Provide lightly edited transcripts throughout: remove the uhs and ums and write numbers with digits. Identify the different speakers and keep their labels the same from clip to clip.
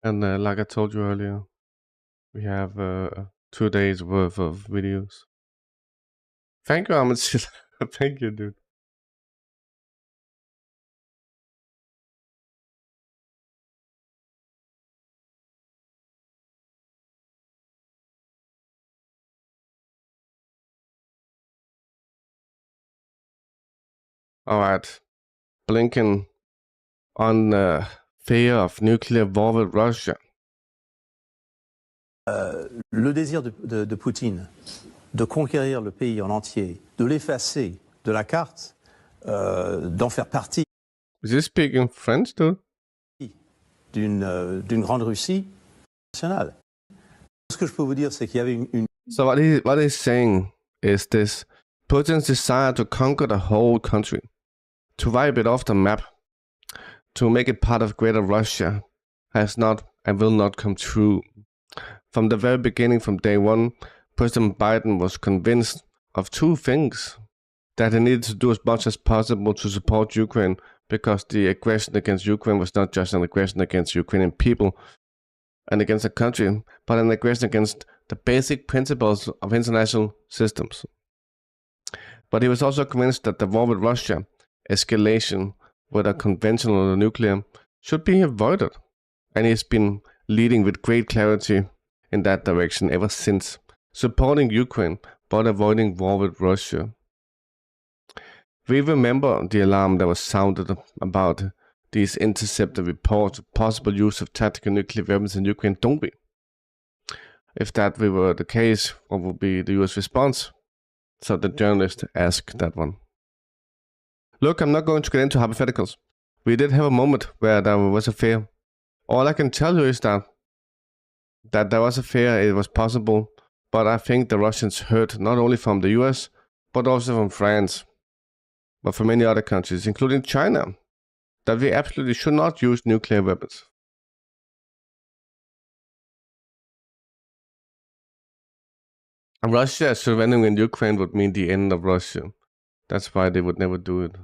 Speaker 1: And like I told you earlier, we have 2 days worth of videos. Thank you, Ahmed. Thank you, dude. All right. Blinken on fear of nuclear war with Russia.
Speaker 2: Le désir de Poutine de conquérir le pays en entier, de l'effacer de la carte, d'en faire partie.
Speaker 1: Is he speaking French, dude?
Speaker 2: D'une grande Russie nationale. Ce que je peux vous dire, c'est qu'il y avait une...
Speaker 1: So what he's saying is this: Putin's desire to conquer the whole country, to wipe it off the map, to make it part of Greater Russia, has not and will not come true. From the very beginning, from day one, President Biden was convinced of two things: that he needed to do as much as possible to support Ukraine, because the aggression against Ukraine was not just an aggression against Ukrainian people and against the country, but an aggression against the basic principles of international systems. But he was also convinced that the war with Russia, escalation, whether conventional or nuclear, should be avoided. And he's been leading with great clarity in that direction ever since, supporting Ukraine but avoiding war with Russia. We remember the alarm that was sounded about these intercepted reports of possible use of tactical nuclear weapons in Ukraine, don't we? If that were the case, what would be the US response? So the journalist asked that one. Look, I'm not going to get into hypotheticals. We did have a moment where there was a fear. All I can tell you is that there was a fear, it was possible, but I think the Russians heard not only from the US, but also from France, but from many other countries, including China, that we absolutely should not use nuclear weapons. Russia surrendering in Ukraine would mean the end of Russia. That's why they would never do it.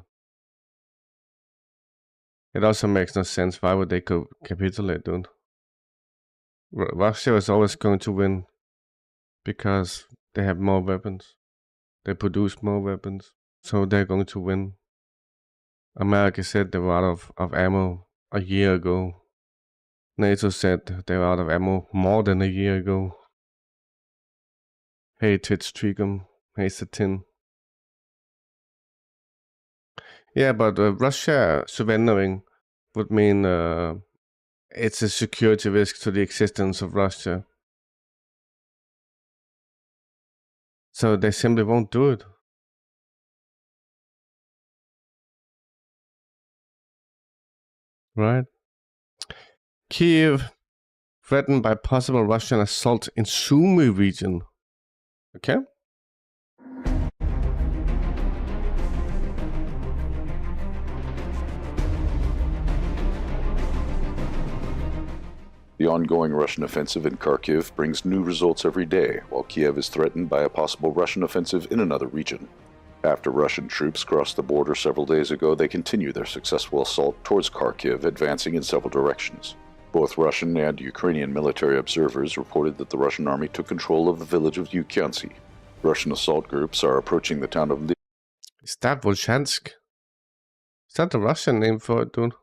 Speaker 1: It also makes no sense. Why would they capitulate, dude? Russia is always going to win because they have more weapons. They produce more weapons, so they're going to win. America said they were out of ammo a year ago. NATO said they were out of ammo more than a year ago. Hey, Titstreakum. Hey, Satin. Yeah, but Russia surrendering would mean it's a security risk to the existence of Russia. So they simply won't do it. Right? Kiev threatened by possible Russian assault in Sumy region. Okay?
Speaker 3: The ongoing Russian offensive in Kharkiv brings new results every day, while Kiev is threatened by a possible Russian offensive in another region. After Russian troops crossed the border several days ago, they continue their successful assault towards Kharkiv, advancing in several directions. Both Russian and Ukrainian military observers reported that the Russian army took control of the village of Yukiansy. Russian assault groups are approaching the town of
Speaker 1: Is that Volchansk? Is that the Russian name for it, dude?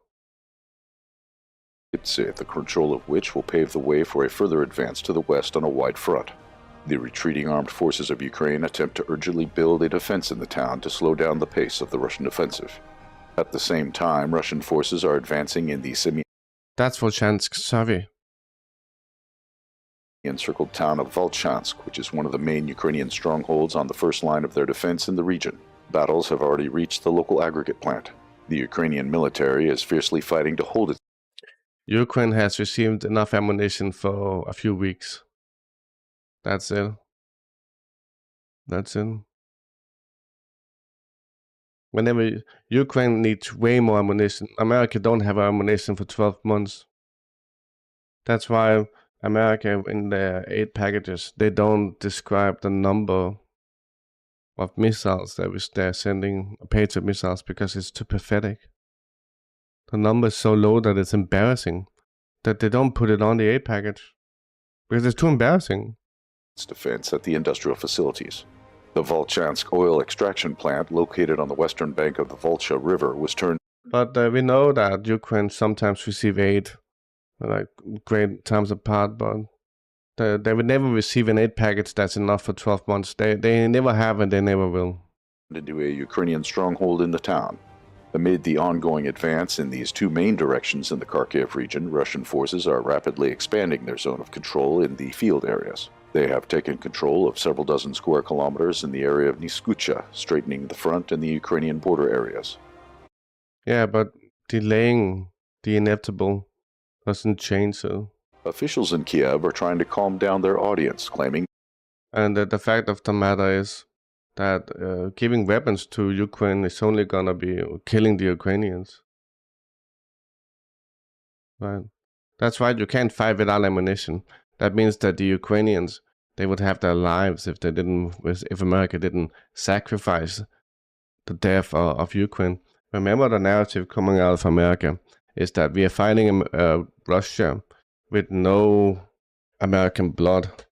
Speaker 3: Liptse, the control of which will pave the way for a further advance to the west on a wide front. The retreating armed forces of Ukraine attempt to urgently build a defense in the town to slow down the pace of the Russian offensive. At the same time, Russian forces are advancing in the
Speaker 1: That's Volchansk, sorry.
Speaker 3: Encircled town of Volchansk, which is one of the main Ukrainian strongholds on the first line of their defense in the region. Battles have already reached the local aggregate plant. The Ukrainian military is fiercely fighting to hold it.
Speaker 1: Ukraine has received enough ammunition for a few weeks. That's it. That's it. Whenever Ukraine needs way more ammunition, America don't have ammunition for 12 months. That's why America, in their aid packages, they don't describe the number of missiles that they're sending, Patriot missiles, because it's too pathetic. The number is so low that it's embarrassing. that they don't put it on the aid package because it's too embarrassing.
Speaker 3: Its defense at the industrial facilities. The Volchansk oil extraction plant, located on the western bank of the Volcha River, was turned.
Speaker 1: But we know that Ukraine sometimes receive aid, like great times apart, but they would never receive an aid package that's enough for 12 months. They never have and they never will.
Speaker 3: Into a Ukrainian stronghold in the town. Amid the ongoing advance in these two main directions in the Kharkiv region, Russian forces are rapidly expanding their zone of control in the field areas. They have taken control of several dozen square kilometers in the area of Niskucha, straightening the front and the Ukrainian border areas.
Speaker 1: Yeah, but delaying the inevitable doesn't change it.
Speaker 3: Officials in Kiev are trying to calm down their audience, claiming.
Speaker 1: And the fact of the matter is that giving weapons to Ukraine is only gonna be killing the Ukrainians. Right? That's right, you can't fight without ammunition. That means that the Ukrainians, they would have their lives if America didn't sacrifice the death of Ukraine. Remember, the narrative coming out of America is that we are fighting Russia with no American blood,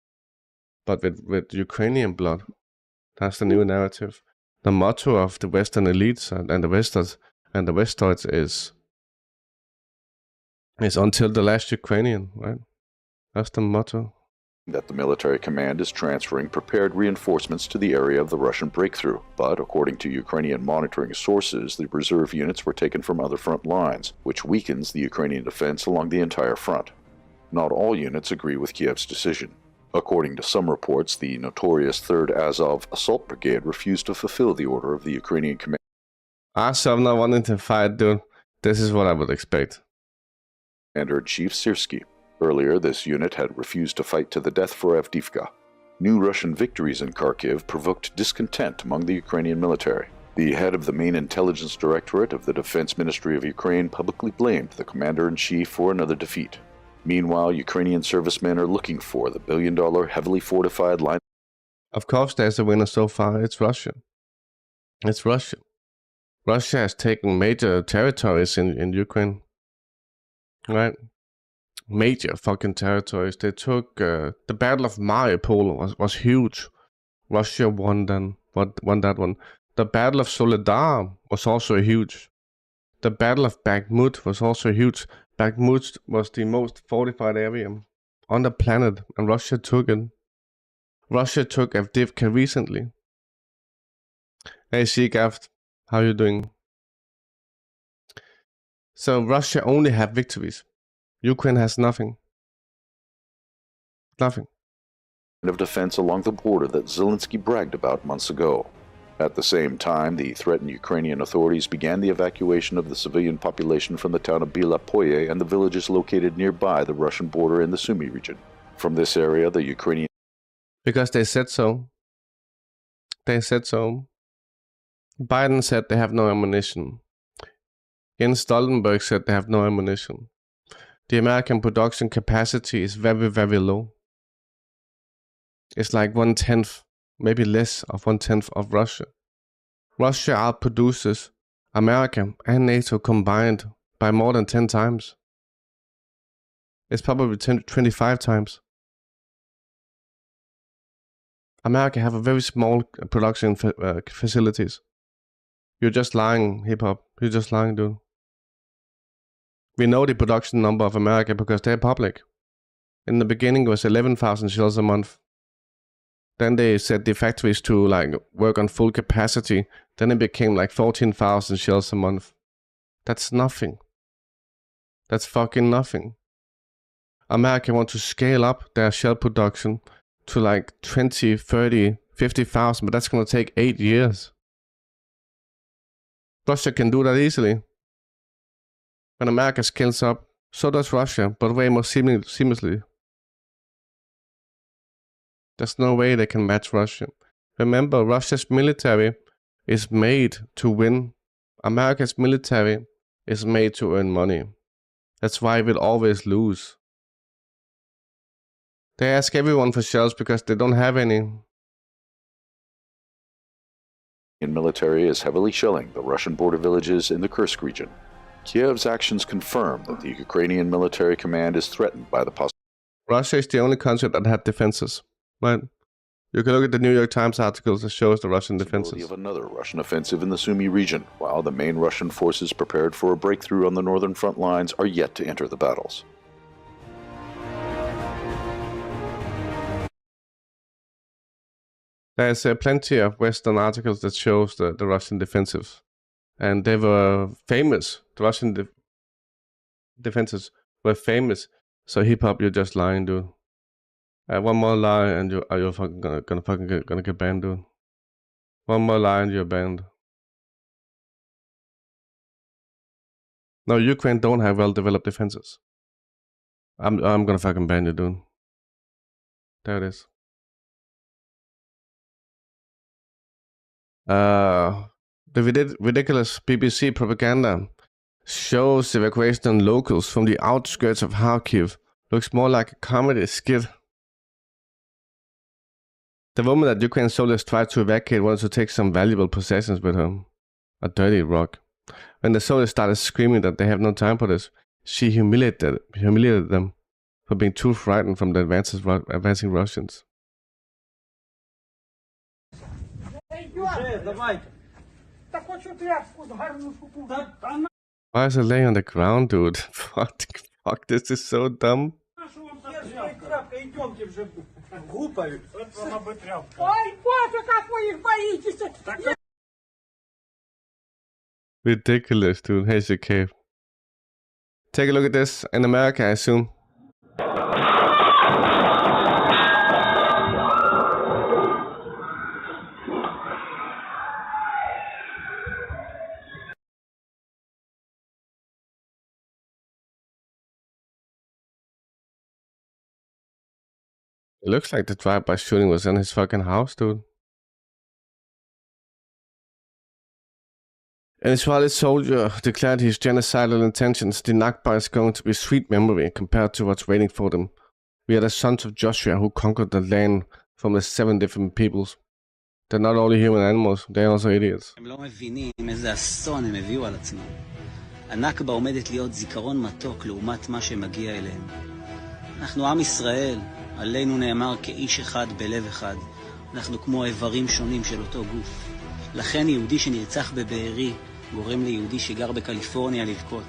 Speaker 1: but with Ukrainian blood. That's the new narrative. The motto of the Western elites and the Westoids is until the last Ukrainian, right? That's the motto.
Speaker 3: That the military command is transferring prepared reinforcements to the area of the Russian breakthrough, but according to Ukrainian monitoring sources, the reserve units were taken from other front lines, which weakens the Ukrainian defense along the entire front. Not all units agree with Kiev's decision. According to some reports, the notorious 3rd Azov Assault Brigade refused to fulfill the order of the Ukrainian command.
Speaker 1: Azov not wanting to fight, dude. This is what I would expect.
Speaker 3: Commander-in-Chief Syrsky. Earlier, this unit had refused to fight to the death for Avdiivka. New Russian victories in Kharkiv provoked discontent among the Ukrainian military. The head of the main intelligence directorate of the Defense Ministry of Ukraine publicly blamed the commander-in-chief for another defeat. Meanwhile, Ukrainian servicemen are looking for the billion-dollar heavily fortified line.
Speaker 1: Of course, there's a winner so far. It's Russia. It's Russia. Russia has taken major territories in Ukraine. Right? Major fucking territories. They took the Battle of Mariupol was huge. Russia won that one. The Battle of Soledar was also huge. The Battle of Bakhmut was also huge. Bakhmut was the most fortified area on the planet, and Russia took it. Russia took Avdiivka recently. Hey Seagaft, how you doing? So Russia only have victories. Ukraine has nothing. Nothing.
Speaker 3: Of defense along the border that Zelensky bragged about months ago. At the same time, the threatened Ukrainian authorities began the evacuation of the civilian population from the town of Bilapoye and the villages located nearby the Russian border in the Sumy region. From this area, the Ukrainian...
Speaker 1: Because they said so. They said so. Biden said they have no ammunition. Jens Stoltenberg said they have no ammunition. The American production capacity is very, very low. It's like 1/10, maybe less of 1/10 of Russia. Russia outproduces America and NATO combined by more than 10 times. It's probably 25 times. America have a very small production facilities. You're just lying, hip-hop. You're just lying, dude. We know the production number of America because they're public. In the beginning, it was 11,000 shells a month. Then they set the factories to work on full capacity. Then it became like 14,000 shells a month. That's nothing. That's fucking nothing. America wants to scale up their shell production to 20, 30, 50,000, but that's going to take 8 years. Russia can do that easily. When America scales up, so does Russia, but way more seamlessly. There's no way they can match Russia. Remember, Russia's military is made to win. America's military is made to earn money. That's why we'll always lose. They ask everyone for shells because they don't have any.
Speaker 3: The military is heavily shelling the Russian border villages in the Kursk region. Kiev's actions confirm that the Ukrainian military command is threatened by the possibility.
Speaker 1: Russia is the only country that had defenses, right? You can look at the New York Times articles that shows the Russian defenses.
Speaker 3: Of another Russian offensive in the Sumy region, while the main Russian forces prepared for a breakthrough on the northern front lines are yet to enter the battles.
Speaker 1: There's plenty of Western articles that shows the Russian defensives, and they were famous. The Russian defenses were famous. So hip hop, you're just lying, dude. One more lie and you're fucking gonna get banned, dude. One more lie and you're banned. No, Ukraine don't have well-developed defenses. I'm gonna fucking ban you, dude. There it is. The ridiculous BBC propaganda shows evacuation of locals from the outskirts of Kharkiv. Looks more like a comedy skit. The woman that Ukraine soldiers tried to evacuate wanted to take some valuable possessions with her. A dirty rock. When the soldiers started screaming that they have no time for this, she humiliated them for being too frightened from the advancing Russians. Why is it laying on the ground, dude? Fuck, this is so dumb. Ridiculous, dude. Here's your cave. Take a look at this. In America, I assume. It looks like the drive-by shooting was in his fucking house, dude. An Israeli soldier declared his genocidal intentions. The Nakba is going to be sweet memory compared to what's waiting for them. We are the sons of Joshua who conquered the land from the 7 different peoples. They're not only human animals, they're also idiots.
Speaker 4: הם לא מבינים איזה אסון הם הביאו על עצמם. הנכבה עומדת להיות זיכרון מתוק לעומת מה שמגיע אליהם. אנחנו עם ישראל, עלינו נאמר כאיש אחד בלב אחד. אנחנו כמו איברים שונים של אותו גוף. לכן יהודי שנרצח בבארי גורם ליהודי שגר בקליפורניה לבכות,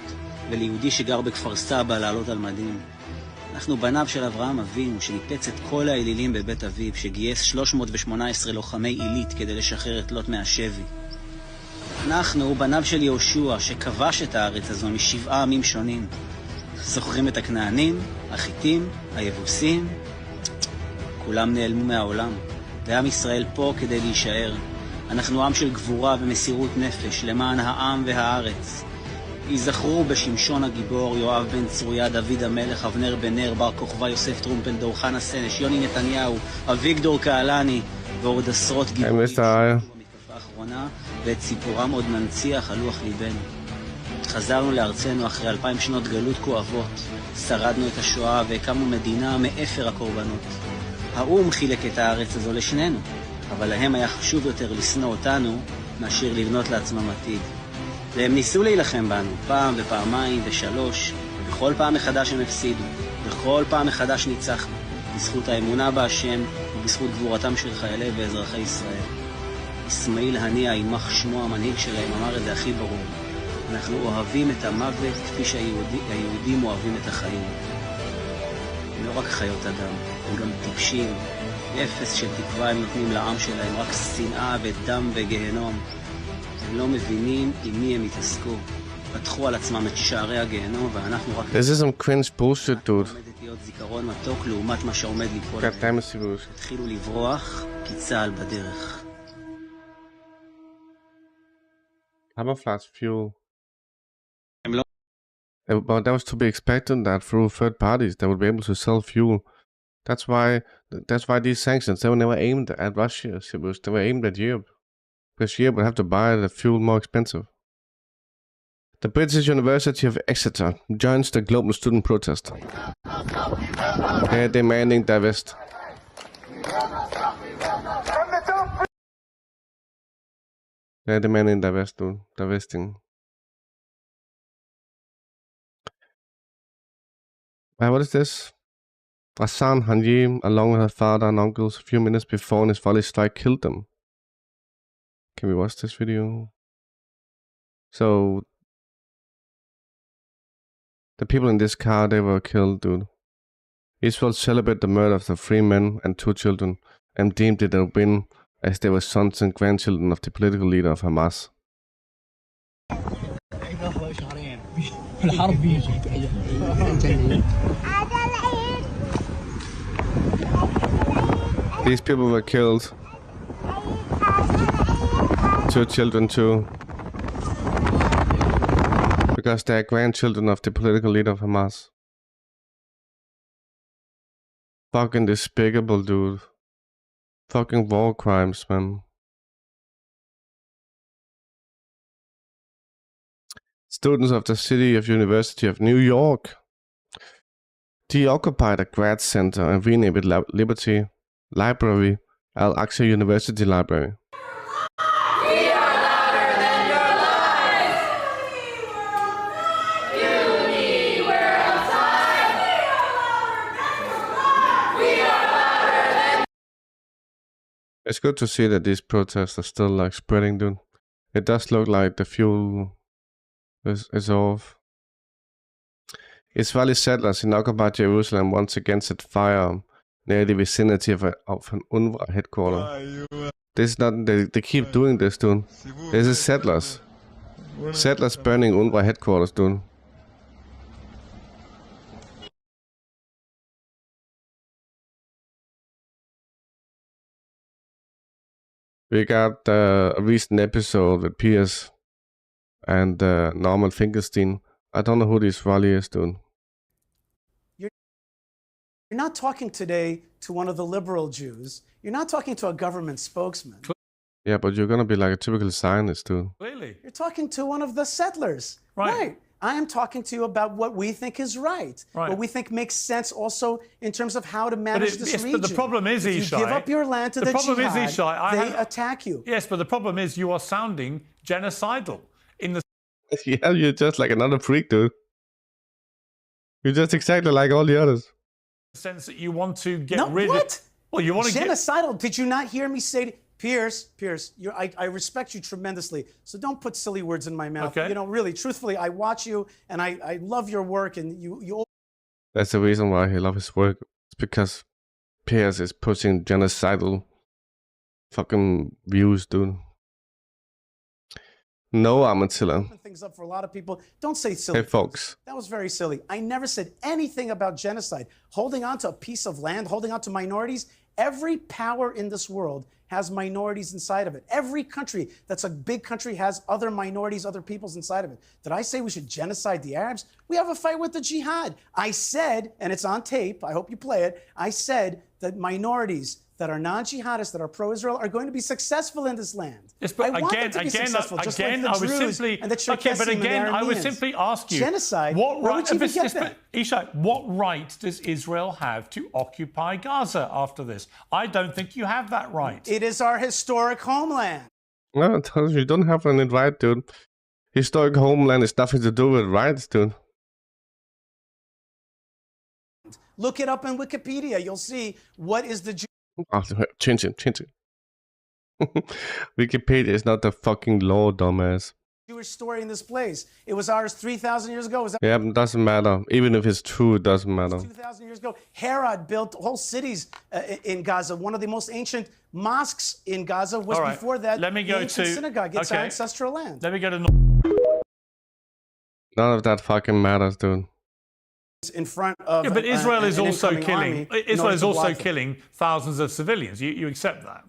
Speaker 4: וליהודי שגר בכפר סבא לעלות על מדים. אנחנו בניו של אברהם אבינו שניפץ את כל האלילים בבית אביו, שגייס 318 לוחמי עילית כדי לשחרר את לוט מהשבי. אנחנו בניו של יהושע שכבש את הארץ הזו מ7 עמים שונים. זוכרים את הכנענים, החיתים, היבוסים? כולם נעלמו מהעולם, ועם ישראל פה כדי להישאר. אנחנו עם של גבורה ומסירות נפש למען העם והארץ. ייזכרו בשמשון הגיבור, יואב בן צרויה, דוד המלך, אבנר בן נר, בר כוכבא, יוסף טרומפלדור, חנה סנש, יוני נתניהו, אביגדור קהלני, ועוד עשרות גיבורים במתקפה האחרונה, ואת סיפורם עוד ננציח על לוח ליבנו. חזרנו לארצנו אחרי 2000 שנות גלות כואבות, שרדנו את השואה והקמנו מדינה מאפר הקורבנות. האום חילק את הארץ הזו לשנינו, אבל להם היה חשוב יותר לשנוא אותנו מאשר לבנות לעצמם עתיד. והם ניסו להילחם בנו פעם ופעמיים ושלוש, ובכל פעם מחדש הם הפסידו, וכל פעם מחדש ניצחנו, בזכות האמונה בהשם ובזכות גבורתם של חיילי ואזרחי ישראל. אסמאעיל הנייה, יימח שמו, המנהיג שלהם, אמר את זה הכי ברור. אנחנו אוהבים את המוות כפי שהיהודים אוהבים את החיים. הם לא רק חיות אדם, הם גם טיפשים. אפס של תקווה הם נותנים לעם שלהם, רק שנאה ודם וגהנום. הם לא מבינים עם מי הם התעסקו. פתחו על עצמם את שערי הגהנום, ואנחנו רק...
Speaker 1: This is some cringe bullshit, dude.
Speaker 4: עומדת להיות זיכרון מתוק לעומת מה שעומד ליפול עליהם. התחילו לברוח, כי צה"ל בדרך.
Speaker 1: Camouflage fuel. But that was to be expected that through third parties they would be able to sell fuel. That's why these sanctions, they were never aimed at Russia. They were aimed at Europe. Because Europe would have to buy the fuel more expensive. The British University of Exeter joins the global student protest. They're demanding divest. They're demanding divesting. What is this? Hassan Hanyi, along with her father and uncles, a few minutes before his volley strike killed them. Can we watch this video? So, the people in this car, they were killed, dude. Israel celebrated the murder of the 3 men and 2 children and deemed it a win as they were sons and grandchildren of the political leader of Hamas. These people were killed. 2 children too. Because they are grandchildren of the political leader of Hamas. Fucking despicable, dude. Fucking war crimes, man. Students of the University of New York deoccupied a grad center and renamed it Liberty Library, Al-Aqsa University Library.
Speaker 5: We are louder than your lies. You need we're outside. We are louder than.
Speaker 1: It's good to see that these protests are still like spreading, dude. It does look like the fuel is off. Israeli settlers in occupied Jerusalem once again set fire near the vicinity of an UNRWA headquarters. This is not, they keep doing this, dude. This is settlers. Settlers burning UNRWA headquarters, dude. We got a recent episode with Piers and Norman Finkelstein. I don't know who this Raleigh is, dude.
Speaker 6: You're not talking today to one of the liberal Jews. You're not talking to a government spokesman.
Speaker 1: Yeah, but you're gonna be like a typical Zionist, dude.
Speaker 7: Clearly.
Speaker 6: You're talking to one of the settlers.
Speaker 7: Right.
Speaker 6: I am talking to you about what we think is right.
Speaker 7: Right.
Speaker 6: What we think makes sense also in terms of how to manage this region.
Speaker 7: But the problem is,
Speaker 6: if you give up your land to the
Speaker 7: problem
Speaker 6: jihad,
Speaker 7: is, Ishai,
Speaker 6: they attack you.
Speaker 7: Yes, but the problem is you are sounding genocidal in the
Speaker 1: Yeah, you're just like another freak, dude. You're just exactly like all the others.
Speaker 7: sense that you want to get
Speaker 6: No,
Speaker 7: rid
Speaker 6: what?
Speaker 7: of. Well, you want to get.
Speaker 6: Genocidal. Did you not hear me say, Pierce, I respect you tremendously, so don't put silly words in my mouth.
Speaker 7: Okay.
Speaker 6: You know, really, truthfully, I watch you and I love your work, and you.
Speaker 1: That's the reason why he loves his work. It's because Pierce is pushing genocidal fucking views, dude. No, Amatilla.
Speaker 6: Things up for a lot of people. Don't say silly.
Speaker 1: Hey, folks.
Speaker 6: That was very silly. I never said anything about genocide. Holding on to a piece of land, holding on to minorities. Every power in this world has minorities inside of it. Every country that's a big country has other minorities, other peoples inside of it. Did I say we should genocide the Arabs? We have a fight with the jihad. I said, and it's on tape, I hope you play it, I said that minorities that are non-jihadists, that are pro-Israel, are going to be successful in this land.
Speaker 7: Yes, but
Speaker 6: I want them to be successful, just like the Druze and the Cherkessim and the
Speaker 7: I would
Speaker 6: Arameans.
Speaker 7: simply ask you,
Speaker 6: genocide.
Speaker 7: What
Speaker 6: where
Speaker 7: right?
Speaker 6: would you even get that?
Speaker 7: Ishai, what right does Israel have to occupy Gaza after this? I don't think you have that right.
Speaker 6: It is our historic homeland.
Speaker 1: No, you don't have any right, dude. Historic homeland is nothing to do with rights, dude.
Speaker 6: Look it up in Wikipedia. You'll see what is the
Speaker 1: Oh, change it. Wikipedia is not the fucking law, dumbass.
Speaker 6: Jewish story in this place. It was ours 3,000 years ago.
Speaker 1: Yeah, it doesn't matter. Even if it's true, it doesn't matter.
Speaker 6: 2,000 years ago. Herod built whole cities in Gaza. One of the most ancient mosques in Gaza was before that.
Speaker 7: Let me go
Speaker 6: the ancient
Speaker 7: to
Speaker 6: synagogue. It's our ancestral land.
Speaker 7: Let me go to.
Speaker 1: None of that fucking matters, dude.
Speaker 6: In front of
Speaker 7: Yeah, but Israel is also killing. Israel is also killing thousands of civilians. You accept that?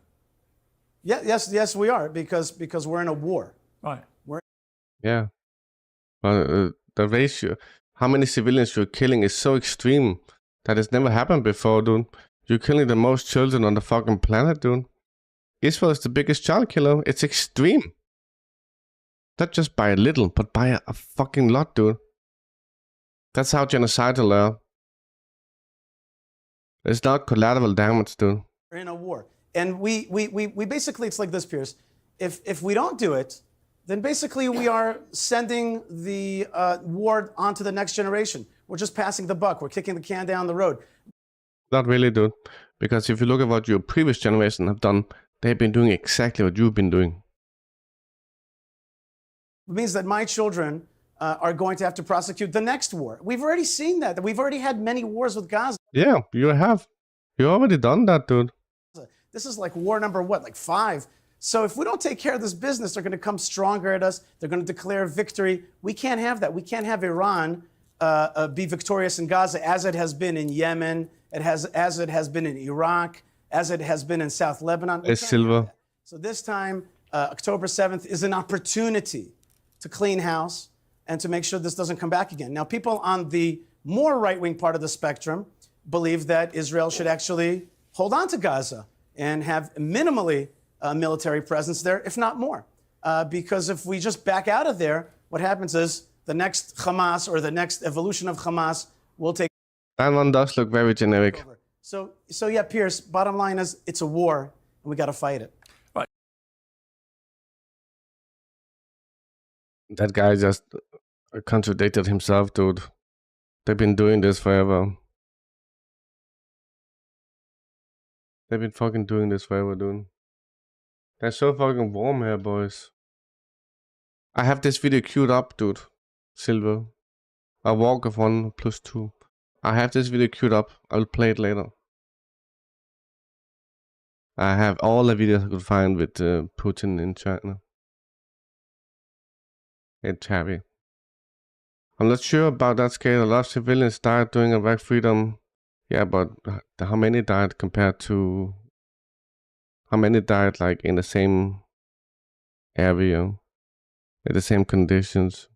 Speaker 6: Yeah, yes, we are because we're in a war.
Speaker 7: Right.
Speaker 1: Yeah. The ratio, how many civilians you're killing is so extreme that it's never happened before, dude. You're killing the most children on the fucking planet, dude. Israel is the biggest child killer. It's extreme. Not just by a little, but by a fucking lot, dude. That's how genocidal they are. It's not collateral damage, dude.
Speaker 6: We're in a war. And we basically, it's like this, Pierce. If we don't do it, then basically we are sending the war onto the next generation. We're just passing the buck. We're kicking the can down the road.
Speaker 1: Not really, dude. Because if you look at what your previous generation have done, they've been doing exactly what you've been doing.
Speaker 6: It means that my children are going to have to prosecute the next war. We've already seen that. We've already had many wars with Gaza.
Speaker 1: Yeah, you have. You already done that, dude.
Speaker 6: This is like war number what, like 5? So if we don't take care of this business, they're going to come stronger at us. They're going to declare victory. We can't have that. We can't have Iran be victorious in Gaza as it has been in Yemen, as it has been in Iraq, as it has been in South Lebanon.
Speaker 1: It's silver.
Speaker 6: So this time, October 7th is an opportunity to clean house and to make sure this doesn't come back again. Now, people on the more right-wing part of the spectrum believe that Israel should actually hold on to Gaza and have minimally military presence there, if not more. Because if we just back out of there, what happens is the next Hamas or the next evolution of Hamas will take
Speaker 1: That one does look very generic.
Speaker 6: over. So yeah, Pierce, bottom line is it's a war and we got to fight it.
Speaker 1: That guy just contradicted himself, dude. They've been doing this forever. They've been fucking doing this forever, dude. They're so fucking warm here, boys. I have this video queued up, dude. Silver. A walk of 1+2. I have this video queued up. I'll play it later. I have all the videos I could find with Putin in China. It's heavy. I'm not sure about that scale. A lot of civilians died during Iraq freedom. Yeah, but how many died compared to... How many died like in the same area? In the same conditions?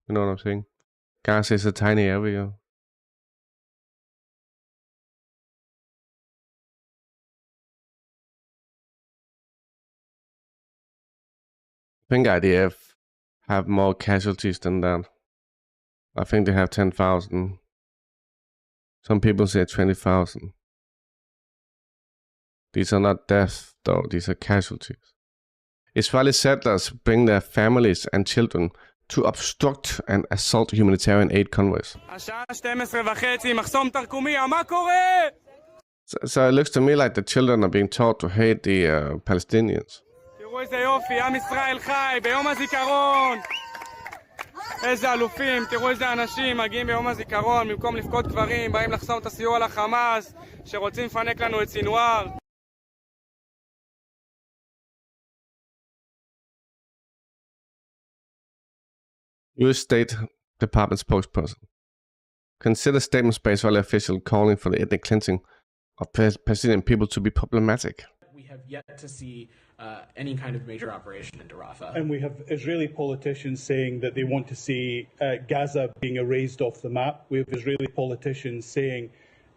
Speaker 1: You know what I'm saying? Gaza is a tiny area. I think IDF have more casualties than that. I think they have 10,000. Some people say 20,000. These are not deaths, though. These are casualties. Israeli settlers bring their families and children to obstruct and assault humanitarian aid convoys. So it looks to me like the children are being taught to hate the Palestinians.
Speaker 8: איזה יופי, עם ישראל חי, ביום הזיכרון. איזה אלופים, תראו איזה אנשים מגיעים ביום הזיכרון, במקום לפקוד קברים, באים לחסום את הסיוע לחמאס, שרוצים לפנק לנו את סינואר.
Speaker 1: US State Department spokesperson. Consider statements by Israeli officials calling for the ethnic cleansing of Palestinian people to be problematic.
Speaker 9: We have yet to see any kind of major operation into Rafah.
Speaker 10: And we have Israeli politicians saying that they want to see Gaza being erased off the map. We have Israeli politicians saying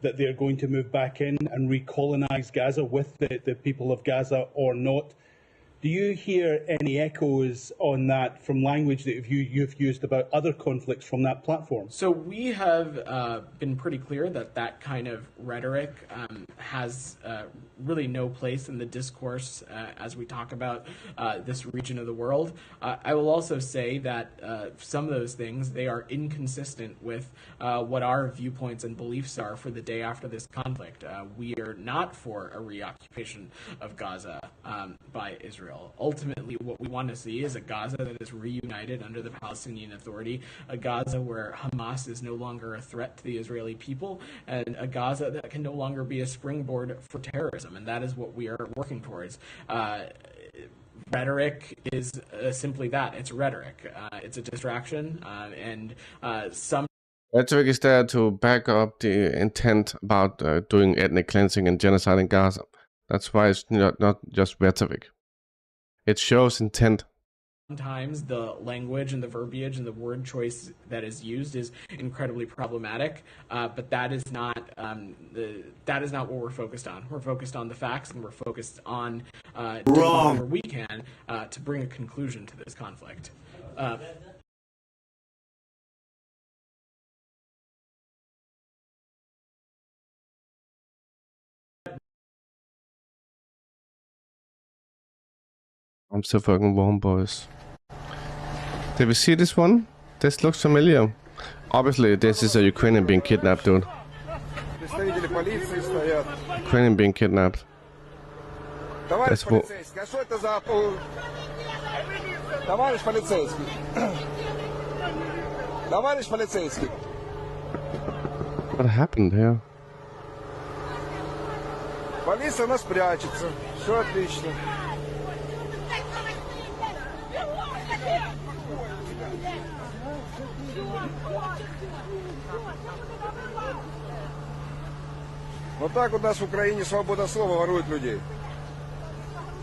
Speaker 10: that they're going to move back in and recolonize Gaza with the people of Gaza or not. Do you hear any echoes on that from language that you've used about other conflicts from that platform?
Speaker 9: So we have been pretty clear that that kind of rhetoric has really no place in the discourse as we talk about this region of the world. I will also say that some of those things, they are inconsistent with what our viewpoints and beliefs are for the day after this conflict. We are not for a reoccupation of Gaza by Israel. Ultimately, what we want to see is a Gaza that is reunited under the Palestinian Authority, a Gaza where Hamas is no longer a threat to the Israeli people, and a Gaza that can no longer be a springboard for terrorism, and that is what we are working towards. Rhetoric is simply that. It's rhetoric. It's a distraction, and some
Speaker 1: Rhetoric is there to back up the intent about doing ethnic cleansing and genocide in Gaza. That's why it's not just rhetoric. It shows intent.
Speaker 9: Sometimes the language and the verbiage and the word choice that is used is incredibly problematic, but that is not what we're focused on. We're focused on the facts, and we're focused on doing whatever we can to bring a conclusion to this conflict.
Speaker 1: I'm so fucking warm, boys. Did we see this one? This looks familiar. Obviously, this is a Ukrainian being kidnapped, dude. Ukrainian being kidnapped. That's what. What happened here?
Speaker 11: Полиция у нас прячется. Все отлично. Вот так у нас в Украине свобода слова ворует людей.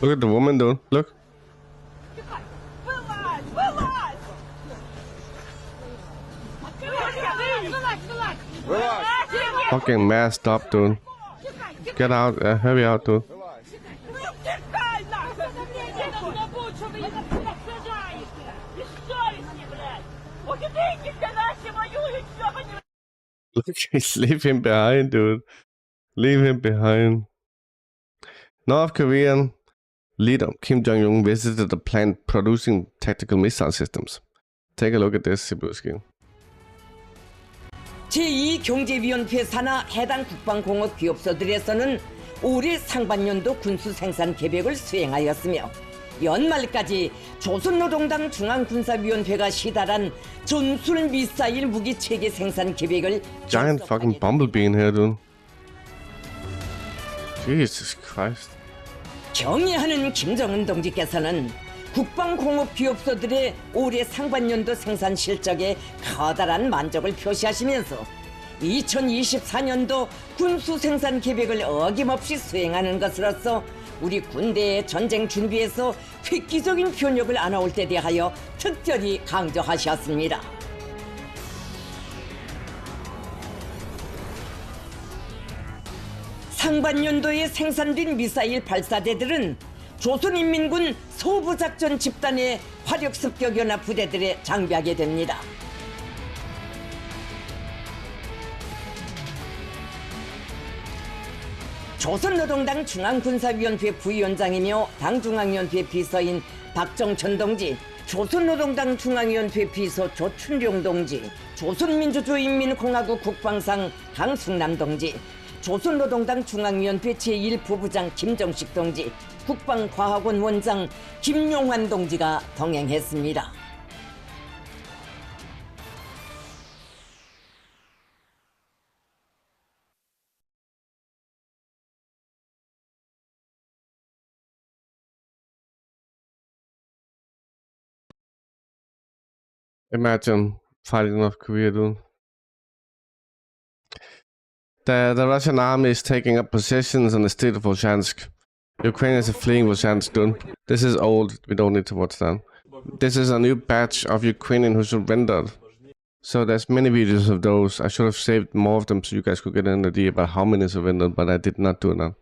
Speaker 1: Look at the woman, dude. Look. Fucking masked up, dude. Get out, hurry out, dude. Look, leave him behind, dude. Leave him behind. North Korean leader Kim Jong-un visited a plant producing tactical missile systems. Take a look at this, Sibuski.
Speaker 12: 제2경제위원회 산하 해당 국방공업 기업소들에서는 올해 상반년도 군수 생산 계획을 수행하였으며 연말까지 조선노동당 중앙군사위원회가 시달한 전술 미사일 무기 체계 생산 계획을
Speaker 1: Giant fucking bumblebee in here, dude. Jesus Christ.
Speaker 12: 경애하는 김정은 동지께서는 국방공업 기업소들의 올해 상반년도 생산 실적에 커다란 만족을 표시하시면서 2024년도 군수 생산 계획을 어김없이 수행하는 것으로서 우리 군대의 전쟁 준비에서 획기적인 변혁을 안아올 때 대하여 특별히 강조하셨습니다. 상반년도에 생산된 미사일 발사대들은 조선인민군 소부작전 집단의 화력습격연합 부대들에 장비하게 됩니다. 조선노동당 중앙군사위원회 부위원장이며 당중앙위원회 비서인 박정천 동지, 조선노동당 중앙위원회 비서 조춘룡 동지, 조선민주주의인민공화국 국방상 강승남 동지, 조선노동당 중앙위원회 제1부부장 김정식 동지, 국방과학원 원장 김용환 동지가 동행했습니다.
Speaker 1: Imagine fighting North Korea, dude. The Russian army is taking up positions in the state of Volchansk. Ukrainians are fleeing Volchansk, dude. This is old. We don't need to watch that. This is a new batch of Ukrainians who surrendered. So there's many videos of those. I should have saved more of them so you guys could get an idea about how many surrendered, but I did not do that.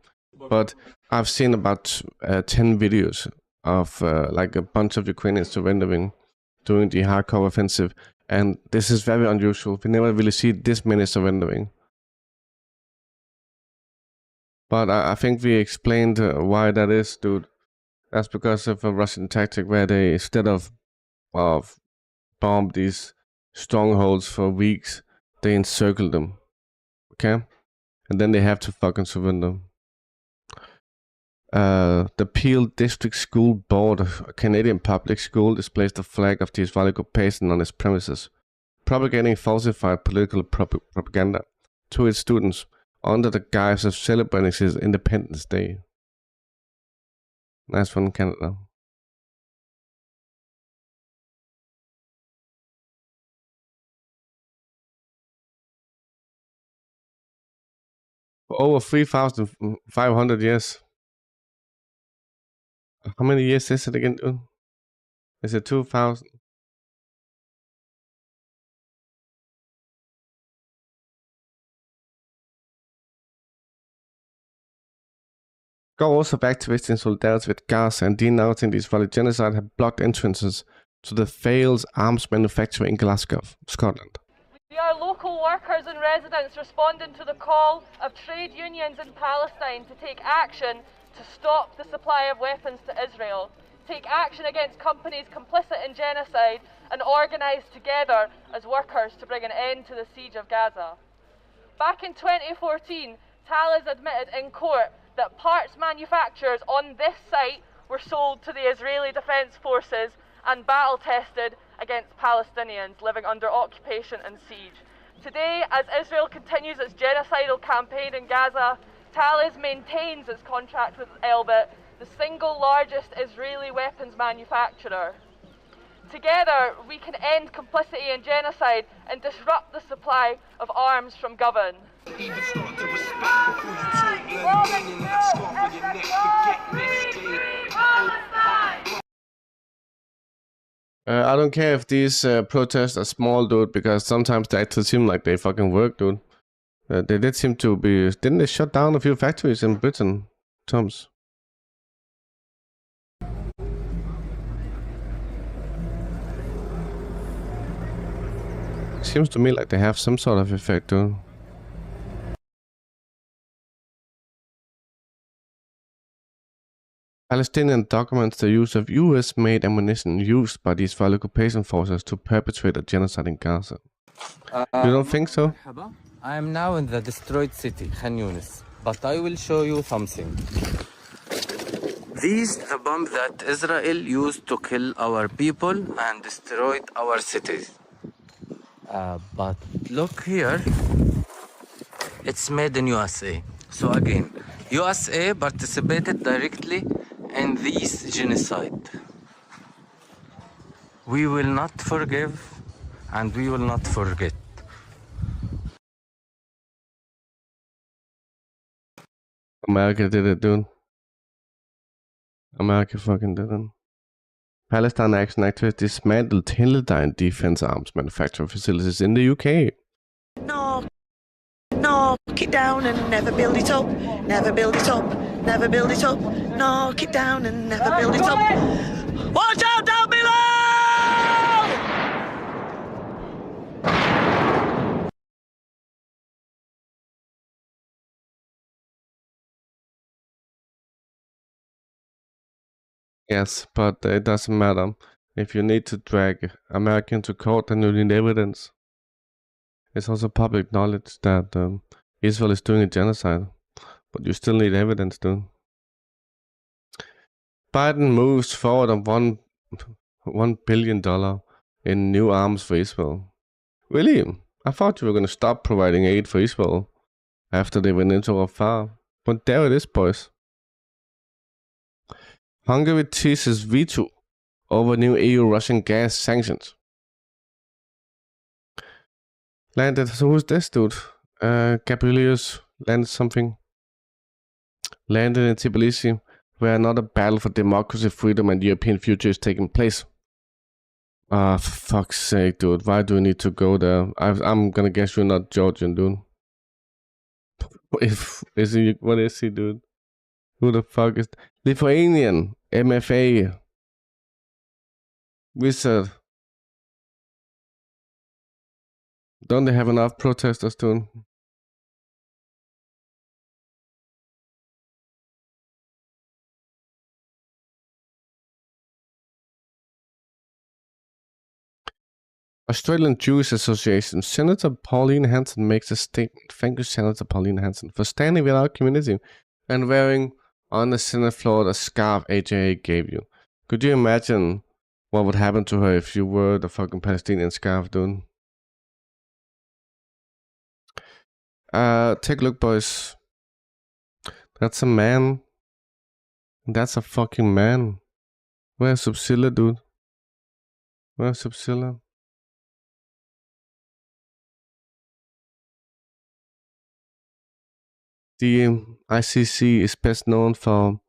Speaker 1: But I've seen about 10 videos of like a bunch of Ukrainians surrendering during the hardcore offensive, and this is very unusual. We never really see this many surrendering. But I think we explained why that is, dude. That's because of a Russian tactic where they, instead of bomb these strongholds for weeks, they encircle them. Okay? And then they have to fucking surrender. The Peel District School Board, a Canadian public school, displays the flag of the Israeli occupation on its premises, propagating falsified political propaganda to its students under the guise of celebrating his Independence Day. Nice one, Canada. For over 3,500 years. How many years is it again, dude? Is it 2,000? Go also back to visiting solidarity with Gaza and denouncing the Israeli genocide have blocked entrances to the Fales arms manufacturer in Glasgow, Scotland.
Speaker 13: We are local workers and residents responding to the call of trade unions in Palestine to take action to stop the supply of weapons to Israel. take action against companies complicit in genocide, and organise together as workers to bring an end to the siege of Gaza. Back in 2014, Thales admitted in court that parts manufacturers on this site were sold to the Israeli Defence Forces and battle-tested against Palestinians living under occupation and siege. Today, as Israel continues its genocidal campaign in Gaza, Thales maintains its contract with Elbit, the single largest Israeli weapons manufacturer. Together, we can end complicity in genocide and disrupt the supply of arms from Govan.
Speaker 1: I don't care if these protests are small, dude, because sometimes they actually seem like they fucking work, dude. They did seem to be... Didn't they shut down a few factories in Britain, Thomas? Seems to me like they have some sort of effect, dude. Palestinian documents the use of US-made ammunition used by the Israeli occupation forces to perpetrate a genocide in Gaza. You don't think so?
Speaker 14: I am now in the destroyed city, Khan Yunis, but I will show you something. These are the bombs that Israel used to kill our people and destroyed our cities. But look here, it's made in USA. So again, USA participated directly in this genocide. We will not forgive and we will not forget.
Speaker 1: America did it, dude. America fucking did it. Palestine Action activists dismantled Teledyne defense arms manufacturing facilities in the UK.
Speaker 15: Knock it down and never build it up. Never build it up. Never build it up. Knock it down and never build it up. Watch out down below!
Speaker 1: Yes, but it doesn't matter. If you need to drag America to court, then you need evidence. It's also public knowledge that Israel is doing a genocide, but you still need evidence, dude. Biden moves forward on $1 billion in new arms for Israel. Really? I thought you were going to stop providing aid for Israel after they went into Rafah. But there it is, boys. Hungary teases veto over new EU-Russian gas sanctions. Landed, so who's this dude? Gabrielius landed something. Landed in Tbilisi, where another battle for democracy, freedom, and European future is taking place. For fuck's sake, dude. Why do we need to go there? I'm gonna guess you're not Georgian, dude. What is he, dude? Who the fuck is... Lithuanian, MFA. Wizard. Don't they have enough protesters, dude? Australian Jewish Association. Senator Pauline Hanson makes a statement. Thank you, Senator Pauline Hanson, for standing with our community and wearing on the Senate floor the scarf AJA gave you. Could you imagine what would happen to her if you were the fucking Palestinian scarf, dude? Take a look, boys. That's a man. That's a fucking man. Where's Subsilla, dude? Where's Subsilla? The ICC is best known for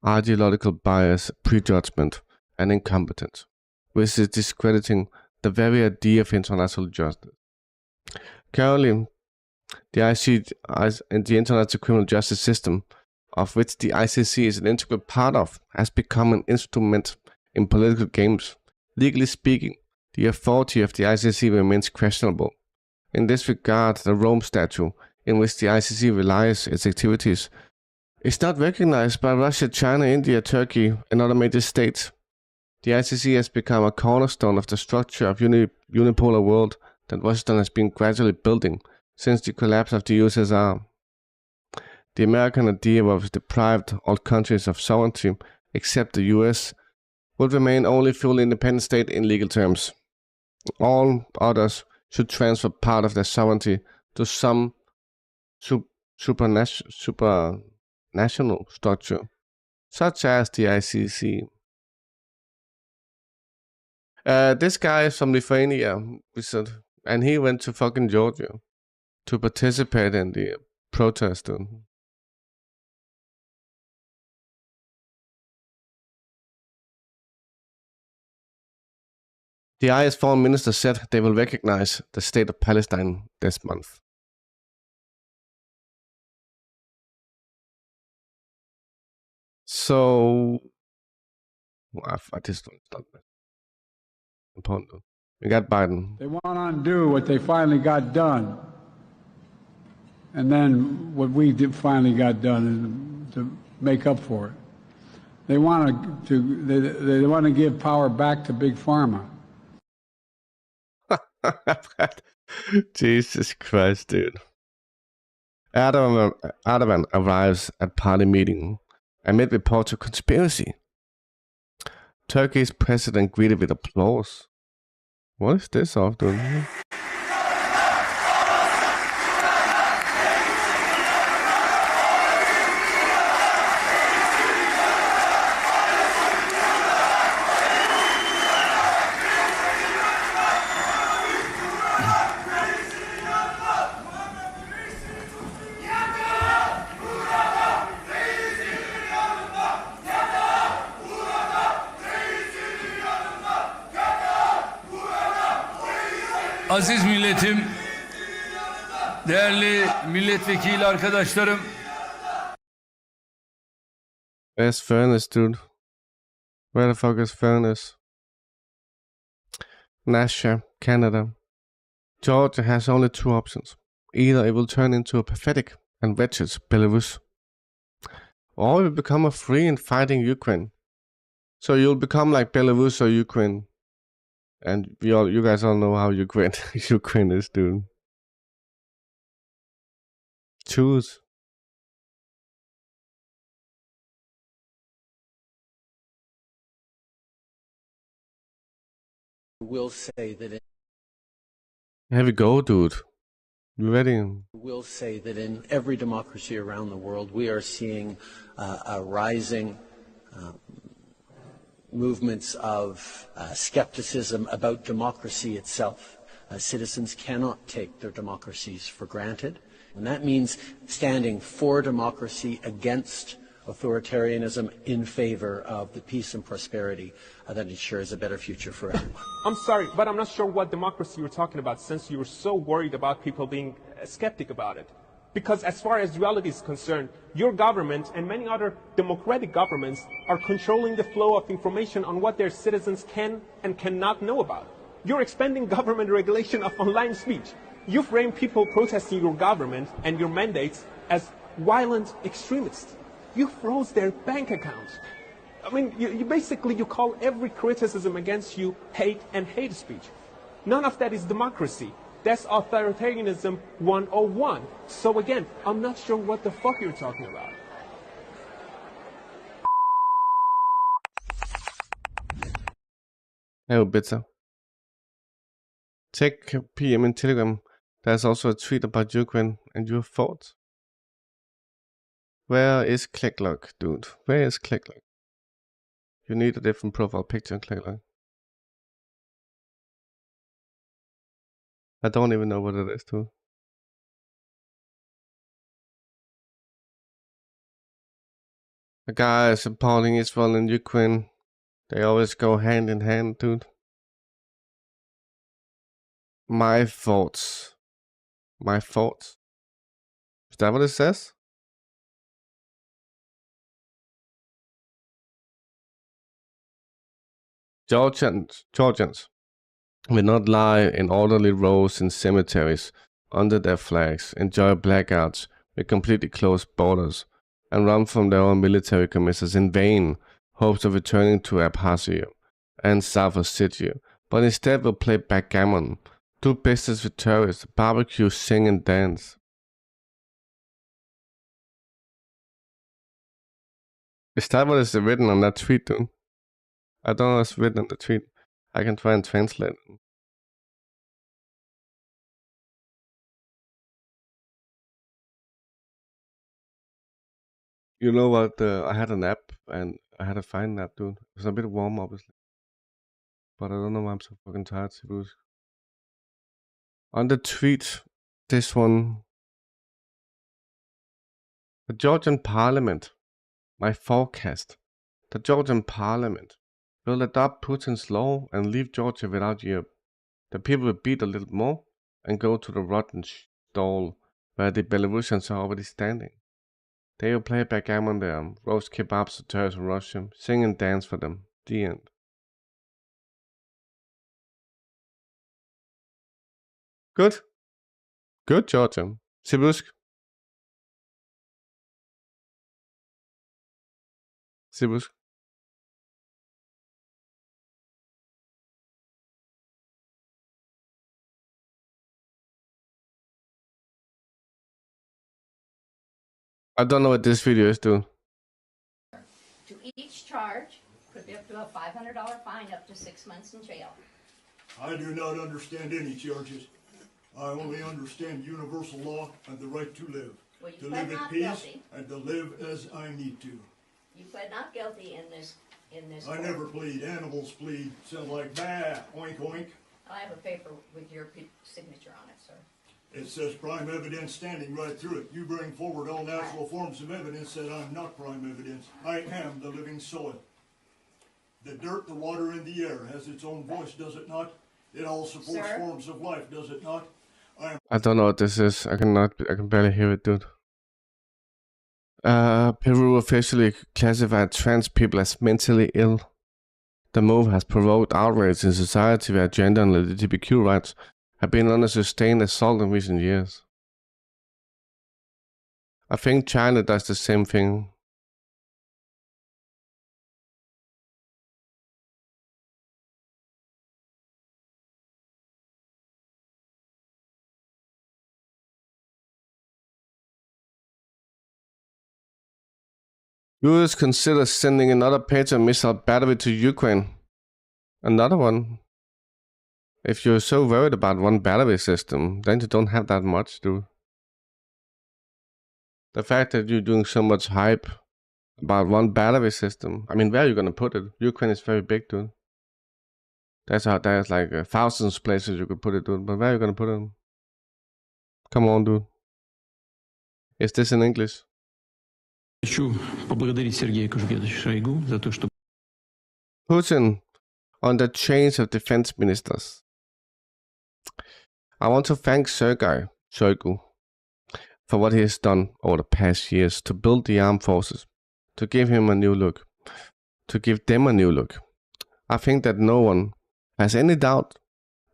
Speaker 1: ideological bias, prejudgment, and incompetence, which is discrediting the very idea of international justice. Currently, the international criminal justice system, of which the ICC is an integral part of, has become an instrument in political games. Legally speaking, the authority of the ICC remains questionable. In this regard, the Rome Statute, in which the ICC relies its activities, is not recognized by Russia, China, India, Turkey, and other major states. The ICC has become a cornerstone of the structure of unipolar world that Washington has been gradually building since the collapse of the USSR. The American idea was deprived all countries of sovereignty except the US would remain only fully independent state in legal terms. All others should transfer part of their sovereignty to some supranational structure, such as the ICC. This guy is from Lithuania, we said, and he went to fucking Georgia to participate in the protest. The IS foreign minister said they will recognize the state of Palestine this month. So, I just don't stop that. Important. We got Biden.
Speaker 16: They want to undo what they finally got done. And then what we finally got done is to make up for it. They want to give power back to Big Pharma.
Speaker 1: Jesus Christ, dude. Erdogan arrives at party meeting amid reports of conspiracy. Turkey's president greeted with applause. What is this off doing here?
Speaker 17: Aziz milletim, değerli milletvekili arkadaşlarım.
Speaker 1: Where's fairness, dude? Where the fuck is fairness? Russia, Canada. Georgia has only two options. Either it will turn into a pathetic and wretched Belarus, or it will become a free and fighting Ukraine. So you'll become like Belarus or Ukraine. And you guys all know how Ukraine is, dude. Choose.
Speaker 18: Will say that.
Speaker 1: Here we go, dude. You ready?
Speaker 18: Will say that in every democracy around the world, we are seeing a rising movements of skepticism about democracy itself. Citizens cannot take their democracies for granted, and that means standing for democracy against authoritarianism in favor of the peace and prosperity that ensures a better future for everyone.
Speaker 19: I'm sorry, but I'm not sure what democracy you're talking about, since you're so worried about people being skeptic about it. Because as far as reality is concerned, your government and many other democratic governments are controlling the flow of information on what their citizens can and cannot know about. You're expanding government regulation of online speech. You frame people protesting your government and your mandates as violent extremists. You froze their bank accounts. I mean, you call every criticism against you hate and hate speech. None of that is democracy. That's authoritarianism 101. So again, I'm not sure what the fuck you're talking about.
Speaker 1: Oh, bitter. Check PM in Telegram. There's also a tweet about Ukraine and your thoughts. Where is ClickLock, dude? Where is ClickLock? You need a different profile picture in ClickLock. I don't even know what it is, too. The guys supporting Israel and Ukraine, they always go hand in hand, dude. My thoughts. My thoughts. Is that what it says? Georgians will not lie in orderly rows in cemeteries under their flags, enjoy blackouts with completely closed borders, and run from their own military commissions in vain hopes of returning to Abkhazia and south of Syria, but instead will play backgammon, do business with terrorists, barbecue, sing and dance. Is that what is written on that tweet, dude? I don't know what's written on the tweet. I can try and translate it. You know what? I had an app and I had to find that, dude. It was a bit warm, obviously. But I don't know why I'm so fucking tired, Sibus. On the tweet, this one. The Georgian Parliament. My forecast. The Georgian Parliament will adopt Putin's law and leave Georgia without Europe. The people will beat a little more and go to the rotten stall where the Belarusians are already standing. They will play backgammon there, roast kebabs to terrorists in Russia, sing and dance for them. The end. Good. Good, Georgia. Sibusk. Sibusk. I don't know what this video is, dude.
Speaker 20: To each charge could be up to a $500 fine, up to 6 months in jail.
Speaker 21: I do not understand any charges. I only understand universal law and the right to live.
Speaker 20: Well,
Speaker 21: to live at peace and to live as I need to.
Speaker 20: You pled not guilty in this
Speaker 21: I
Speaker 20: court.
Speaker 21: never plead. Animals plead. Sound like bah, oink oink.
Speaker 20: I have a paper with your signature on it, sir.
Speaker 21: It says prime evidence standing right through it. You bring forward all natural forms of evidence that I'm not prime evidence. I am the living soil. The dirt, the water, and the air has its own voice, does it not? It all supports forms of life, does it not?
Speaker 1: I don't know what this is. I can barely hear it, dude. Peru officially classified trans people as mentally ill. The move has provoked outrage in society where gender and LGBTQ rights have been under sustained assault in recent years. I think China does the same thing. US considers sending another Patriot missile battery to Ukraine. Another one? If you're so worried about one battery system, then you don't have that much, dude. The fact that you're doing so much hype about one battery system, I mean, where are you gonna put it? Ukraine is very big, dude. There's like thousands of places you could put it, dude, but where are you gonna put it? Come on, dude. Is this in English?
Speaker 22: Хочу поблагодарить Сергея Кожугетовича Шойгу за то, что
Speaker 1: Putin on the change of defense ministers. I want to thank Sergei Shoigu for what he has done over the past years to build the armed forces, to give him a new look, to give them a new look. I think that no one has any doubt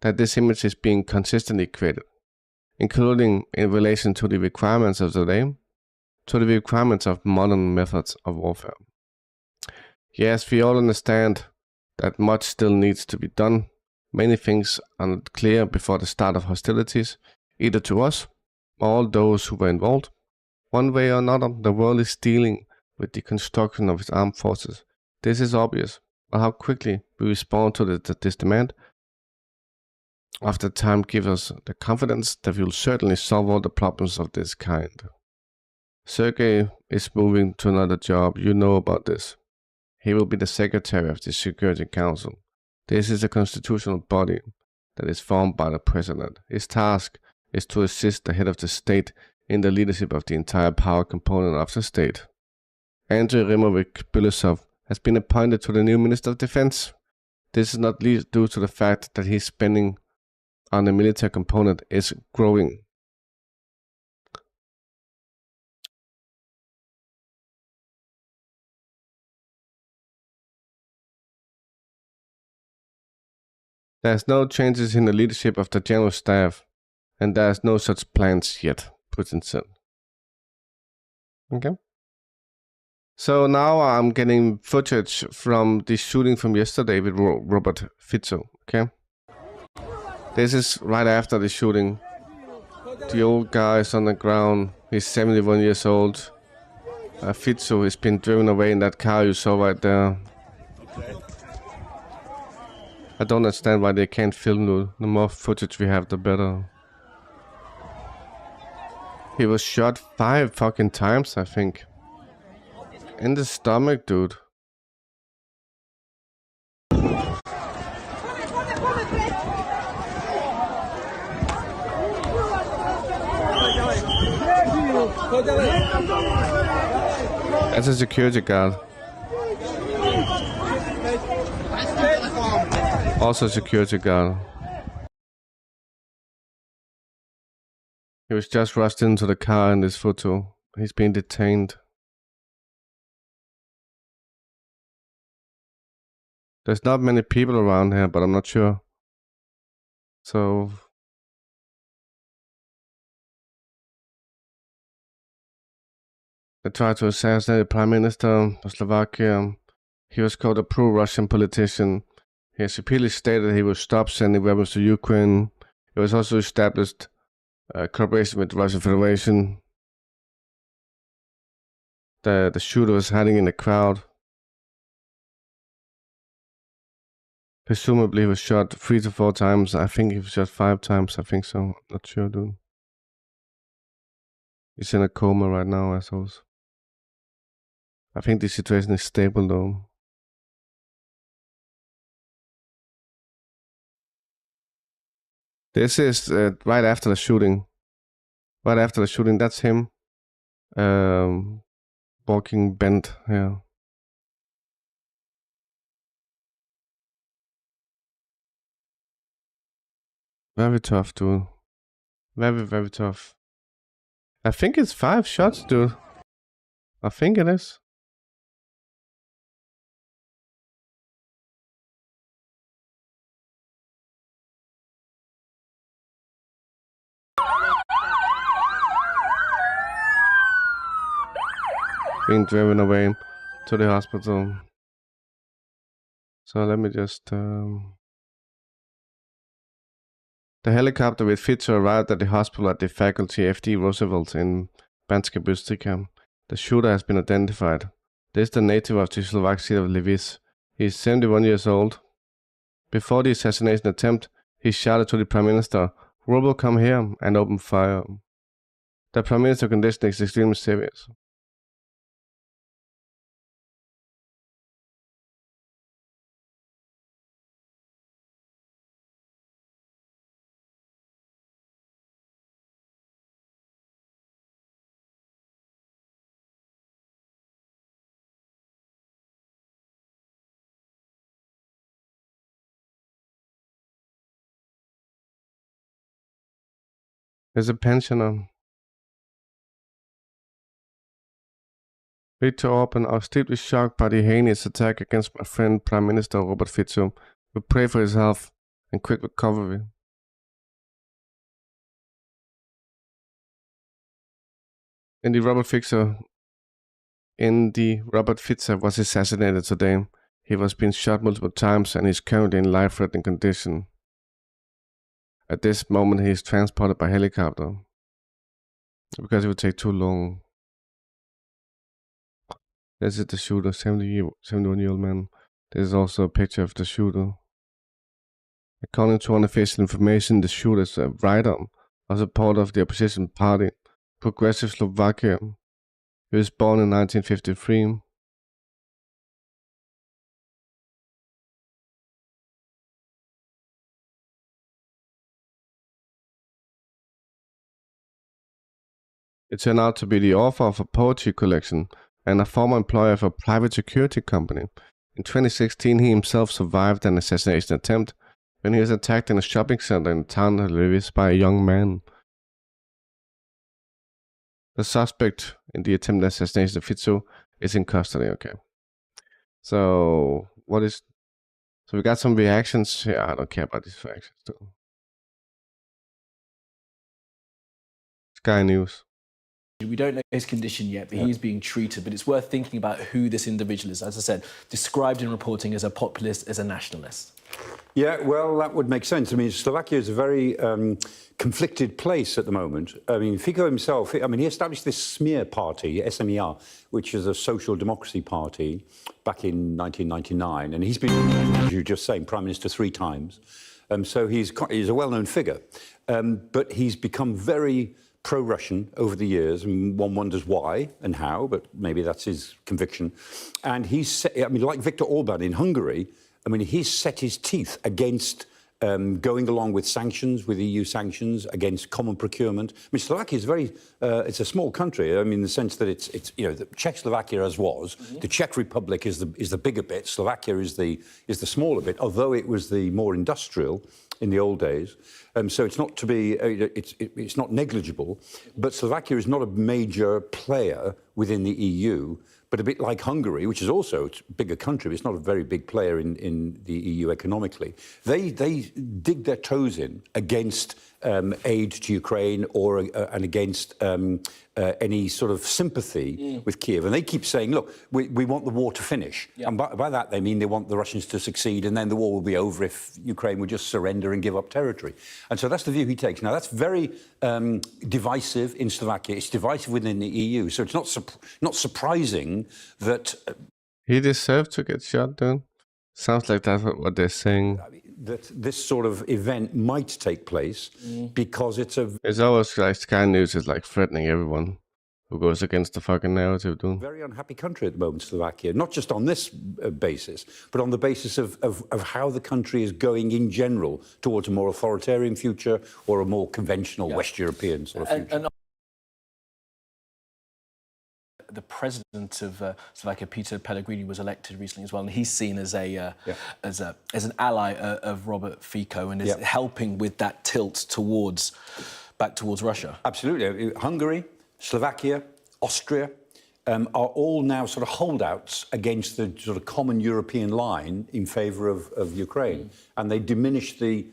Speaker 1: that this image is being consistently created, including in relation to the requirements of the day, to the requirements of modern methods of warfare. Yes, we all understand that much still needs to be done. Many things are not clear before the start of hostilities, either to us or all those who were involved. One way or another, the world is dealing with the construction of its armed forces. This is obvious, but how quickly we respond to this demand after time gives us the confidence that we will certainly solve all the problems of this kind. Sergei is moving to another job, you know about this. He will be the Secretary of the Security Council. This is a constitutional body that is formed by the President. His task is to assist the head of the state in the leadership of the entire power component of the state. Andrei Rymovich-Belousov has been appointed to the new Minister of Defense. This is not least due to the fact that his spending on the military component is growing. There's no changes in the leadership of the General Staff, and there's no such plans yet, Putin said. Okay. So now I'm getting footage from the shooting from yesterday with Robert Fico, okay? This is right after the shooting. The old guy is on the ground. He's 71 years old. Fico has been driven away in that car you saw right there. I don't understand why they can't film. The more footage we have, the better. He was shot 5 fucking times, I think. In the stomach, dude. That's a security guard. Also a security guard. He was just rushed into the car in this photo. He's being detained. There's not many people around here, but I'm not sure. So... they tried to assassinate the Prime Minister of Slovakia. He was called a pro-Russian politician. He has repeatedly stated he would stop sending weapons to Ukraine. It was also established cooperation with the Russian Federation. The shooter was hiding in the crowd. Presumably he was shot 3 to 4 times. I think he was shot 5 times. I think so. Not sure, dude. He's in a coma right now, assholes. I think the situation is stable though. This is right after the shooting. Right after the shooting, that's him. Walking bent, yeah. Very tough, dude. Very, very tough. I think it's 5 shots, dude. I think it is. Being driven away to the hospital. So let me just... The helicopter with Fico arrived at the hospital at the faculty FD Roosevelt in Banska Bystrica. The shooter has been identified. This is the native of the Slovak city of Lviv. He is 71 years old. Before the assassination attempt, he shouted to the Prime Minister, "Robo, come here," and opened fire. The Prime Minister's condition is extremely serious. There's a pensioner. Victor Orban, I was deeply shocked by the heinous attack against my friend Prime Minister Robert Fico. We pray for his health and quick recovery. In the Robert Fico was assassinated today. He was being shot multiple times and is currently in life-threatening condition. At this moment, he is transported by helicopter because it would take too long. This is the shooter, 71-year-old man. This is also a picture of the shooter. According to unofficial information, the shooter is a writer, a supporter of the opposition party, Progressive Slovakia. He was born in 1953. It turned out to be the author of a poetry collection and a former employee of a private security company. In 2016, he himself survived an assassination attempt when he was attacked in a shopping center in the town of Lviv by a young man. The suspect in the attempted assassination of Fico is in custody, okay. So we got some reactions. Yeah, I don't care about these reactions too. Sky News.
Speaker 2: We don't know his condition yet, but he's being treated. But it's worth thinking about who this individual is. As I said, described in reporting as a populist, as a nationalist.
Speaker 3: Yeah, well, that would make sense. I mean, Slovakia is a very conflicted place at the moment. I mean, Fico himself, he established this smear party, SMER, which is a social democracy party, back in 1999. And he's been, as you were just saying, Prime Minister 3 times. So he's a well-known figure. But he's become very pro-Russian over the years, and one wonders why and how, but maybe that's his conviction. And like Viktor Orban in Hungary, he's set his teeth against going along with sanctions, with EU sanctions, against common procurement. Slovakia is it's a small country. In the sense that it's the Czechoslovakia as was. The Czech Republic is the bigger bit. Slovakia is the smaller bit, although it was the more industrial in the old days. So it's not to be, it's not negligible, but Slovakia is not a major player within the EU, but a bit like Hungary, which is also a bigger country, but it's not a very big player in the EU economically. They dig their toes in against aid to Ukraine and against any sort of sympathy with Kiev. And they keep saying, look, we want the war to finish. Yeah. And by that, they mean they want the Russians to succeed, and then the war will be over if Ukraine would just surrender and give up territory. And so that's the view he takes. Now, that's very divisive in Slovakia. It's divisive within the EU. So it's not surprising that...
Speaker 1: He deserved to get shot, dude. Sounds like that's what they're saying.
Speaker 3: That this sort of event might take place because it's
Speaker 1: always like Sky News is like threatening everyone who goes against the fucking narrative, dude.
Speaker 3: Very unhappy country at the moment, Slovakia. Not just on this basis, but on the basis of how the country is going in general towards a more authoritarian future or a more conventional West European sort of future.
Speaker 2: And the president of Slovakia, Peter Pellegrini, was elected recently as well, and he's seen as an ally of Robert Fico, and is helping with that tilt back towards Russia.
Speaker 3: Absolutely. Hungary, Slovakia, Austria are all now sort of holdouts against the sort of common European line in favour of Ukraine, and they diminish the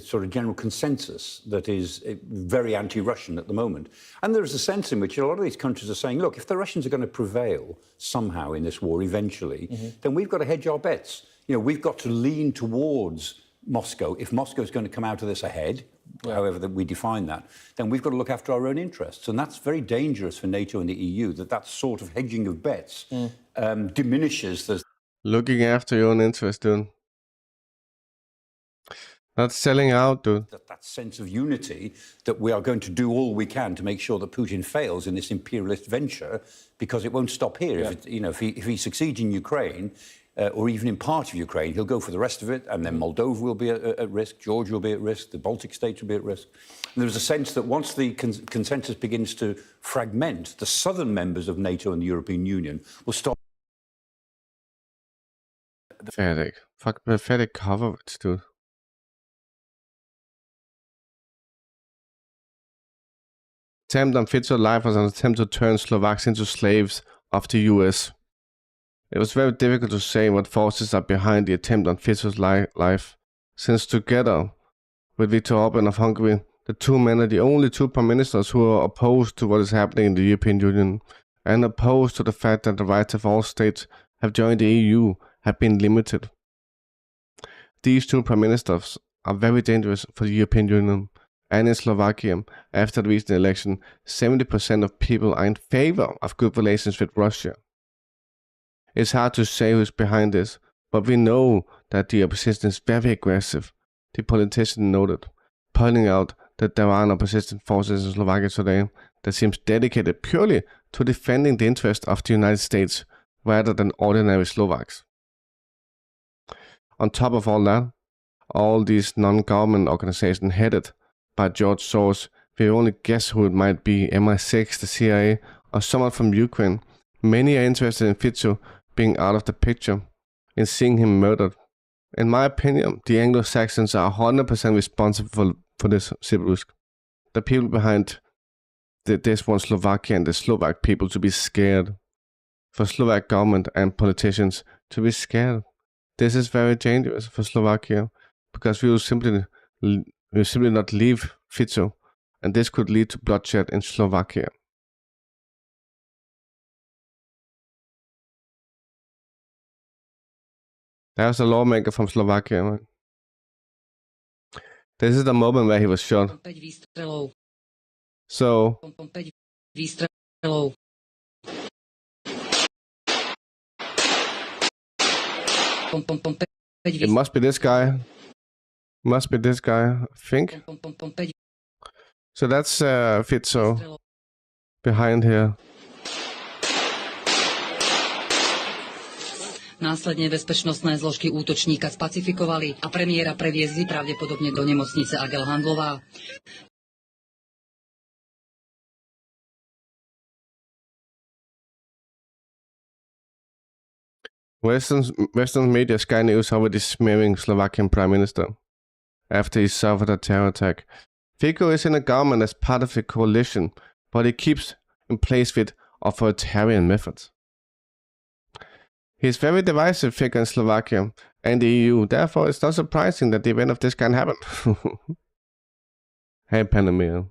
Speaker 3: sort of general consensus that is very anti-Russian at the moment. And there is a sense in which a lot of these countries are saying, look, if the Russians are going to prevail somehow in this war eventually, then we've got to hedge our bets. We've got to lean towards Moscow. If Moscow is going to come out of this ahead, however that we define that, then we've got to look after our own interests. And that's very dangerous for NATO and the EU, that sort of hedging of bets diminishes the...
Speaker 1: Looking after your own interests, dude. That's selling out, dude.
Speaker 3: That sense of unity, that we are going to do all we can to make sure that Putin fails in this imperialist venture, because it won't stop here. Yeah. If he succeeds in Ukraine, or even in part of Ukraine, he'll go for the rest of it, and then Moldova will be at risk, Georgia will be at risk, the Baltic states will be at risk. And there's a sense that once the consensus begins to fragment, the southern members of NATO and the European Union will stop.
Speaker 1: Pathetic coverage, dude. Attempt on Fico's life was an attempt to turn Slovaks into slaves of the US. It was very difficult to say what forces are behind the attempt on Fico's life, since together with Viktor Orban of Hungary, the two men are the only two prime ministers who are opposed to what is happening in the European Union, and opposed to the fact that the rights of all states have joined the EU have been limited. These two prime ministers are very dangerous for the European Union. And in Slovakia, after the recent election, 70% of people are in favor of good relations with Russia. It's hard to say who's behind this, but we know that the opposition is very aggressive, the politician noted, pointing out that there are opposition forces in Slovakia today that seems dedicated purely to defending the interest of the United States rather than ordinary Slovaks. On top of all that, all these non-government organizations headed by George Soros, we only guess who it might be, MI6, the CIA, or someone from Ukraine. Many are interested in Fico being out of the picture, in seeing him murdered. In my opinion, the Anglo-Saxons are 100% responsible for this, Sibirusk. The people behind this want Slovakia and the Slovak people to be scared. For Slovak government and politicians to be scared. This is very dangerous for Slovakia, because we will simply not leave Fico, and this could lead to bloodshed in Slovakia. There's a lawmaker from Slovakia. Right? This is the moment where he was shot. So it must be this guy. Must be this guy, I think. So that's Fitzo behind here.
Speaker 4: Následne bezpečnostné zložky útočníka spacifikovali a premiéra previezli pravdepodobne do nemocnice Agelhandlová.
Speaker 1: Western media, Sky News, already smearing Slovakian Prime Minister after he suffered a terror attack. Fico is in a government as part of a coalition, but he keeps in place with authoritarian methods. He is very divisive figure in Slovakia and the EU. Therefore, it's not surprising that the event of this can happen. Hey, Panamera.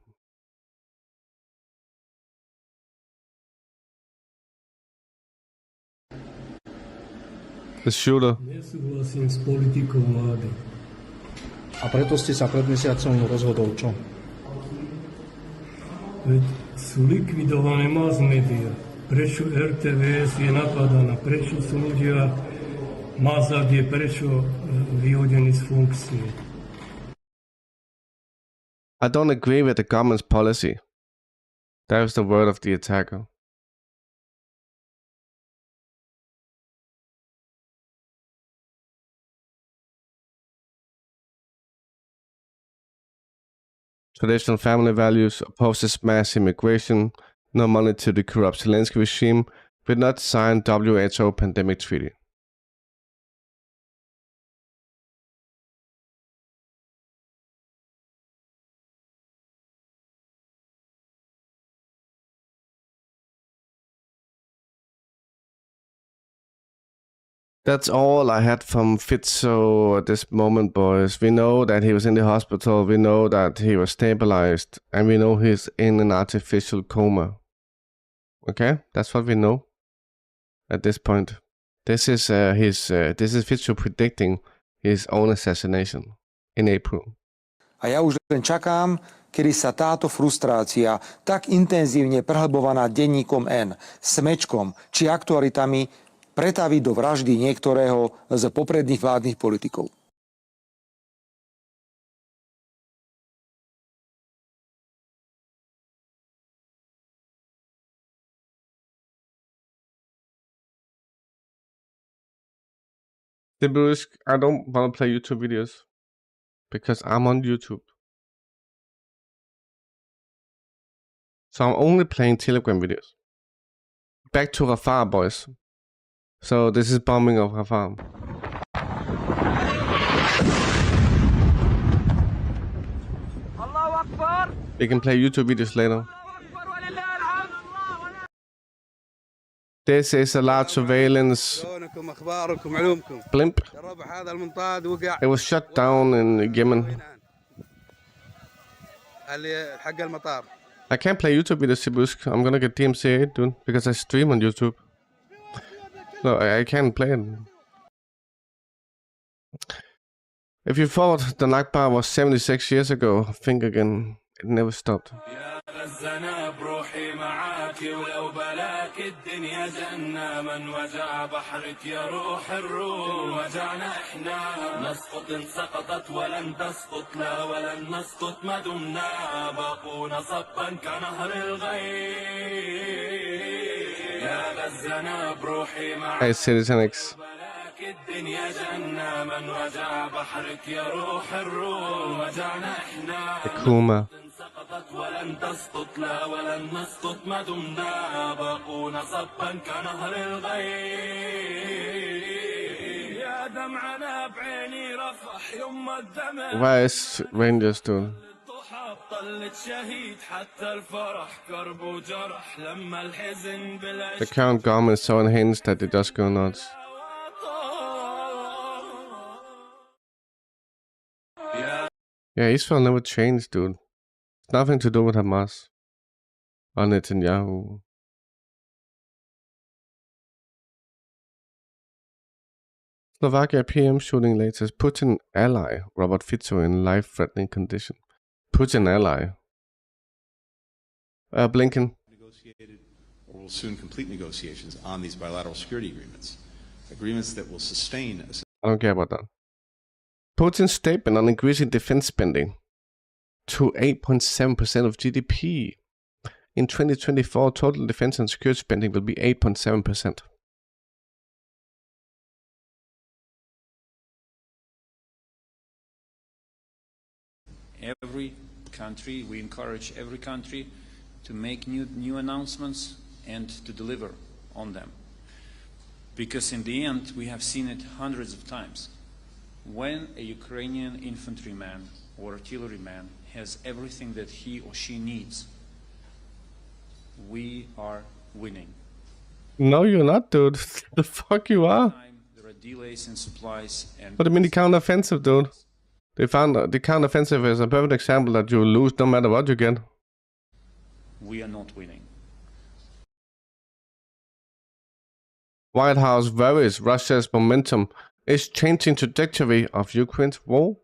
Speaker 1: The shooter.
Speaker 5: Nesúhlasím s politikou vlády. A preto ste sa pred mesiacom rozhodol čo? Veď sú likvidované mass media. Prečo RTVS je napadaná? Prečo sú ľudia Mazak je prečo vyhodený z funkcie?
Speaker 1: I don't agree with the government's policy. That was the word of the attacker. Traditional family values, opposes mass immigration, no money to the corrupt Zelensky regime, will not sign WHO pandemic treaty. That's all I had from Fitzo at this moment, boys. We know that he was in the hospital, we know that he was stabilized, and we know he's in an artificial coma. Okay, that's what we know at this point. This is Fitzo predicting his own assassination in April.
Speaker 23: A ja už len čakám, kedy sa táto frustrácia, tak intenzívne prehlbovaná denníkom N, Smečkom či aktualitami, pretaví do vraždy niektorého z popredných vládnych politikov.
Speaker 1: I don't want to play YouTube videos because I'm on YouTube. So I'm only playing Telegram videos. Back to Rafah, boys. So this is bombing of Rafah. We can play YouTube videos later. This is a large surveillance blimp. It was shut down in Yemen. I can't play YouTube videos, Sibusk. I'm gonna get DMCA, dude, because I stream on YouTube. No, I can't play it. If you thought the Nakba was 76 years ago, think again. It never stopped.
Speaker 24: الدنيا جنة من وجع بحرك يا روح الروح وجعنا احنا نسقط ان سقطت ولن تسقط لا ولن نسقط ما دمنا باقون صبا كنهر الغيث يا غزنا بروحي معك
Speaker 1: Hey, Citizen X.
Speaker 24: الدنيا جنة من وجع بحرك يا روح الروح وجعنا احنا
Speaker 1: Akuma.
Speaker 24: ولن تسقط لا ولن نسقط ما دمنا باقون صبا كنهر الغيث يا دمعنا بعيني رفح يما الدمع
Speaker 1: Why is Rangers doing?
Speaker 24: طلت شهيد حتى الفرح كرب وجرح لما الحزن
Speaker 1: The current government is so unhinged that it does go nuts. Yeah, Israel never changed, dude. It's nothing to do with Hamas or Netanyahu. Slovakia PM shooting latest Putin ally Robert Fico in life-threatening condition. Putin ally. Blinken.
Speaker 6: Negotiated, or will soon complete negotiations on these bilateral security agreements. Agreements that will sustain.
Speaker 1: I don't care about that. Putin's statement on increasing defense spending to 8.7% of GDP. In 2024, total defense and security spending will be 8.7%.
Speaker 7: Every country, we encourage every country to make new announcements and to deliver on them. Because in the end, we have seen it hundreds of times. When a Ukrainian infantryman or artilleryman has everything that he or she needs, we are winning.
Speaker 1: No, you're not, dude. The fuck you are?
Speaker 7: There are delays in supplies and...
Speaker 1: What do you mean the counteroffensive, dude? They found the counteroffensive is a perfect example that you lose no matter what you get.
Speaker 7: We are not winning.
Speaker 1: White House worries Russia's momentum is changing trajectory of Ukraine's war.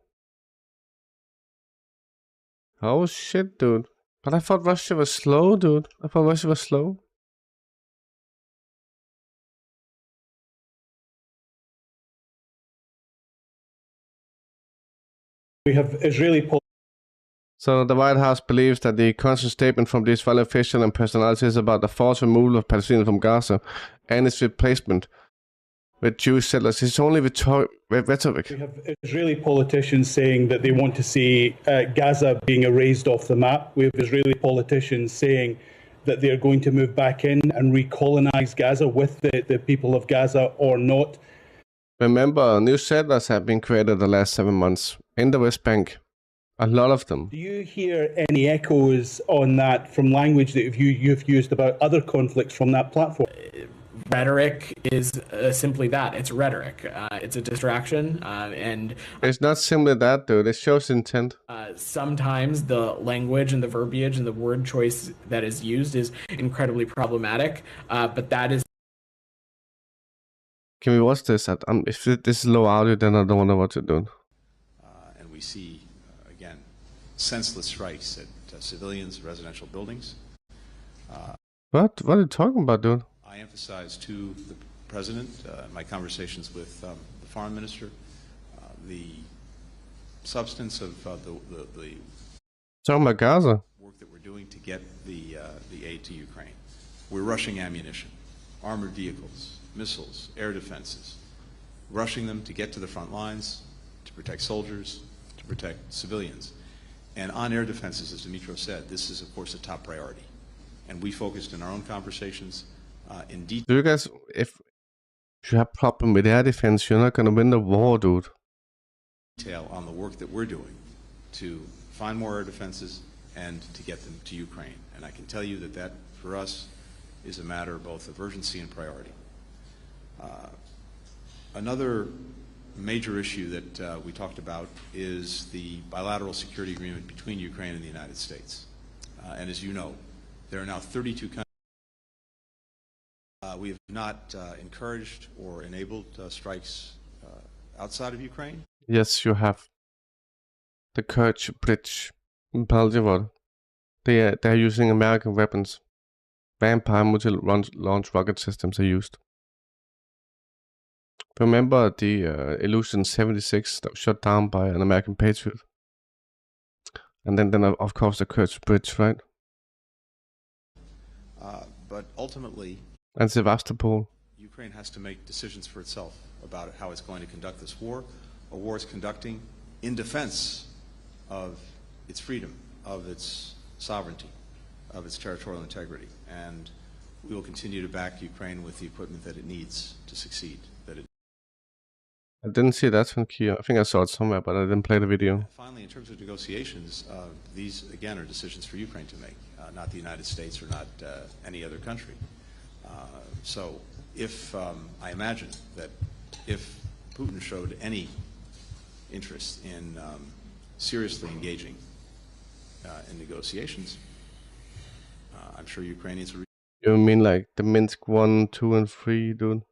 Speaker 1: Oh shit, dude. But I thought Russia was slow, dude. I thought Russia was slow.
Speaker 8: We have Israeli...
Speaker 1: So the White House believes that the constant statement from the Israeli official and personalities about the forced removal of Palestinians from Gaza and its replacement with Jewish settlers is only rhetoric.
Speaker 8: We have Israeli politicians saying that they want to see Gaza being erased off the map. We have Israeli politicians saying that they're going to move back in and recolonize Gaza with the people of Gaza or not.
Speaker 1: Remember, new settlers have been created the last 7 months in the West Bank. A lot of them.
Speaker 8: Do you hear any echoes on that from language that you've used about other conflicts from that platform?
Speaker 9: Rhetoric is simply that. It's rhetoric. It's a distraction. And
Speaker 1: it's not simply that, dude. It shows intent.
Speaker 9: Sometimes the language and the verbiage and the word choice that is used is incredibly problematic. But that is...
Speaker 1: Can we watch this? If this is low audio, then I don't want to watch it, dude.
Speaker 6: And we see, again, senseless strikes at civilians, residential buildings.
Speaker 1: What? What are you talking about, dude?
Speaker 6: I emphasize to the President, in my conversations with the Foreign Minister, the substance of the
Speaker 1: talking about Gaza
Speaker 6: work that we're doing to get the aid to Ukraine. We're rushing ammunition, armored vehicles, missiles, air defenses, rushing them to get to the front lines, to protect soldiers, to protect civilians. And on air defenses, as Dmytro said, this is, of course, a top priority. And we focused in our own conversations in detail.
Speaker 1: Do you guys, if you have problem with air defense, you're not going to win the war, dude.
Speaker 6: Detail on the work that we're doing to find more air defenses and to get them to Ukraine. And I can tell you that for us, is a matter both of urgency and priority. Another major issue that we talked about is the bilateral security agreement between Ukraine and the United States. And as you know, there are now 32 countries. We have not encouraged or enabled strikes outside of Ukraine.
Speaker 1: Yes, you have. The Kerch Bridge in Belgium. They're using American weapons. Vampire multi-launch rocket systems are used. Remember the Illusion 76 that was shot down by an American Patriot? And then of course the Kerch Bridge, right?
Speaker 6: But ultimately,
Speaker 1: and Sevastopol.
Speaker 6: Ukraine has to make decisions for itself about how it's going to conduct this war. A war it's conducting in defense of its freedom, of its sovereignty, of its territorial integrity. And we will continue to back Ukraine with the equipment that it needs to succeed.
Speaker 1: I didn't see that one key. I think I saw it somewhere, but I didn't play the video.
Speaker 6: Finally, in terms of negotiations, these, again, are decisions for Ukraine to make, not the United States or not any other country. So if, I imagine that if Putin showed any interest in seriously engaging in negotiations, I'm sure Ukrainians would...
Speaker 1: You mean like the Minsk 1, 2, and 3, dude?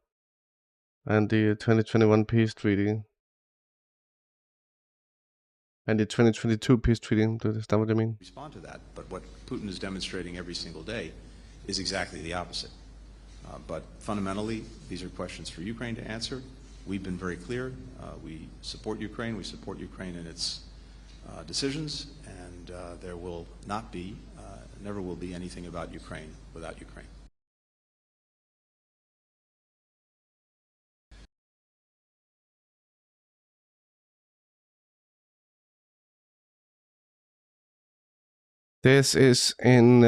Speaker 1: and the 2021 peace treaty. And the 2022 peace treaty, is that what I mean?
Speaker 6: Respond to that, but what Putin is demonstrating every single day is exactly the opposite. But fundamentally, these are questions for Ukraine to answer. We've been very clear. We support Ukraine. We support Ukraine in its decisions, and there will not be, never will be anything about Ukraine without Ukraine.
Speaker 1: This is in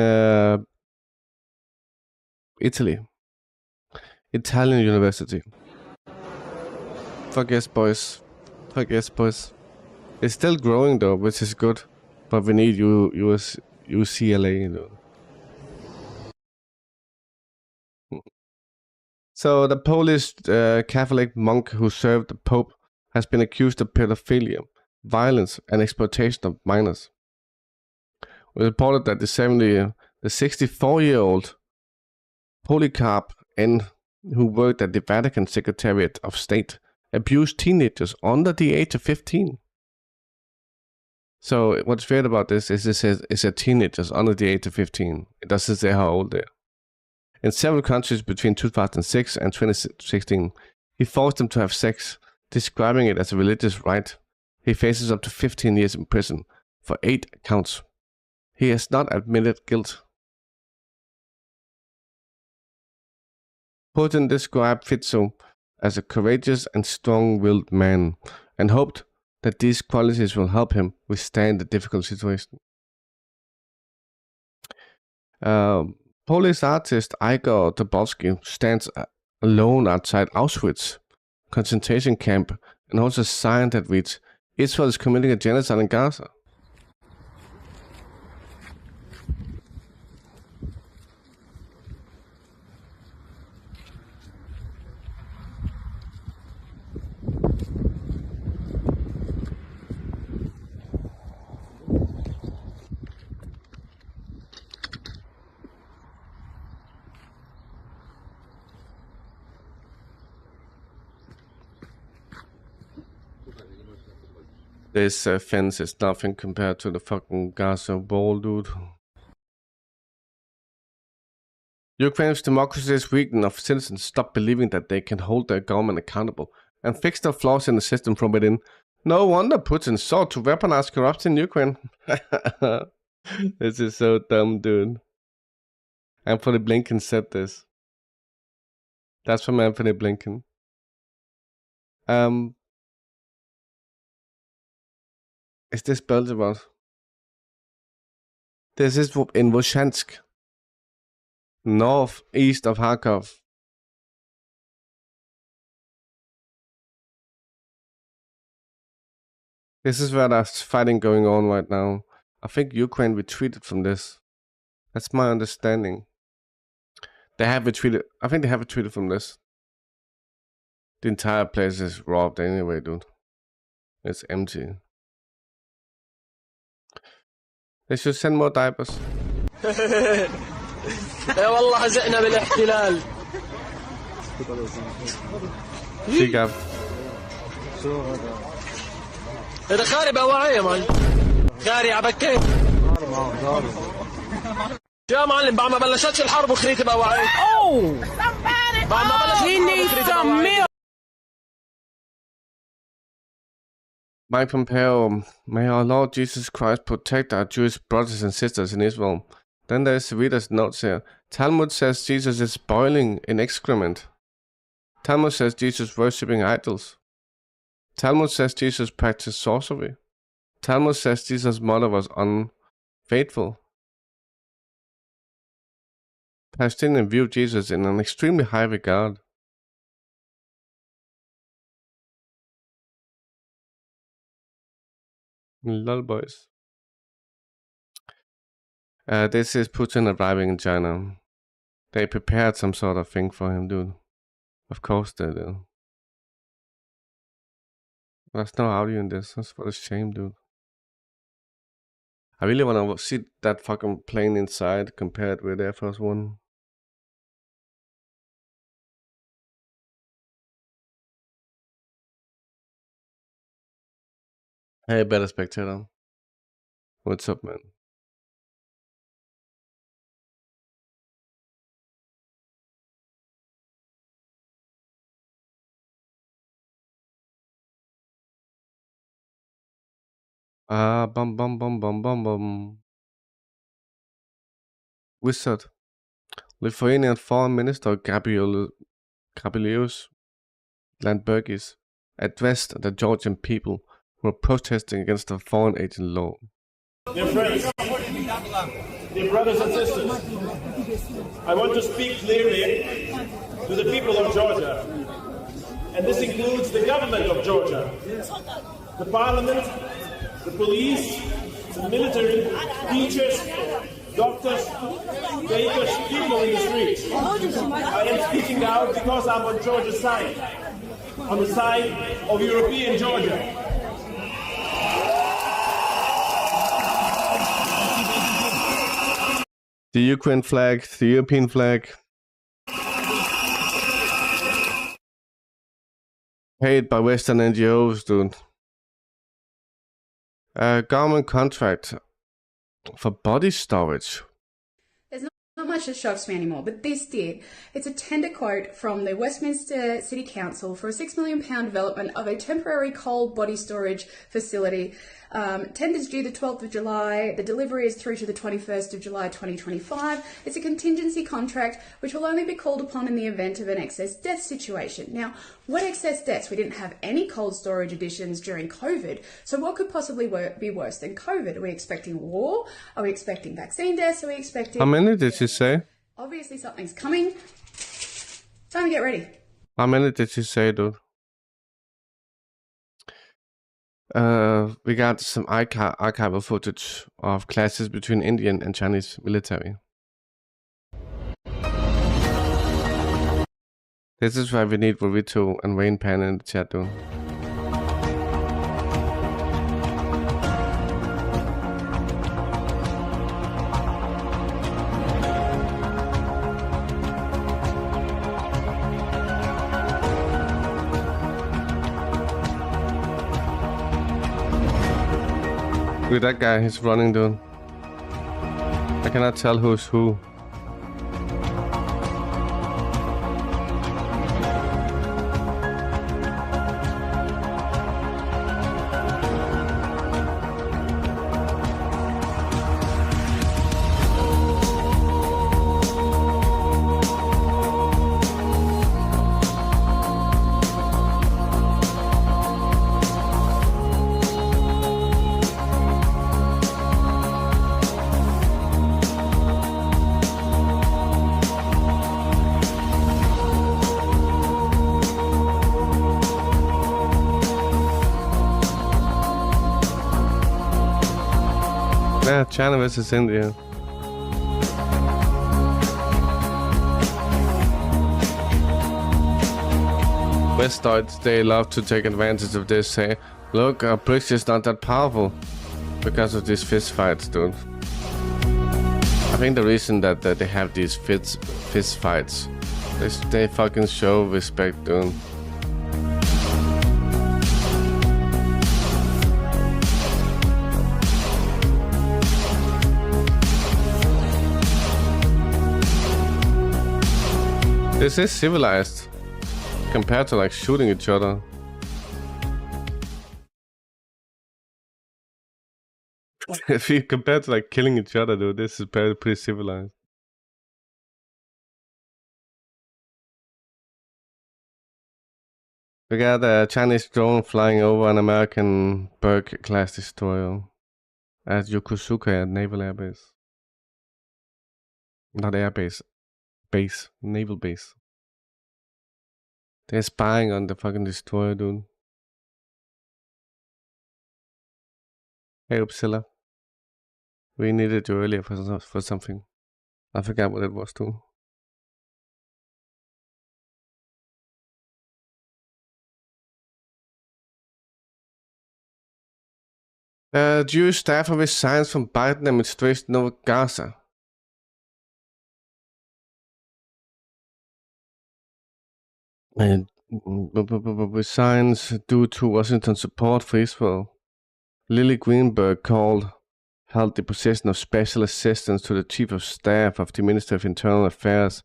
Speaker 1: Italy. Italian university. Fuck yes, boys. Fuck yes, boys. It's still growing though, which is good. But we need UCLA, you know. So the Polish Catholic monk who served the Pope has been accused of pedophilia, violence, and exploitation of minors. We reported that the 64-year-old Polycarp N., who worked at the Vatican Secretariat of State, abused teenagers under the age of 15. So what's weird about this is it said teenagers under the age of 15. It doesn't say how old they are. In several countries between 2006 and 2016, he forced them to have sex, describing it as a religious rite. He faces up to 15 years in prison for 8 counts. He has not admitted guilt. Putin described Fico as a courageous and strong-willed man and hoped that these qualities will help him withstand the difficult situation. Polish artist Igor Tobolsky stands alone outside Auschwitz concentration camp and holds a sign that reads, "Israel is committing a genocide in Gaza." This fence is nothing compared to the fucking Gaza wall, dude. Ukraine's democracy is weak enough citizens stop believing that they can hold their government accountable and fix the flaws in the system from within. No wonder Putin sought to weaponize corruption in Ukraine. This is so dumb, dude. Anthony Blinken said this. That's from Anthony Blinken. Is this Belgorod? This is in Voshansk, northeast of Kharkov. This is where there's fighting going on right now. I think Ukraine retreated from this. That's my understanding. They have retreated. I think they have retreated from this. The entire place is robbed anyway, dude. It's empty. They should send more diapers.
Speaker 10: والله هزقنا بالاحتلال.
Speaker 1: She got.
Speaker 10: هذا خارب أواعي مان. خاري عبكيت. يا معلم بعد ما بلشتش الحرب وخريت بأواعي. Oh! بعد ما بلشت الحرب وخريت بأواعي.
Speaker 1: Mike Pompeo, may our Lord Jesus Christ protect our Jewish brothers and sisters in Israel. Then there's the reader's notes here. Talmud says Jesus is boiling in excrement. Talmud says Jesus worshipping idols. Talmud says Jesus practiced sorcery. Talmud says Jesus' mother was unfaithful. Palestinians view Jesus in an extremely high regard. Lol, boys. This is Putin arriving in China. They prepared some sort of thing for him, dude. Of course they did. There's no audio in this. That's what a shame, dude. I really want to see that fucking plane inside compared with Air Force One. Hey, better spectator. What's up, man? Bum bum bum bum bum bum. Wizard. Lithuanian Foreign Minister Gabrielius Landsbergis addressed the Georgian people who are protesting against the foreign agent law.
Speaker 11: Dear friends, dear brothers and sisters, I want to speak clearly to the people of Georgia, and this includes the government of Georgia, the parliament, the police, the military, teachers, doctors, bakers, people in the streets. I am speaking out because I'm on Georgia's side, on the side of European Georgia.
Speaker 1: The Ukraine flag, the European flag. Paid by Western NGOs, dude. A government contract for body storage.
Speaker 12: There's not much that shocks me anymore, but this did. It's a tender quote from the Westminster City Council for a £6 million development of a temporary cold body storage facility. Tender's due the 12th of July. The delivery is through to the 21st of July 2025. It's a contingency contract which will only be called upon in the event of an excess death situation. Now, what excess deaths? We didn't have any cold storage additions during COVID. So what could possibly be worse than COVID? Are we expecting war? Are we expecting vaccine deaths? Are we expecting...
Speaker 1: How many did she say?
Speaker 12: Obviously something's coming. Time to get ready.
Speaker 1: How many did she say, dude? We got some archival footage of clashes between Indian and Chinese military. This is why we need Vovito and Rain Pan in the chat, dude. Look at that guy, he's running, dude. I cannot tell who's who. Yeah, China versus India. Westoids, they love to take advantage of this, say, look, our BRICS is not that powerful because of these fist fights, dude. I think the reason that they have these fist fights is they fucking show respect, dude. This is civilized compared to like shooting each other. If you compare to like killing each other, dude, this is pretty civilized. We got a Chinese drone flying over an American Berg-class destroyer at Yokosuka Naval Air Base. Not air base. Base. Naval base. They're spying on the fucking destroyer, dude. Hey, Uppsala. We needed you earlier for something. I forgot what it was, too. Jewish staffer resigns from Biden administration over Gaza. And resigns due to Washington's support for Israel. Lily Greenberg held the position of Special Assistant to the Chief of Staff of the Ministry of Internal Affairs.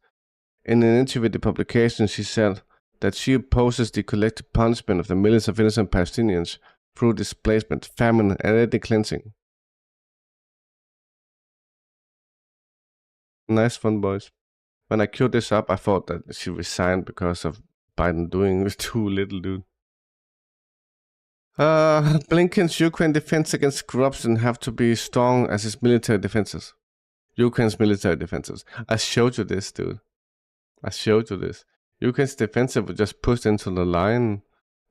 Speaker 1: In an interview with the publication, she said that she opposes the collective punishment of the millions of innocent Palestinians through displacement, famine, and ethnic cleansing. Nice one, boys. When I queued this up, I thought that she resigned because of Biden doing too little, dude. Blinken's Ukraine defense against corruption have to be strong as his military defenses. Ukraine's military defenses. I showed you this, dude. I showed you this. Ukraine's defensive was just pushed into the line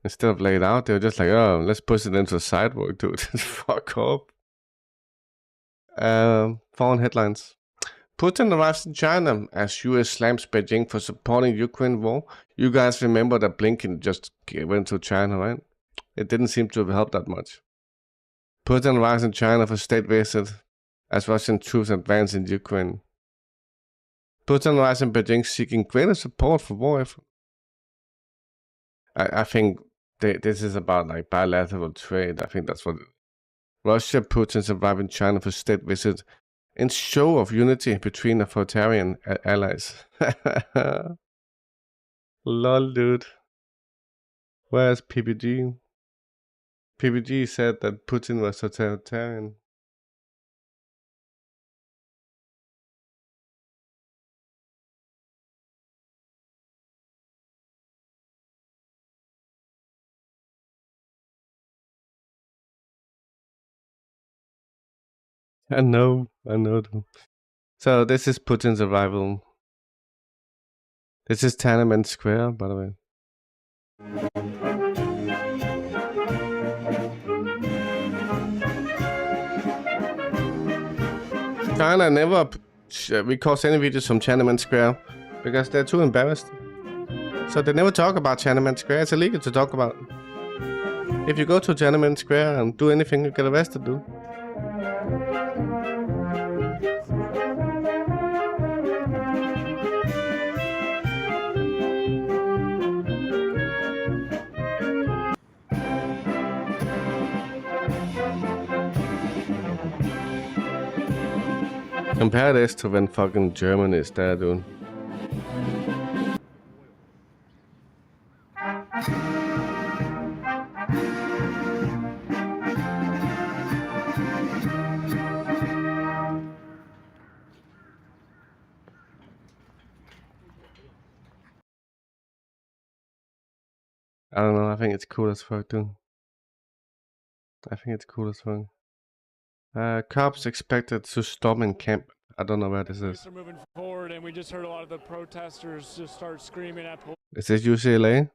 Speaker 1: instead of laid out. They were just like, oh, let's push it into the sidewalk, dude. Fuck off. Foreign headlines. Putin arrives in China as US slams Beijing for supporting Ukraine war. You guys remember that Blinken just went to China, right? It didn't seem to have helped that much. Putin arrives in China for state visit as Russian troops advance in Ukraine. Putin arrives in Beijing seeking greater support for war effort. I think this is about like bilateral trade. I think that's what Russia, Putin's arrive in China for state visit in show of unity between authoritarian allies. Lol, dude. Where's PPG? PPG said that Putin was totalitarian. I know. So this is Putin's arrival. This is Tiananmen Square, by the way. China never records any videos from Tiananmen Square because they're too embarrassed. So they never talk about Tiananmen Square. It's illegal to talk about. If you go to Tiananmen Square and do anything, you get arrested, dude. Compare this to when fucking Germany is there, dude. I don't know, I think it's cool as fuck, dude. I think it's cool as fuck. Cops expected to storm in camp. I don't know where this is.
Speaker 13: Are moving forward, and we just heard a lot of the protesters just start screaming at police.
Speaker 1: Is this UCLA?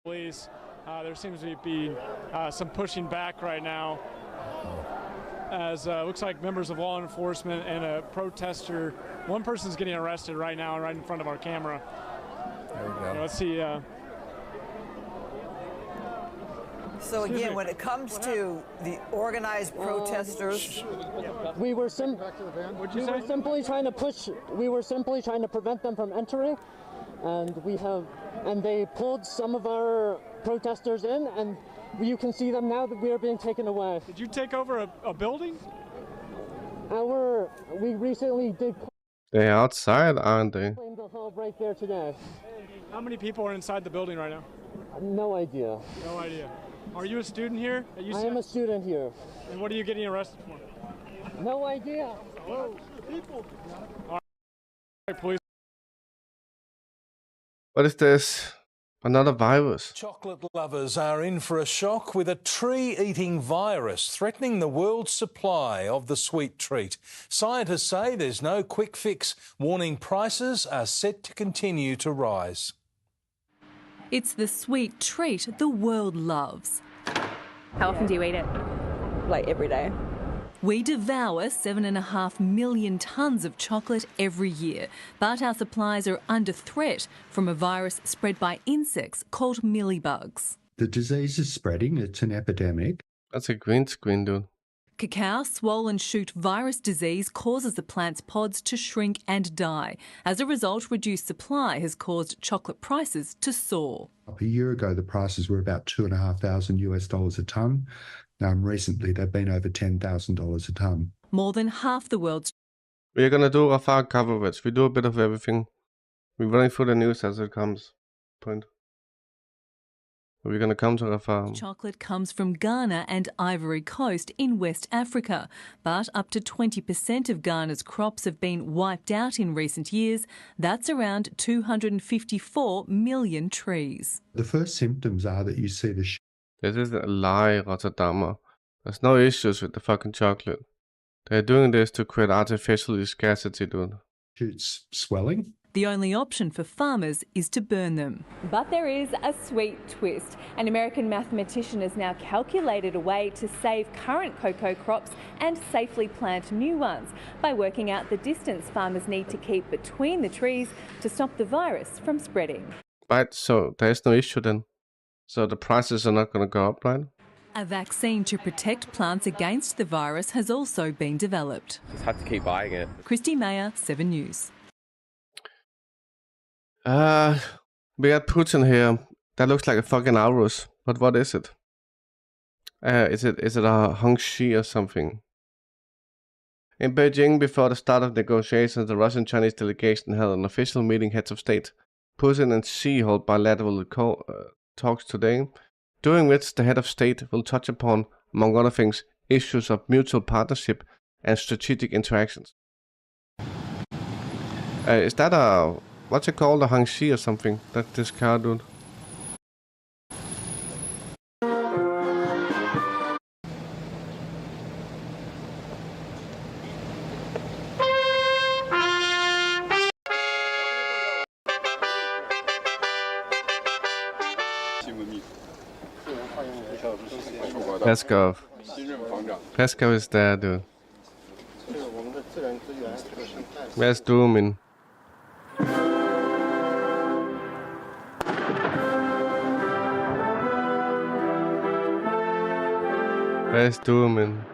Speaker 13: There seems to be some pushing back right now, as looks like members of law enforcement and a protester. One person's getting arrested right now, right in front of our camera.
Speaker 14: There we go.
Speaker 13: Let's see.
Speaker 14: So again, when it comes to the organized protesters,
Speaker 15: we were simply trying to push. We were simply trying to prevent them from entering, and they pulled some of our protesters in, and you can see them now that we are being taken away.
Speaker 13: Did you take over a building?
Speaker 15: We recently did.
Speaker 1: They're outside, aren't they?
Speaker 15: Claim the hall right there today.
Speaker 13: How many people are inside the building right now?
Speaker 15: No idea.
Speaker 13: No idea. Are you a student here at UCLA?
Speaker 15: I am a student here.
Speaker 13: And what are you getting arrested for?
Speaker 15: No idea.
Speaker 13: Whoa, people. All right, police.
Speaker 1: What is this? Another virus.
Speaker 16: Chocolate lovers are in for a shock with a tree-eating virus threatening the world's supply of the sweet treat. Scientists say there's no quick fix, warning prices are set to continue to rise.
Speaker 25: It's the sweet treat the world loves.
Speaker 26: How often do you eat it? Like every day.
Speaker 25: We devour 7.5 million tonnes of chocolate every year, but our supplies are under threat from a virus spread by insects called mealybugs.
Speaker 27: The disease is spreading. It's an epidemic.
Speaker 1: That's a green screen, dude.
Speaker 25: Cacao swollen shoot virus disease causes the plant's pods to shrink and die. As a result, reduced supply has caused chocolate prices to soar.
Speaker 27: A year ago, the prices were about $2,500 US a tonne. Recently, they've been over $10,000 a tonne.
Speaker 25: More than half the world's...
Speaker 1: We're gonna do Rafah coverage. We do a bit of everything. We're running through the news as it comes. Point. We're gonna come to Rafah.
Speaker 25: chocolate comes from Ghana and Ivory Coast in West Africa, but up to 20% of Ghana's crops have been wiped out in recent years. That's around 254 million trees.
Speaker 27: The first symptoms are that you see the
Speaker 1: This is a lie, Rotterdamer. There's no issues with the fucking chocolate. They're doing this to create artificial scarcity, dude.
Speaker 27: shoots swelling.
Speaker 25: The only option for farmers is to burn them.
Speaker 26: But there is a sweet twist. An American mathematician has now calculated a way to save current cocoa crops and safely plant new ones by working out the distance farmers need to keep between the trees to stop the virus from spreading.
Speaker 1: Right, so there's no issue then. So the prices are not going to go up, right?
Speaker 25: A vaccine to protect plants against the virus has also been developed.
Speaker 2: Just have to keep buying it.
Speaker 25: Christy Mayer, 7 News.
Speaker 1: We got Putin here. That looks like a fucking Aurus. But what is it? Is it a Hongxi or something? In Beijing, before the start of negotiations, the Russian-Chinese delegation held an official meeting heads of state. Putin and Xi hold bilateral talks today, during which the head of state will touch upon, among other things, issues of mutual partnership and strategic interactions. Is that a... what's it called? A Hangxi or something? That's this car, dude. Peskov. Peskov is there, dude. Where's Doomin? Where's Doomin?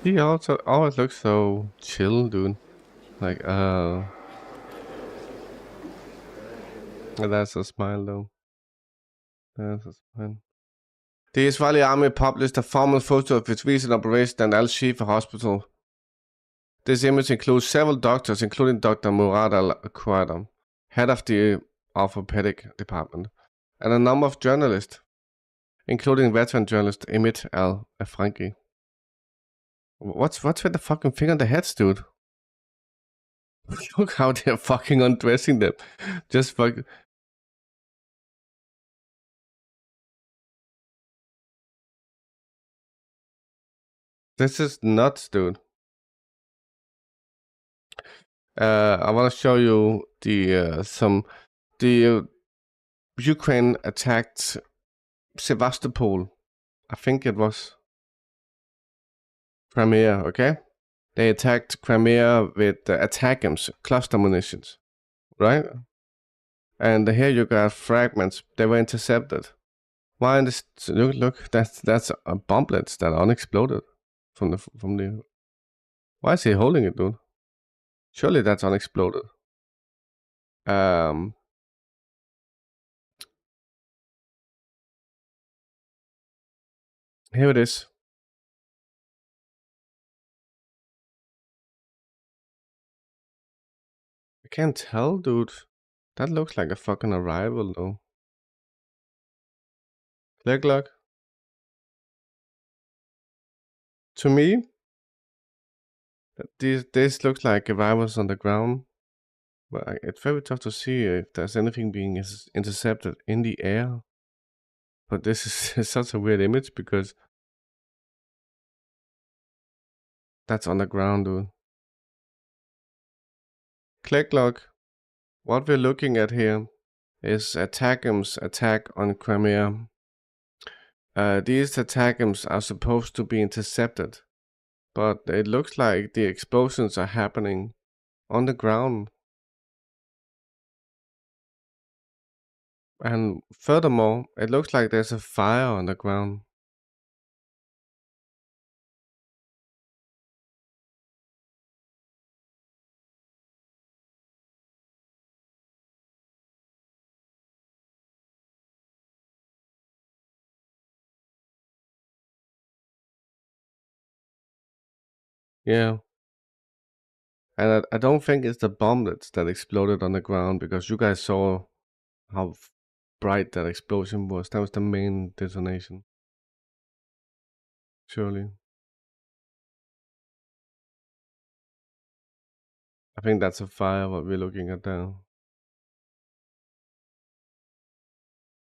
Speaker 1: He also always looks so chill, dude. Like, that's a smile, though. That's a smile. The Israeli army published a formal photo of its recent operation at Al-Shifa hospital. This image includes several doctors, including Dr. Murad al-Qaeda, head of the orthopedic department, and a number of journalists, including veteran journalist Emit al-Afranki. What's with the fucking thing on the heads, dude? Look how they're fucking undressing them. Just fuck. This is nuts, dude. I want to show you the Ukraine attacked Sevastopol. I think it was Crimea, okay? They attacked Crimea with ATACMS, cluster munitions, right? And here you got fragments. They were intercepted. Why in this? Look, that's a bomblets that are unexploded from the. Why is he holding it, dude? Surely that's unexploded. Here it is. I can't tell, dude. That looks like a fucking arrival, though. Look. To me, this looks like arrivals on the ground. But it's very tough to see if there's anything being intercepted in the air. But this is such a weird image because That's underground, dude. Click log. What we're looking at here is ATACMS attack on Crimea. These ATACMS are supposed to be intercepted, but it looks like the explosions are happening on the ground. And furthermore, it looks like there's a fire on the ground. Yeah. And I don't think it's the bomblets that exploded on the ground, because you guys saw how bright that explosion was. That was the main detonation. Surely. I think that's a fire, what we're looking at now.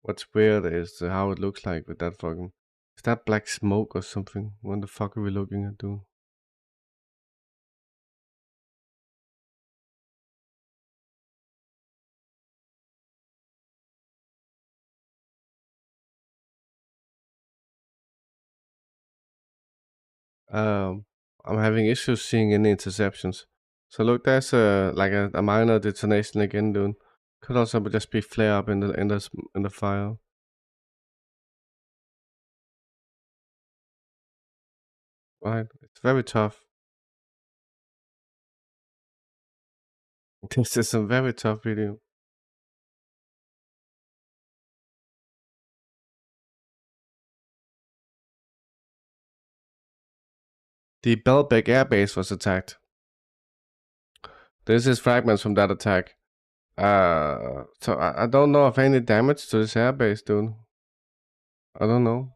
Speaker 1: What's weird is how it looks like with that fucking... Is that black smoke or something? What the fuck are we looking at, dude? I'm having issues seeing any interceptions. So look, there's like a minor detonation again, dude. Could also just be flare up in the fire. Right, it's very tough. This is a very tough video. The Belbek Air Base was attacked. This is fragments from that attack. So I don't know of any damage to this airbase, dude. I don't know.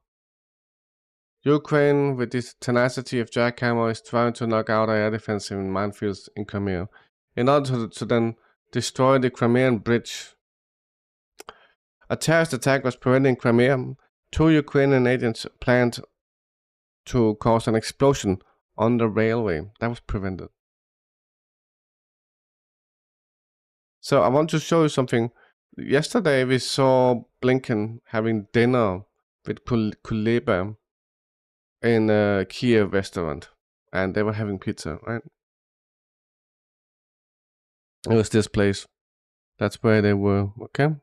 Speaker 1: Ukraine, with this tenacity of jackhammer, is trying to knock out air defensive minefields in Crimea in order to then destroy the Crimean bridge. A terrorist attack was prevented in Crimea. 2 Ukrainian agents planned to cause an explosion on the railway. That was prevented. So I want to show you something. Yesterday we saw Blinken having dinner with Kuleba in a Kiev restaurant, and they were having pizza, right? It was this place. That's where they were, okay?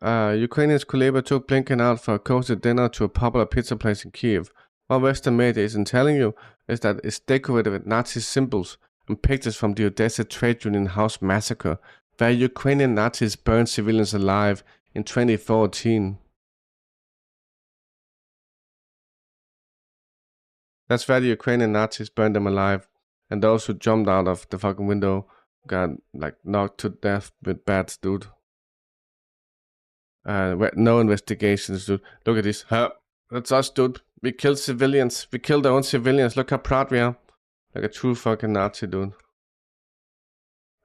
Speaker 1: Ukrainians Kuleba took Blinken out for a cozy dinner to a popular pizza place in Kiev. What Western media isn't telling you is that it's decorated with Nazi symbols and pictures from the Odessa Trade Union House massacre, where Ukrainian Nazis burned civilians alive in 2014. That's where the Ukrainian Nazis burned them alive, and those who jumped out of the fucking window got like knocked to death with bats, dude. No investigations, dude. Look at this. That's us, dude. We killed civilians. We killed our own civilians. Look how proud we are. Like a true fucking Nazi, dude.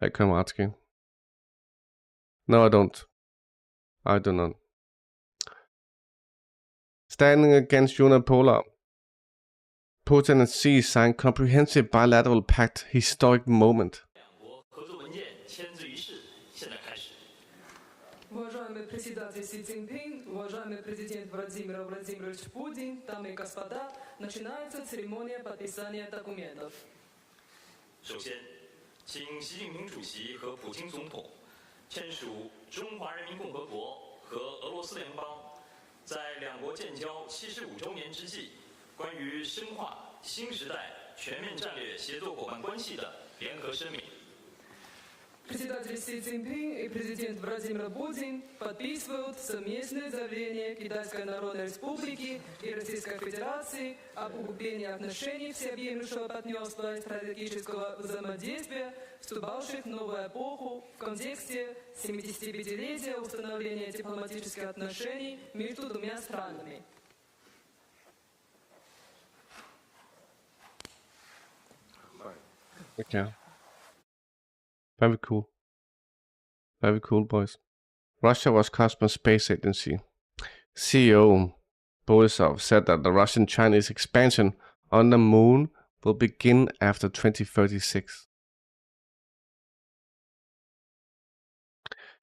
Speaker 1: Hey, Kamatsky. No, I don't. I do not. Standing against unipolar. Putin and Xi signed comprehensive bilateral pact. Historic moment.
Speaker 2: Уважаемый председатель Си Цзиньпин, уважаемый президент Владимир Владимирович Путин, дамы и господа, начинается церемония подписания документов.
Speaker 24: 首先，请习近平主席和普京总统签署中华人民共和国和俄罗斯联邦在两国建交75周年之际关于深化新时代全面战略协作伙伴关系的联合声明。
Speaker 2: Председатель Си Цзиньпин и президент Владимир Путин подписывают совместное заявление Китайской Народной Республики и Российской Федерации об укреплении отношений всеобъемлющего партнерства и стратегического взаимодействия, вступавших в новую эпоху в контексте 75-летия установления дипломатических отношений между двумя странами.
Speaker 1: Okay. Very cool. Very cool, boys. Russia was Cosmos Space Agency. CEO Borisov said that the Russian-Chinese expansion on the moon will begin after 2036.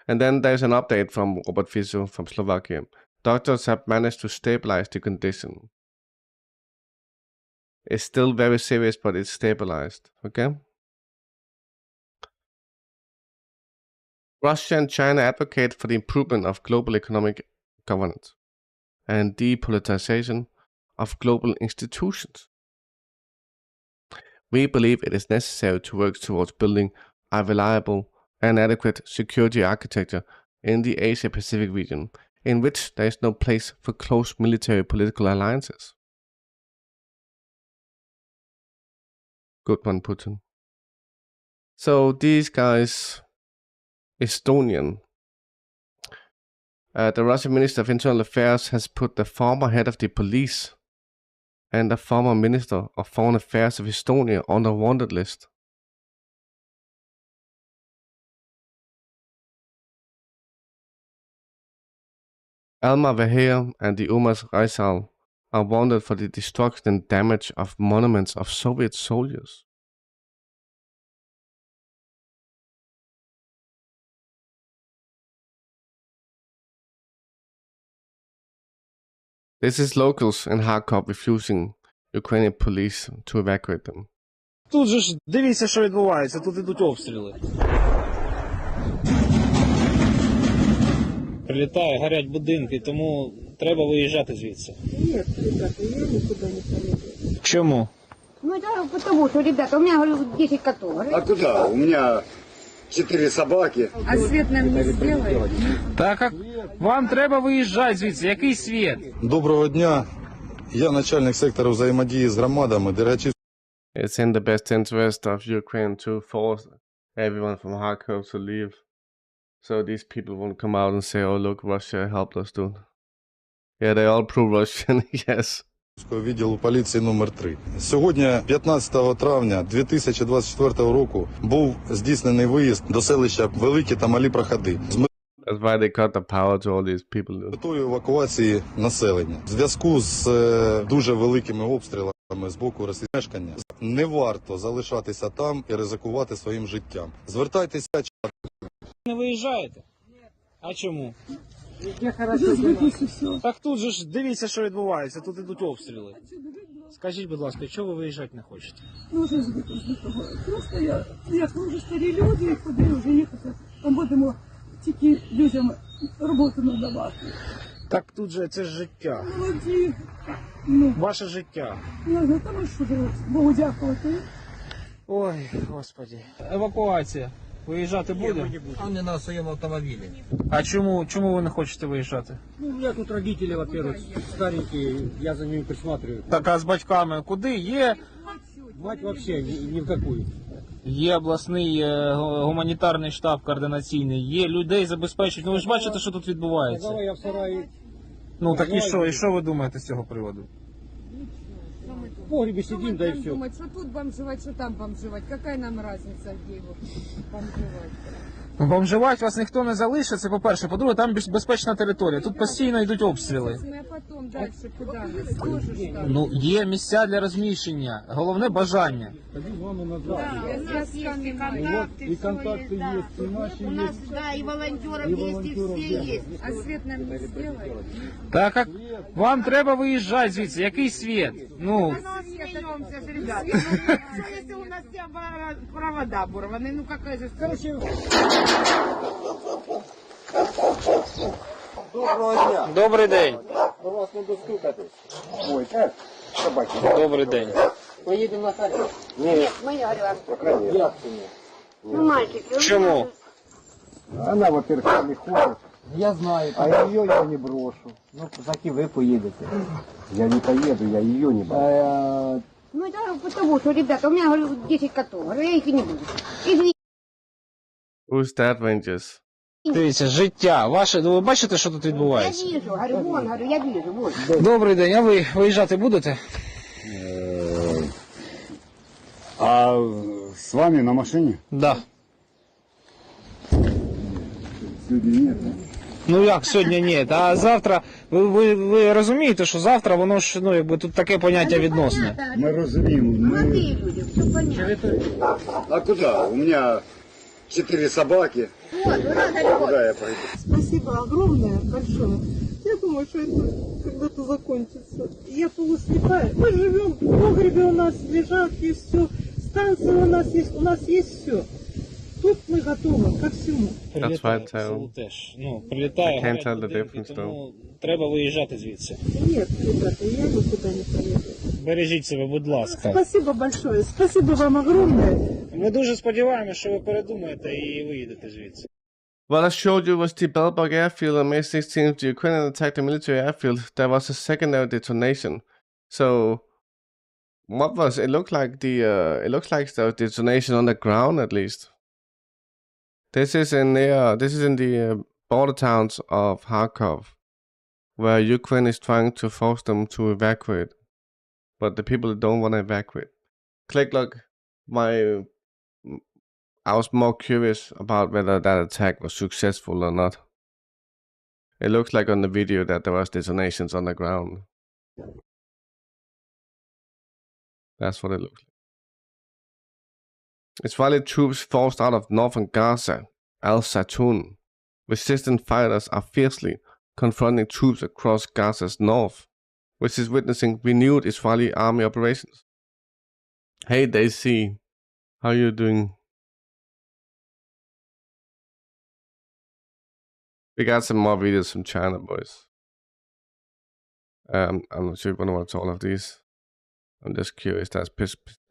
Speaker 1: And then there's an update from Robert Fico from Slovakia. Doctors have managed to stabilize the condition. It's still very serious, but it's stabilized. Okay? Russia and China advocate for the improvement of global economic governance and depoliticization of global institutions. We believe it is necessary to work towards building a reliable and adequate security architecture in the Asia-Pacific region, in which there is no place for close military political alliances. Good one, Putin. So these guys, Estonian. The Russian Minister of Internal Affairs has put the former head of the police and the former Minister of Foreign Affairs of Estonia on the wanted list. Alma Vahir and the Umas Raisal are wanted for the destruction and damage of monuments of Soviet soldiers. This is locals in Kharkov refusing Ukrainian police to evacuate them.
Speaker 3: Тут же ж дивіться, що відбувається, тут ідуть обстріли. Прилітає, горять будинки, тому треба виїжджати звідси.
Speaker 17: Ні, ребята, я нікуди не поїду.
Speaker 3: Чому?
Speaker 17: Ну, да, потому что, ребята, у меня, говорю, 10 котов.
Speaker 18: А куда? У меня 4 собаки.
Speaker 17: А свет нам не сделает?
Speaker 3: Так, як вам треба виїжджати звідси, який світ?
Speaker 19: Доброго дня, я начальник сектору взаємодії з громадами.
Speaker 1: It's in the best interest of Ukraine to force everyone from Kharkov to leave. So these people won't come out and say, oh look, Russia helped us, dude. Yeah, they all pro-Russian, yes.
Speaker 19: Відділу поліції номер 3. Сьогодні, 15 травня 2024 року, був здійснений виїзд до селища Великі та Малі Проходи.
Speaker 1: That's why they cut the power to all these people.
Speaker 19: З метою евакуації населення. В зв'язку з дуже великими обстрілами з боку російського не варто залишатися там і ризикувати своїм життям. Звертайтеся.
Speaker 3: Не виїжджаєте? А чому?
Speaker 17: Я хорошо
Speaker 3: Так тут же ж дивіться, що відбувається, тут ідуть обстріли. Скажіть, будь ласка, чого ви виїжджати не хочете?
Speaker 17: Ну, що ж ви просто я вже старі люди, куди вже їхати, там будемо тільки людям роботу надавати.
Speaker 3: Так тут же це ж життя.
Speaker 17: Молоді.
Speaker 3: Ваше життя.
Speaker 17: Ну, тому що Богу дякувати.
Speaker 3: Ой, Господи. Евакуація. Виїжджати буде?
Speaker 20: А не на своєму автомобілі.
Speaker 3: А чому ви не хочете виїжджати?
Speaker 20: Ну, у меня тут родители, во-первых, старенькие, я за ними присматриваю.
Speaker 3: Так, а з батьками куди? Є?
Speaker 20: Мать вообще ни в какую.
Speaker 3: Є обласний гуманітарний штаб координаційний, є людей забезпечують. Ну ви ж бачите, що тут відбувається.
Speaker 20: Давай я в сараї.
Speaker 3: Ну так і що ви думаєте з цього приводу?
Speaker 20: В погребе сидим, да и все.
Speaker 17: Думать, что тут бомжевать, что там бомжевать. Какая нам разница, где его бомжевать?
Speaker 3: Бомжувати вас ніхто не залишить, це по-перше. По-друге, там безпечна територія. Тут постійно йдуть обстріли.
Speaker 17: А потом дальше куда нас тоже там?
Speaker 3: Ну, є місця для розміщення. Головне бажання.
Speaker 20: Ходим с вами назад.
Speaker 17: И
Speaker 20: контакты есть, и наши
Speaker 17: у нас,
Speaker 20: есть.
Speaker 17: да, и волонтеров есть, и все есть. А свет нам не сделает?
Speaker 3: Так як вам треба виїжджати звідси. Який світ? Ну,
Speaker 17: Смеемся же, ребят. Если у нас все провода оборваны, ну какая же... Короче...
Speaker 20: Доброго дня.
Speaker 3: Добрий день.
Speaker 20: До вас не достукатись. Ой, собаки.
Speaker 3: Добрий день.
Speaker 20: Ми їдемо на Харків.
Speaker 17: Нет, мы говорим.
Speaker 20: Як це ні?
Speaker 17: Ну, мальчики,
Speaker 3: Чому?
Speaker 20: Она, во-первых, не ходит. Я знаю. А ее я не брошу. Ну, таки вы поедете. Я не поеду, я ее не брошу.
Speaker 17: Ну, да, потому что, ребята, у меня, говорю, 10 котов. Говорю, я их и не буду. Извините.
Speaker 1: Who's that, Rangers?
Speaker 3: Дивіться, життя. Ваше, ви бачите, що тут
Speaker 17: Я
Speaker 3: відбувається?
Speaker 17: вижу, говорю, вон, говорю, я вижу, вон.
Speaker 3: Добрий день, а ви виїжджати будете?
Speaker 20: А с вами на машине?
Speaker 3: Да.
Speaker 20: Люди нет.
Speaker 3: Ну як сьогодні ні, а завтра, ви розумієте, що завтра воно ж, ну якби тут таке поняття відносне.
Speaker 18: Мы разумеем.
Speaker 17: Молодые люди, все понятно.
Speaker 18: А куда? У меня 4 собаки.
Speaker 17: Вот, надо
Speaker 18: Куда я пойду?
Speaker 17: Спасибо огромное, большое. Я думаю, что это когда-то закончится. Я полуслепая. Мы живем, в погребе у нас лежат, есть все. Станция у нас есть все. Тут мы готовы ко всему.
Speaker 1: That's right, so
Speaker 3: Теж, ну, прилітає,
Speaker 1: I can't tell the
Speaker 3: горять будинки,
Speaker 1: difference,
Speaker 3: тому треба виїжджати звідси.
Speaker 17: Нет, ребята, я никуда не поеду.
Speaker 3: Бережіть себе, будь ласка.
Speaker 17: Спасибо большое, спасибо вам огромное.
Speaker 3: Ми дуже сподіваємося, що ви передумаєте і виїдете звідси.
Speaker 1: What I showed you was the Belbog airfield on May 16th. The Ukrainians attacked the military airfield. There was a secondary detonation. So, what was it? Looked like it looks like the detonation on the ground at least. This is in the border towns of Kharkov, where Ukraine is trying to force them to evacuate, but the people don't want to evacuate. Click look, I was more curious about whether that attack was successful or not. It looks like on the video that there was detonations on the ground. That's what it looks like. Israeli troops forced out of northern Gaza, al-Satoun. Resistant fighters are fiercely confronting troops across Gaza's north, which is witnessing renewed Israeli army operations. Hey Daisy, how you doing? We got some more videos from China, boys. I'm not sure if I want to watch all of these. I'm just curious. That's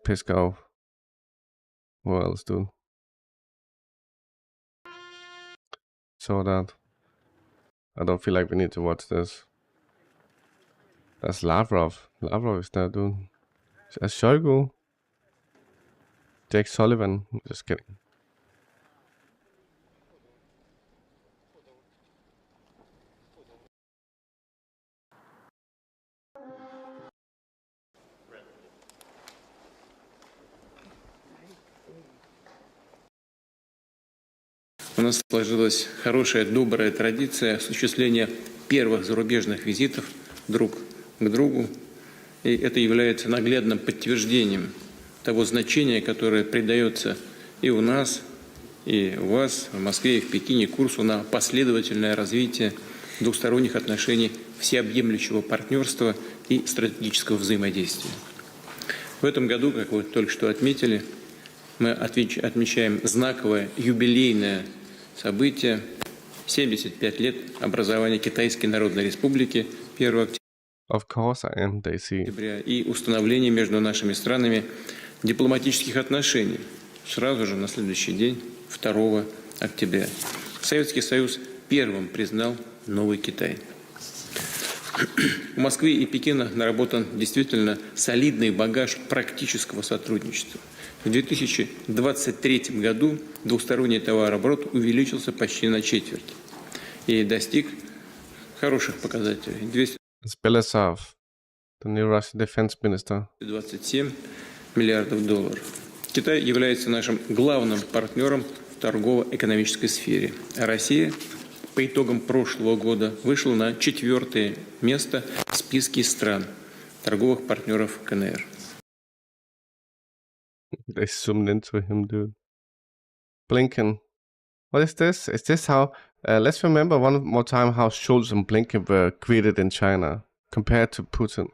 Speaker 1: Piskov. What else, dude? So that. I don't feel like we need to watch this. That's Lavrov. Lavrov is there, dude. That's Shoigu. Jake Sullivan. Just kidding.
Speaker 4: У нас сложилась хорошая, добрая традиция осуществления первых зарубежных визитов друг к другу. И это является наглядным подтверждением того значения, которое придается и у нас, и у вас, в Москве и в Пекине, курсу на последовательное развитие двусторонних отношений, всеобъемлющего партнерства и стратегического взаимодействия. В этом году, как вы только что отметили, мы отмечаем знаковое юбилейное событие – 75 лет образования Китайской Народной Республики 1 октября и установление между нашими странами дипломатических отношений сразу же на следующий день, 2 октября. Советский Союз первым признал новый Китай. У Москвы и Пекина наработан действительно солидный багаж практического сотрудничества. В 2023 году двусторонний товарооборот увеличился почти на четверть и достиг хороших показателей. 227 миллиардов долларов. Китай является нашим главным партнером в торгово-экономической сфере, а Россия по итогам прошлого года вышла на 4-е место в списке стран торговых партнеров КНР.
Speaker 1: They zoomed into him, dude. Blinken. What is this? Is this how... let's remember one more time how Scholz and Blinken were greeted in China compared to Putin.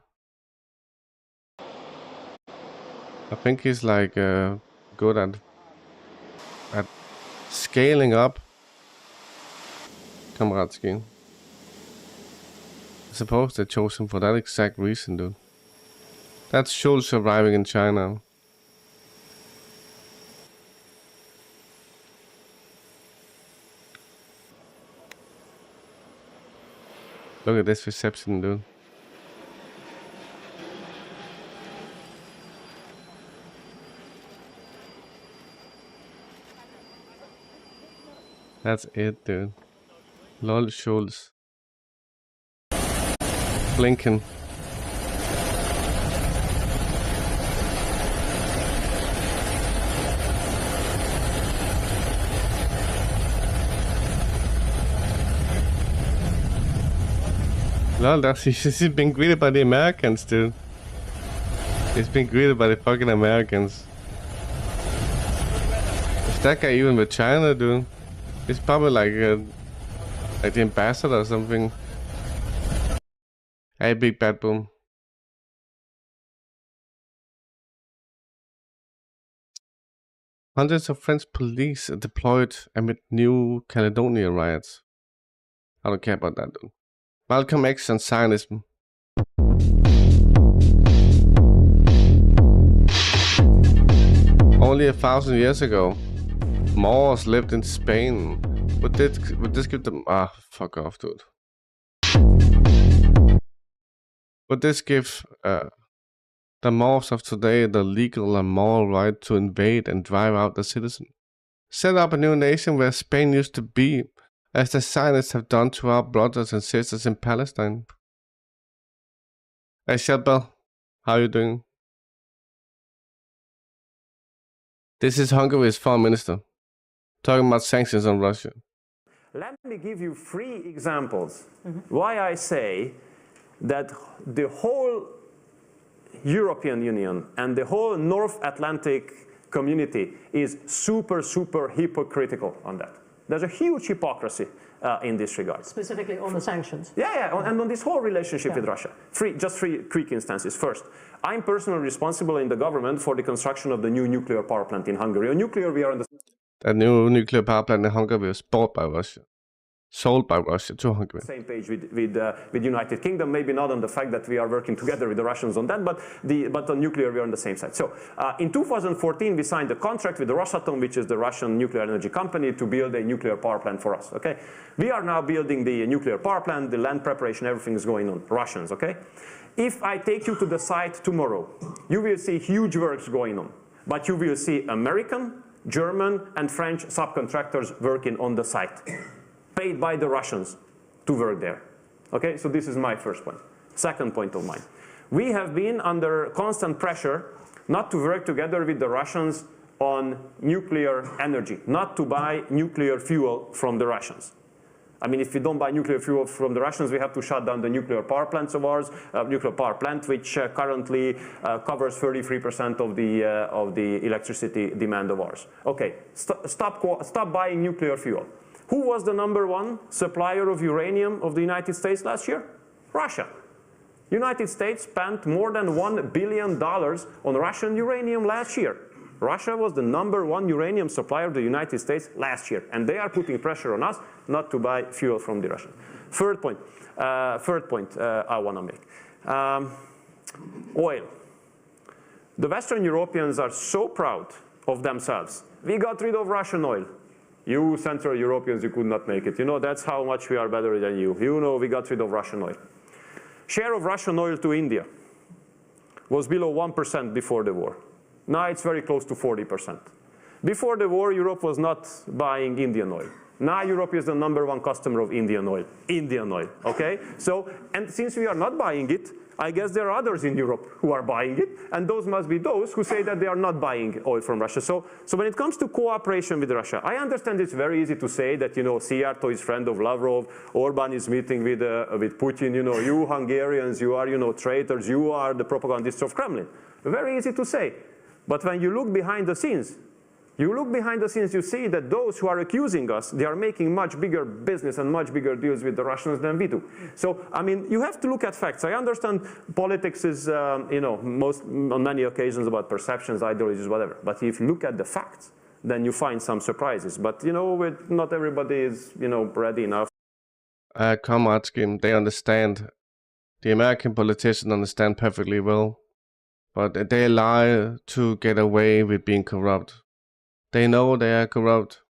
Speaker 1: I think he's like good at scaling up. Kamradsky. I suppose they chose him for that exact reason, dude. That's Scholz arriving in China. Look at this reception, dude. That's it, dude. Lol, Scholz. Blinken. No, he's been greeted by the Americans, dude. He's been greeted by the fucking Americans. Is that guy even with China, dude? He's probably like the ambassador or something. Hey, Big Bad Boom. Hundreds of French police deployed amid New Caledonia riots. I don't care about that, dude. Malcolm X and Zionism. Only 1,000 years ago, Moors lived in Spain. Would this give them... fuck off, dude. Would this give the Moors of today the legal and moral right to invade and drive out the citizen? Set up a new nation where Spain used to be, as the Zionists have done to our brothers and sisters in Palestine. Hey Shelbel, how are you doing? This is Hungary's foreign minister, talking about sanctions on Russia.
Speaker 11: Let me give you 3 examples why I say that the whole European Union and the whole North Atlantic community is super, super hypocritical on that. There's a huge hypocrisy in this regard.
Speaker 15: Specifically on the sanctions.
Speaker 11: And on this whole relationship with Russia. Just three quick instances. First, I'm personally responsible in the government for the construction of the new nuclear power plant in Hungary. On nuclear, we are on the...
Speaker 1: That new nuclear power plant in Hungary was bought by Russia. Sold by Russia to Hungary.
Speaker 11: Same page with United Kingdom, maybe not on the fact that we are working together with the Russians on that, but on nuclear we are on the same side. So in 2014 we signed a contract with the Rosatom, which is the Russian nuclear energy company, to build a nuclear power plant for us. Okay, we are now building the nuclear power plant, the land preparation, everything is going on. Russians, okay. If I take you to the site tomorrow, you will see huge works going on, but you will see American, German, and French subcontractors working on the site, paid by the Russians to work there. Okay, so this is my first point. Second point of mine. We have been under constant pressure not to work together with the Russians on nuclear energy, not to buy nuclear fuel from the Russians. I mean, if we don't buy nuclear fuel from the Russians, we have to shut down the nuclear power plants of ours, nuclear power plant, which currently covers 33% of the electricity demand of ours. Okay, stop buying nuclear fuel. Who was the #1 supplier of uranium of the United States last year? Russia. United States spent more than $1 billion on Russian uranium last year. Russia was the #1 uranium supplier of the United States last year, and they are putting pressure on us not to buy fuel from the Russians. Third point I want to make. Oil. The Western Europeans are so proud of themselves. We got rid of Russian oil. You Central Europeans, you could not make it. You know, that's how much we are better than you. You know, we got rid of Russian oil. Share of Russian oil to India was below 1% before the war. Now it's very close to 40%. Before the war, Europe was not buying Indian oil. Now Europe is the #1 customer of Indian oil. Indian oil, okay? So, and since we are not buying it, I guess there are others in Europe who are buying it, and those must be those who say that they are not buying oil from Russia. So when it comes to cooperation with Russia, I understand it's very easy to say that, you know, Szijjártó is friend of Lavrov, Orban is meeting with Putin, you know, you Hungarians, you are, you know, traitors, you are the propagandists of Kremlin. Very easy to say. But when you look behind the scenes, you see that those who are accusing us, they are making much bigger business and much bigger deals with the Russians than we do. So, I mean, you have to look at facts. I understand politics is, you know, on many occasions about perceptions, ideologies, whatever. But if you look at the facts, then you find some surprises. But, you know, not everybody is, you know, ready enough.
Speaker 1: Kamatsky, they understand. The American politicians understand perfectly well. But they lie to get away with being corrupt. They know they are corrupt.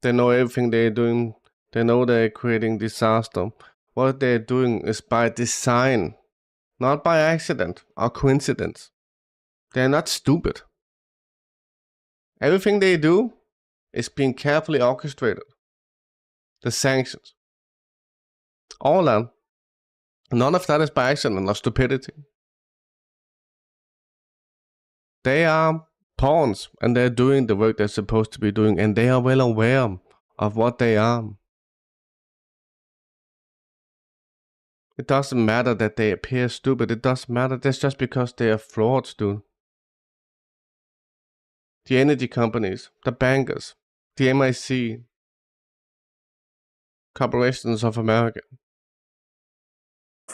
Speaker 1: They know everything they're doing. They know they're creating disaster. What they're doing is by design, not by accident or coincidence. They're not stupid. Everything they do is being carefully orchestrated. The sanctions. All that. None of that is by accident or stupidity. They are pawns, and they're doing the work they're supposed to be doing, and they are well aware of what they are. It doesn't matter that they appear stupid. It doesn't matter. That's just because they are frauds, dude. The energy companies, the bankers, the MIC, corporations of America.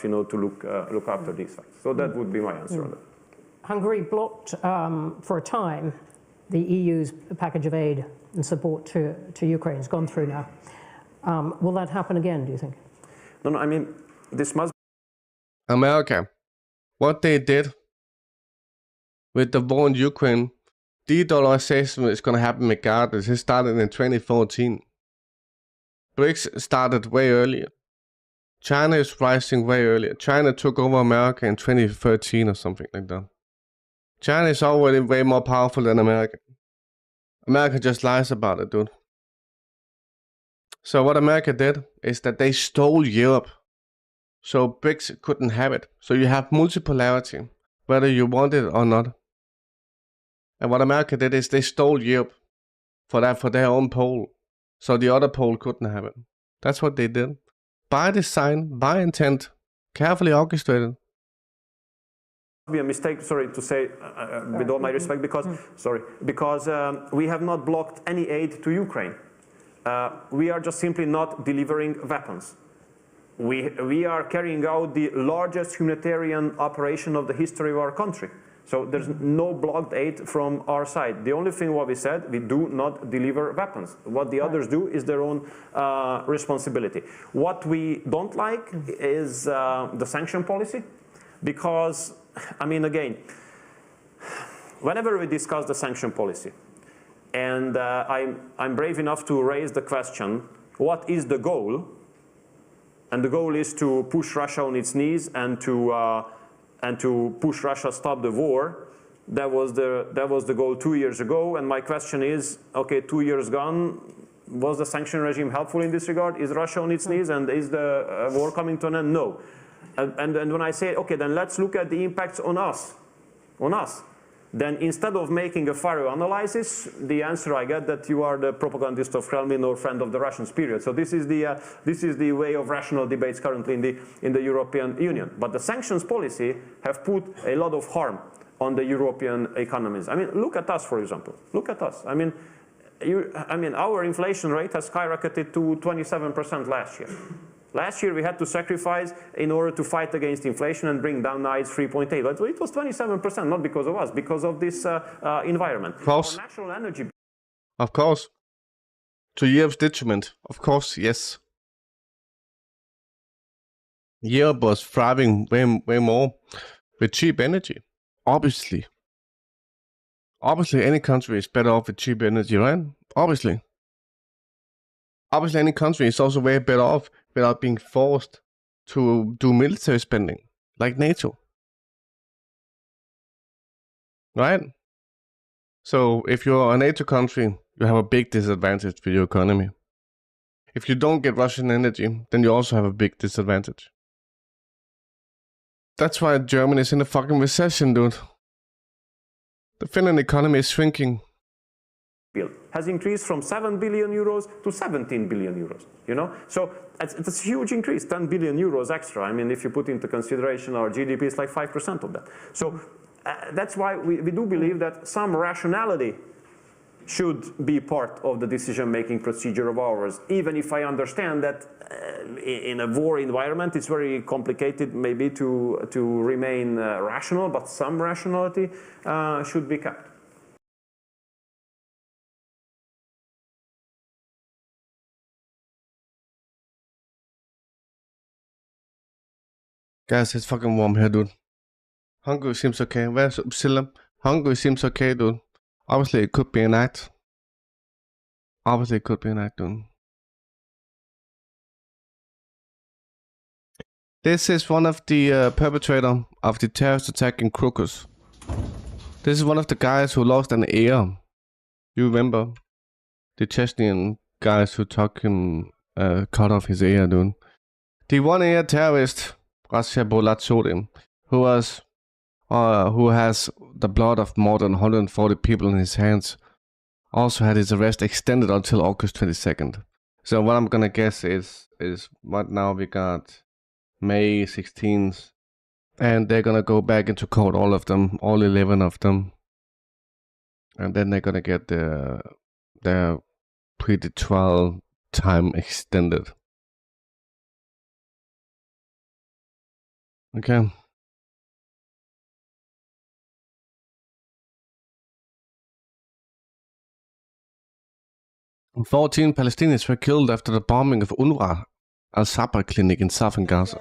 Speaker 5: To look after these facts. So that would be my answer on that.
Speaker 7: Hungary blocked for a time the EU's package of aid and support to Ukraine. It's gone through now. Will that happen again, do you think?
Speaker 5: No, I mean, this must...
Speaker 1: America, what they did with the war in Ukraine, de-dollarization is going to happen regardless. It started in 2014. BRICS started way earlier. China is rising way earlier. China took over America in 2013 or something like that. China is already way more powerful than America. America just lies about it, dude. So what America did is that they stole Europe. So BRICS couldn't have it. So you have multipolarity, whether you want it or not. And what America did is they stole Europe for their own pole. So the other pole couldn't have it. That's what they did. By design, by intent, carefully orchestrated.
Speaker 5: Be a mistake, sorry to say, with all my respect, because we have not blocked any aid to Ukraine. We are just simply not delivering weapons. We are carrying out the largest humanitarian operation of the history of our country. So there's no blocked aid from our side. The only thing what we said, we do not deliver weapons. What the others do is their own responsibility. What we don't like is the sanction policy, because, I mean, again, whenever we discuss the sanction policy, and I'm brave enough to raise the question, what is the goal? And the goal is to push Russia on its knees and to push Russia stop the war. That was the goal 2 years ago. And my question is, okay, 2 years gone, was the sanction regime helpful in this regard? Is Russia on its knees, and is the war coming to an end? No. And when I say, okay, then let's look at the impacts on us. Then instead of making a thorough analysis, the answer I get that you are the propagandist of Kremlin or friend of the Russians, period. So this is the way of rational debates currently in the European Union. But the sanctions policy have put a lot of harm on the European economies. I mean, look at us, for example. Look at us. I mean, our inflation rate has skyrocketed to 27% last year. Last year we had to sacrifice in order to fight against inflation and bring down now it's 3.8. But it was 27%, not because of us, because of this environment.
Speaker 1: Of course.
Speaker 5: National energy.
Speaker 1: Of course. To Europe's detriment. Of course, yes. Europe was thriving way more with cheap energy. Obviously. Obviously, any country is better off with cheap energy, right? Obviously. Obviously, any country is also way better off without being forced to do military spending, like NATO. Right? So, if you're a NATO country, you have a big disadvantage for your economy. If you don't get Russian energy, then you also have a big disadvantage. That's why Germany is in a fucking recession, dude. The Finland economy is shrinking.
Speaker 5: Has increased from 7 billion euros to 17 billion euros, you know? So it's a huge increase, 10 billion euros extra. I mean, if you put into consideration our GDP is like 5% of that. So that's why we do believe that some rationality should be part of the decision-making procedure of ours, even if I understand that in a war environment it's very complicated maybe to remain rational, but some rationality should be kept.
Speaker 1: Guys, it's fucking warm here, dude. Hungary seems okay. Where's Uppsala? Hungary seems okay, dude. Obviously, it could be an act. Obviously, it could be an act, dude. This is one of the perpetrator of the terrorist attack in Crocus. This is one of the guys who lost an ear. You remember? The Chechnyan guys who took him, cut off his ear, dude. The one-ear terrorist, who has the blood of more than 140 people in his hands, also had his arrest extended until August 22nd. So what I'm gonna guess is what now we got May 16th. And they're gonna go back into court, all of them, all 11 of them. And then they're gonna get their pre-trial time extended. Okay. And 14 Palestinians were killed after the bombing of UNRWA Al-Sabra clinic in southern Gaza.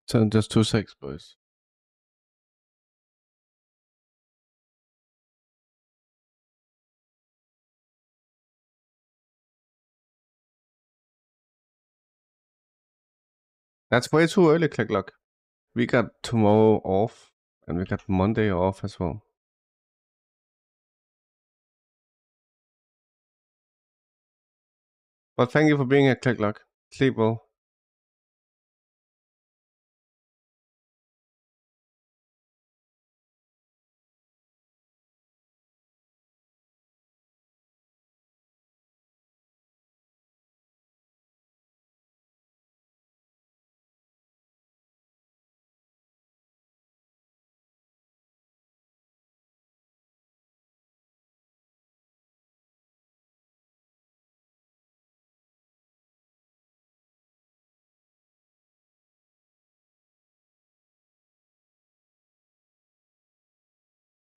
Speaker 1: So just 2 seconds, boys. That's way too early, Click Lock. We got tomorrow off, and we got Monday off as well. But thank you for being here, Click Lock. Sleep well.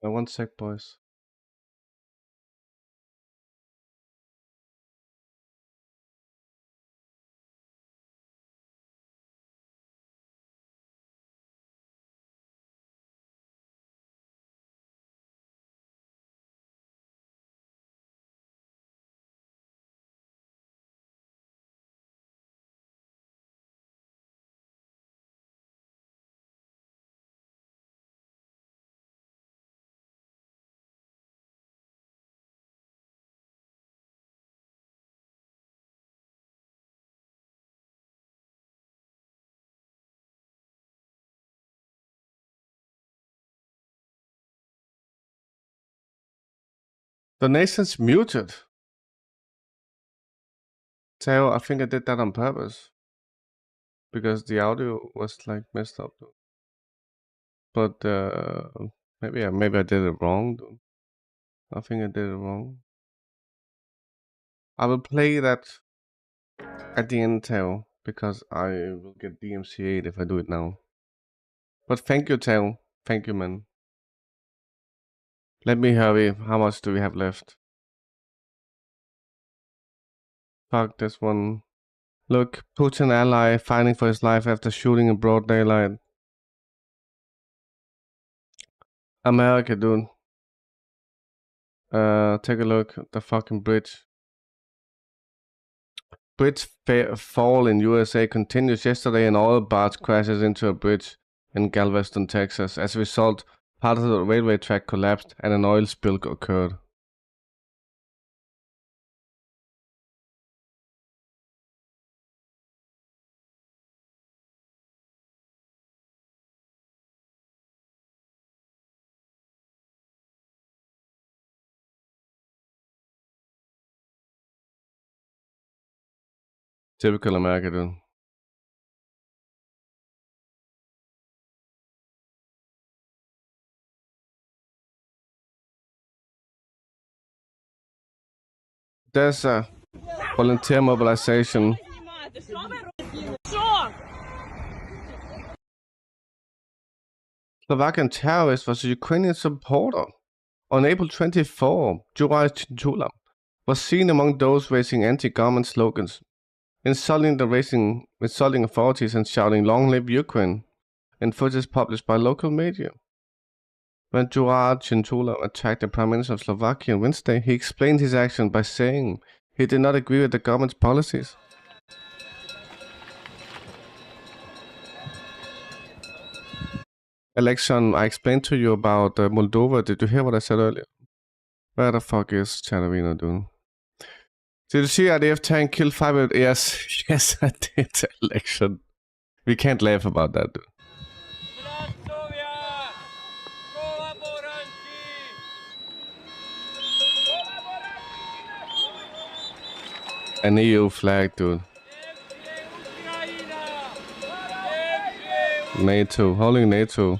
Speaker 1: One sec, boys. The nation's muted. Teo, I think I did that on purpose. Because the audio was like messed up. But maybe I did it wrong. I think I did it wrong. I will play that at the end, Teo, because I will get DMCA'd if I do it now. But thank you, Teo. Thank you, man. Let me hurry. How much do we have left? Fuck this one. Look, Putin ally fighting for his life after shooting in broad daylight. America, dude. Take a look at the fucking bridge. Bridge fall in USA continues. Yesterday, an oil barge crashes into a bridge in Galveston, Texas. As a result, part of the railway track collapsed and an oil spill occurred. Typical America, dude. There's a volunteer mobilization. Slovakian terrorist was a Ukrainian supporter. On April 24, Juraj Chinchula was seen among those raising anti-government slogans, insulting authorities and shouting "Long live Ukraine" in footage published by local media. When Juraj Chinchula attacked the Prime Minister of Slovakia on Wednesday, he explained his action by saying he did not agree with the government's policies. Election, I explained to you about Moldova. Did you hear what I said earlier? Where the fuck is Chatterino doing? Did you see IDF tank kill 5? Yes, yes, I did. Election. We can't laugh about that, dude. An EU flag, dude. NATO, holding NATO.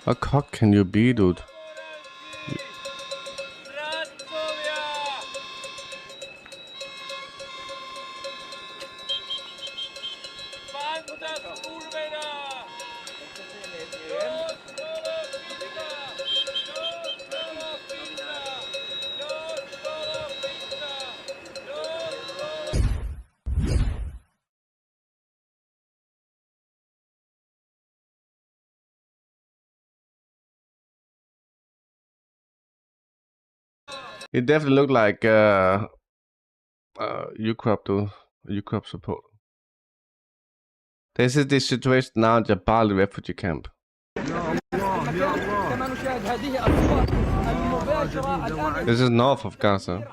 Speaker 1: How cock can you be, dude? It definitely looked like Ukraine, dude. Ukraine support. This is the situation now in Jabali refugee camp. This is north of Gaza.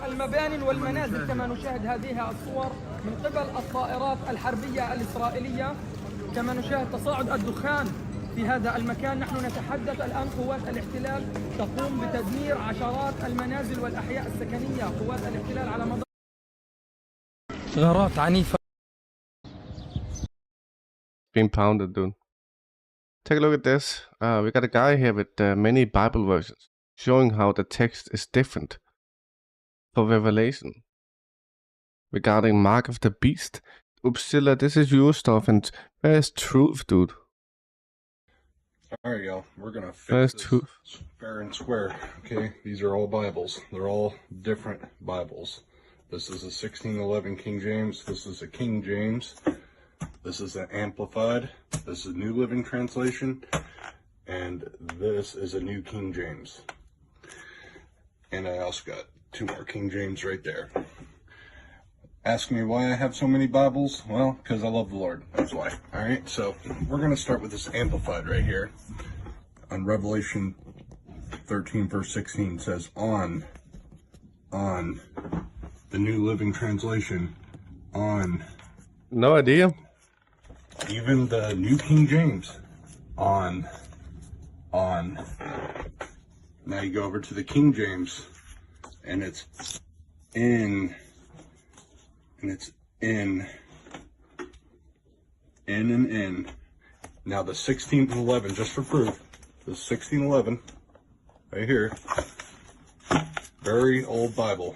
Speaker 6: المباني والمنازل كما نشاهد هذه الصور من قبل الطائرات الحربية الإسرائيلية، كما نشاهد تصاعد الدخان في هذا المكان. نحن نتحدث الآن قوات الاحتلال تقوم بتدمير عشرات المنازل والأحياء السكنية. قوات الاحتلال على مدار غارات عنيفة.
Speaker 1: Being pounded, dude. Take a look at this. We got a guy here with many Bible versions showing how the text is different for Revelation regarding Mark of the Beast. Upsilla, this is your stuff, and where's truth, dude?
Speaker 19: Alright, y'all. We're gonna fix this
Speaker 1: truth?
Speaker 19: fair and square. Okay, these are all Bibles. They're all different Bibles. This is a 1611 King James. This is a King James. This is an Amplified. This is New Living Translation. And this is a New King James. And I also got 2 more King James right there. Ask me why I have so many Bibles. Well, because I love the Lord. That's why. Alright, so we're going to start with this Amplified right here. On Revelation 13 verse 16 says, on the New Living Translation, on.
Speaker 1: No idea.
Speaker 19: Even the New King James, on. Now you go over to the King James, and it's in, and it's in. Now the 1611, just for proof, the 1611, right here, very old Bible,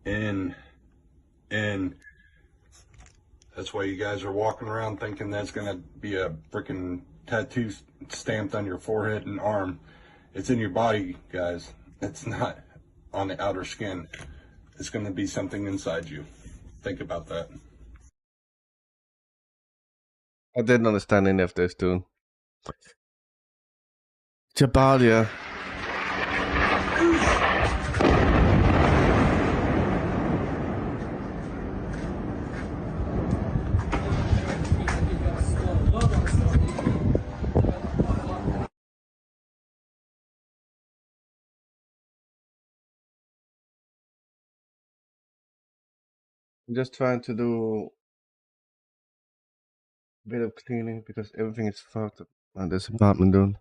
Speaker 19: in. That's why you guys are walking around thinking that's gonna be a freaking tattoo stamped on your forehead and arm. It's in your body, guys. It's not on the outer skin. It's gonna be something inside you. Think about that.
Speaker 1: I didn't understand any of this, dude. Jabalia. I'm just trying to do a bit of cleaning because everything is fucked up on this apartment, dude.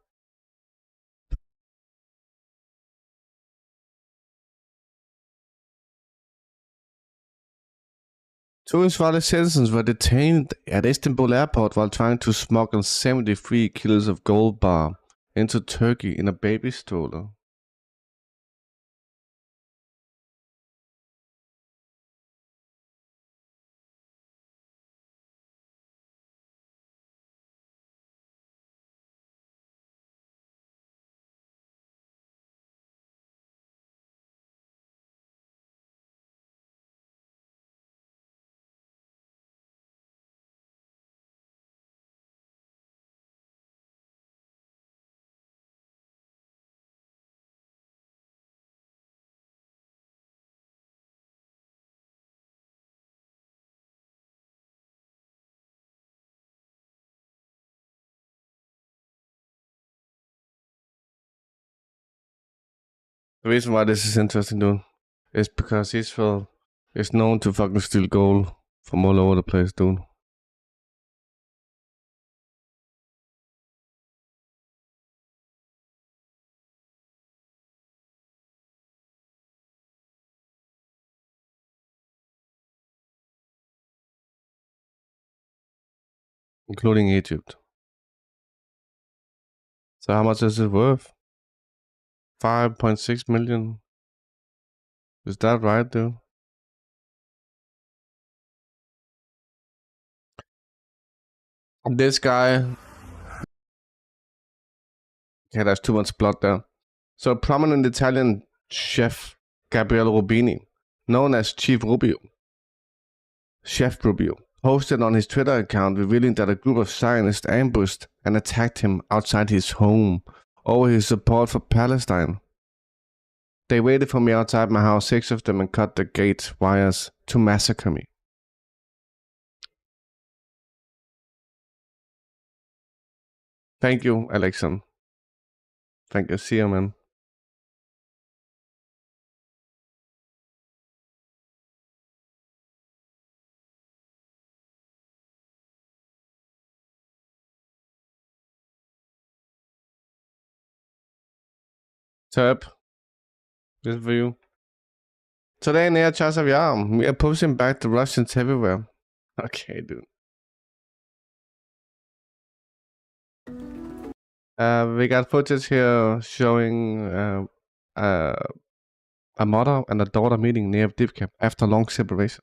Speaker 1: Two Israeli citizens were detained at Istanbul airport while trying to smuggle 73 kilos of gold bar into Turkey in a baby stroller. The reason why this is interesting, dude, It's because Israel is known to fucking steal gold from all over the place, dude. Including Egypt. So how much is it worth? 5.6 million. Is that right, dude? This guy. Okay, there's too much blood there. So a prominent Italian chef, Gabriele Rubini, known as Chef Rubio, posted on his Twitter account revealing that a group of Zionists ambushed and attacked him outside his home over his support for Palestine. They waited for me outside my house, 6 of them, and cut the gate wires to massacre me. Thank you, Alexan. Thank you. See you, man. Turp. This for you. Today near Chasav Yam, we are pushing back the Russians everywhere. Okay, dude. We got footage here showing a mother and a daughter meeting near Divka after long separation.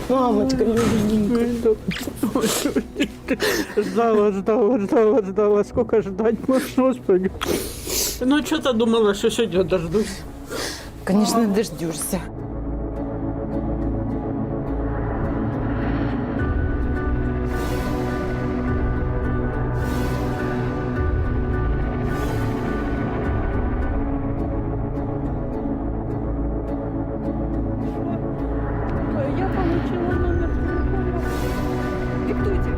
Speaker 17: Мамочка, любименькая. Ждала. Сколько ждать можно, Господи. Ну, что-то думала, что сегодня дождусь.
Speaker 8: Конечно, дождешься.
Speaker 17: Я получила номер телефона. Диктуйте.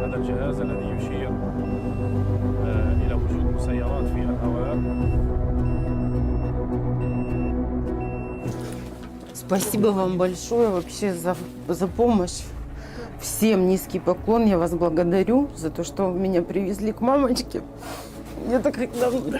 Speaker 11: هذا الجهاز الذي يشير إلى وجود مسيرات في الهواء.
Speaker 8: Спасибо вам большое вообще за помощь. Всем низкий поклон. Я вас благодарю за то, что меня привезли к мамочке. Я так давно...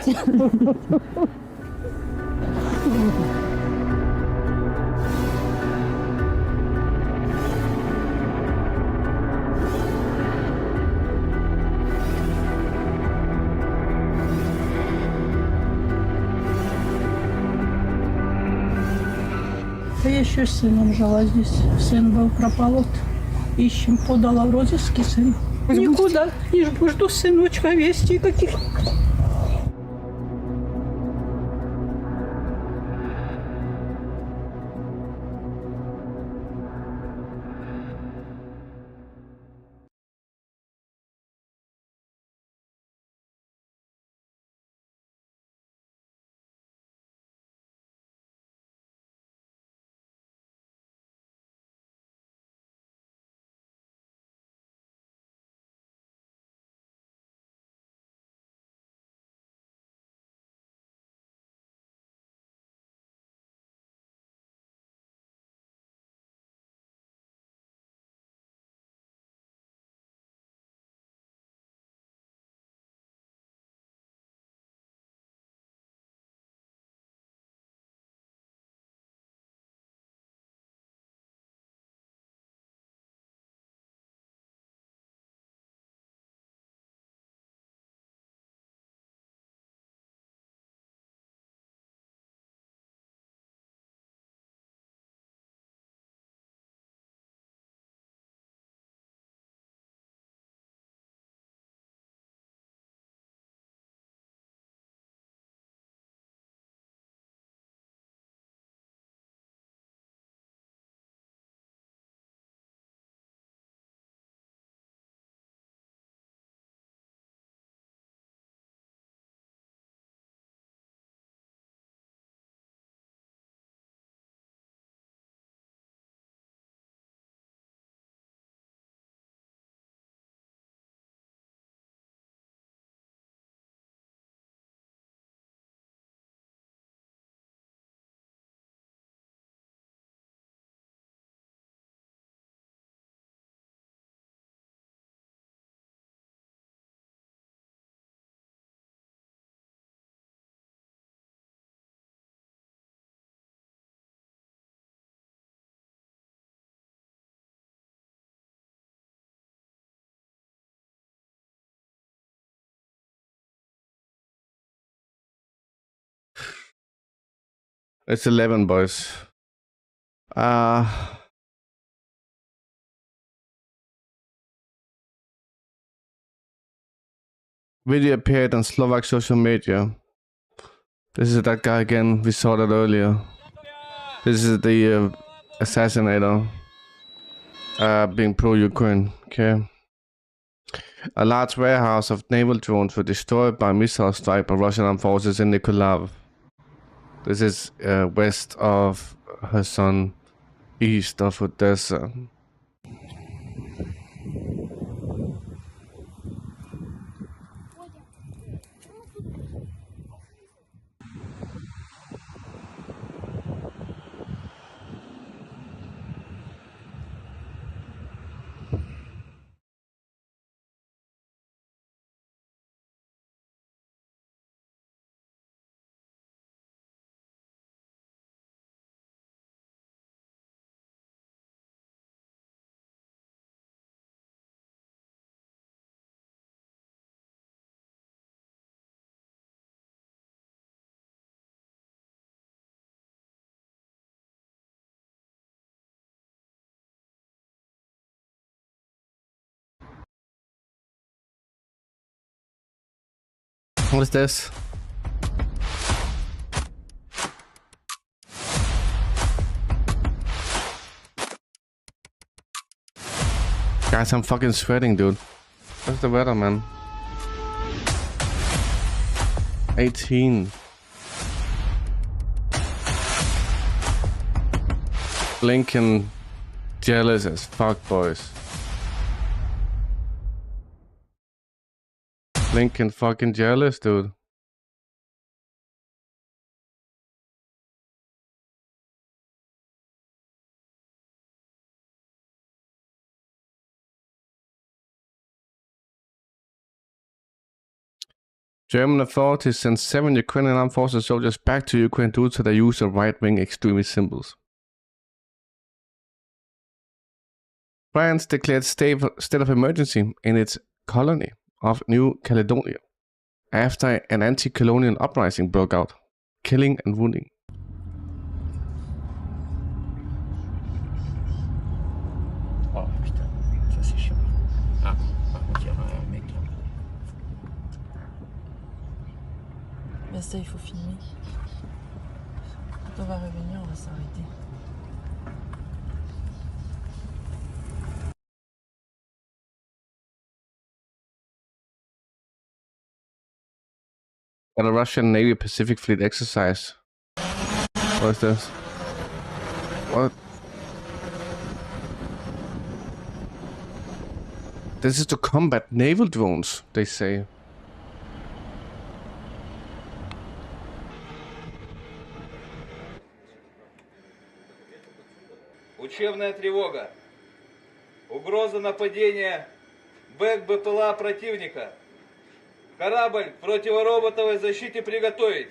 Speaker 17: Я еще с сыном жила здесь. Сын был, пропал. Вот ищем, подала в розыске сын. Никуда. И жду сыночка вести каких.
Speaker 1: It's 11, boys. Video appeared on Slovak social media. This is that guy again. We saw that earlier. This is the assassinator being pro-Ukraine. Okay. A large warehouse of naval drones were destroyed by a missile strike by Russian armed forces in Nikolaev. This is west of Kherson, east of Odessa. What is this? Guys, I'm fucking sweating, dude. What's the weather, man? 18. Blinking jealous as fuck, boys. Blinking fucking jealous, dude. German authorities sent 7 Ukrainian armed forces soldiers back to Ukraine due to their use of right-wing extremist symbols. France declared state of emergency in its colony of New Caledonia after an anti-colonial uprising broke out, killing and wounding.
Speaker 8: Mais ça, il faut filmer. Quand on va revenir, on va s'arrêter.
Speaker 1: At a Russian Navy Pacific Fleet exercise. What is this? What? This is to combat naval drones, they say.
Speaker 9: Учебная тревога. Угроза нападения БПЛА противника. Корабль к противороботовой защите приготовить.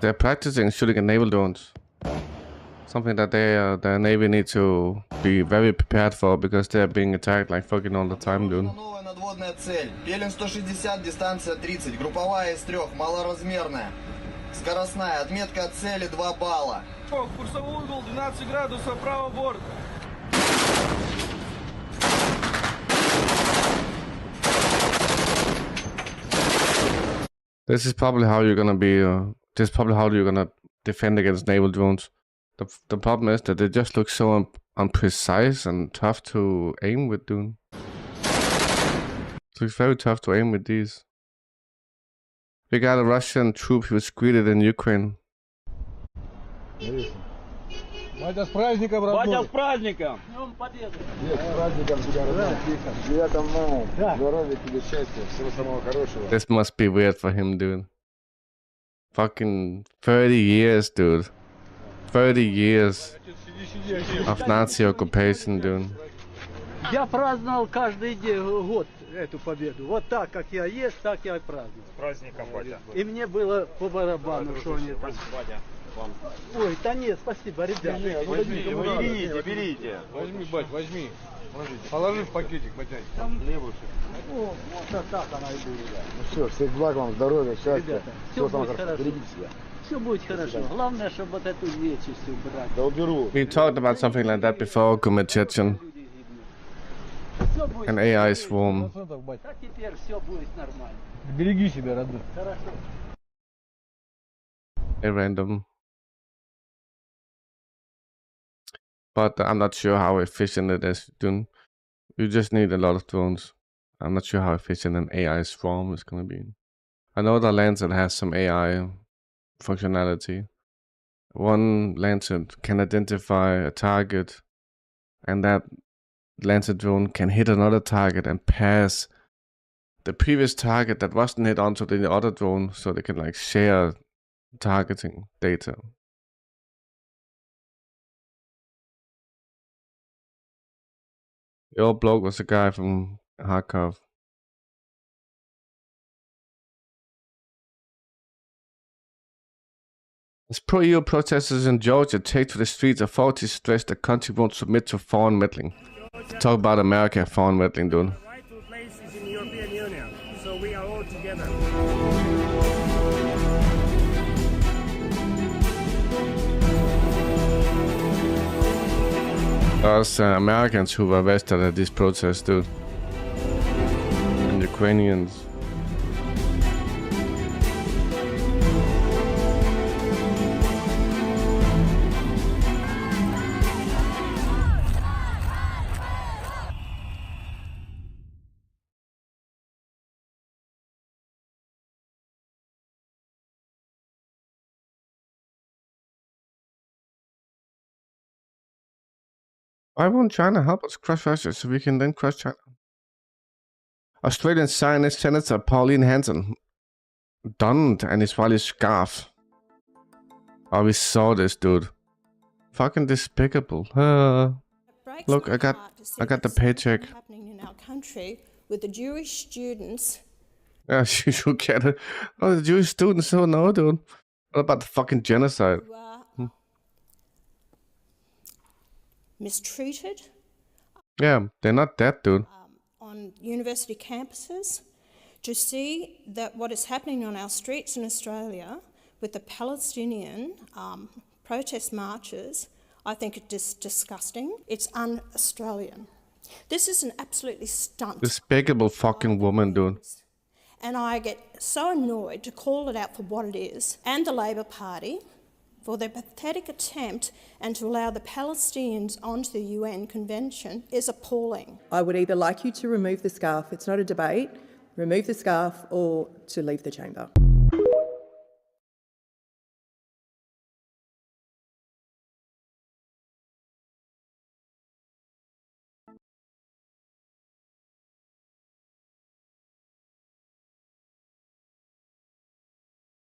Speaker 1: They're practicing shooting at naval drones. Something that the Navy need to be very prepared for because they're being attacked like fucking all the time, dude.
Speaker 9: Новая надводная цель. Пелин 160, дистанция 30. Групповая из 3, малоразмерная. Скоростная. Отметка от цели 2 балла. Курсовой угол 12 градусов, право борт.
Speaker 1: This is probably how you're gonna be. This is probably how you're gonna defend against naval drones. The problem is that they just look so unprecise and tough to aim with, dude. It looks very tough to aim with these. We got a Russian troop who was greeted in Ukraine.
Speaker 10: Батя, с праздником, родной.
Speaker 12: Батя, с праздником.
Speaker 10: С праздником тебя, родной. 9 мая. Здоровья тебе, счастья. Всего самого хорошего.
Speaker 1: This must be weird for him, dude. Fucking 30 years, dude. 30 years of Nazi occupation, dude.
Speaker 15: Я праздновал каждый год эту победу. Вот так, как я есть, так я и праздную.
Speaker 10: С праздником, Батя.
Speaker 15: И мне было по барабану, что они там. Ой, да нет, спасибо, ребят.
Speaker 10: Берите. Возьми, бать, возьми. Положи в пакетик, батянь.
Speaker 15: О, вот так она и будет.
Speaker 10: Ну все, всех благ вам, здоровья, счастья.
Speaker 15: Ребята,
Speaker 10: Всего
Speaker 15: все
Speaker 10: самого
Speaker 15: будет
Speaker 10: хорошего.
Speaker 15: хорошо.
Speaker 10: Берегите себя.
Speaker 15: Все будет хорошо. Главное, чтобы вот эту нечисть убрать.
Speaker 10: Да уберу.
Speaker 1: We talked about something like that before, Chechen. An AI swarm.
Speaker 15: Так теперь все будет нормально.
Speaker 10: Береги себя, родной.
Speaker 15: Хорошо.
Speaker 1: A random. But I'm not sure how efficient it is, dude. You just need a lot of drones. I'm not sure how efficient an AI swarm is going to be. I know the Lancet has some AI functionality. One Lancet can identify a target, and that Lancet drone can hit another target and pass the previous target that wasn't hit onto the other drone, so they can like share targeting data. The old bloke was a guy from Kharkov. As pro-EU protesters in Georgia take to the streets, authorities stress the country won't submit to foreign meddling. Talk about America, foreign meddling, dude.
Speaker 13: The rightful place is in the European Union, so we are all together.
Speaker 1: Us Americans who were arrested at this protest, dude. And Ukrainians. Why won't China help us crush Russia so we can then crush China? Australian Zionist Senator Pauline Hanson donned an Israeli scarf. Oh, we saw this, dude. Fucking despicable. Look, I got the paycheck.
Speaker 14: Happening in our country with the Jewish students.
Speaker 1: Yeah, you should get it. Oh, the Jewish students, oh no, dude. What about the fucking genocide?
Speaker 14: Mistreated.
Speaker 1: Yeah, they're not dead, dude.
Speaker 14: On university campuses, to see that what is happening on our streets in Australia with the Palestinian protest marches, I think it is disgusting. It's un-Australian. This is an absolutely stunt.
Speaker 1: Despicable fucking woman, dude.
Speaker 14: And I get so annoyed to call it out for what it is, and the Labor Party, for their pathetic attempt and to allow the Palestinians onto the UN Convention is appalling.
Speaker 21: I would either like you to remove the scarf, it's not a debate, remove the scarf, or to leave the chamber.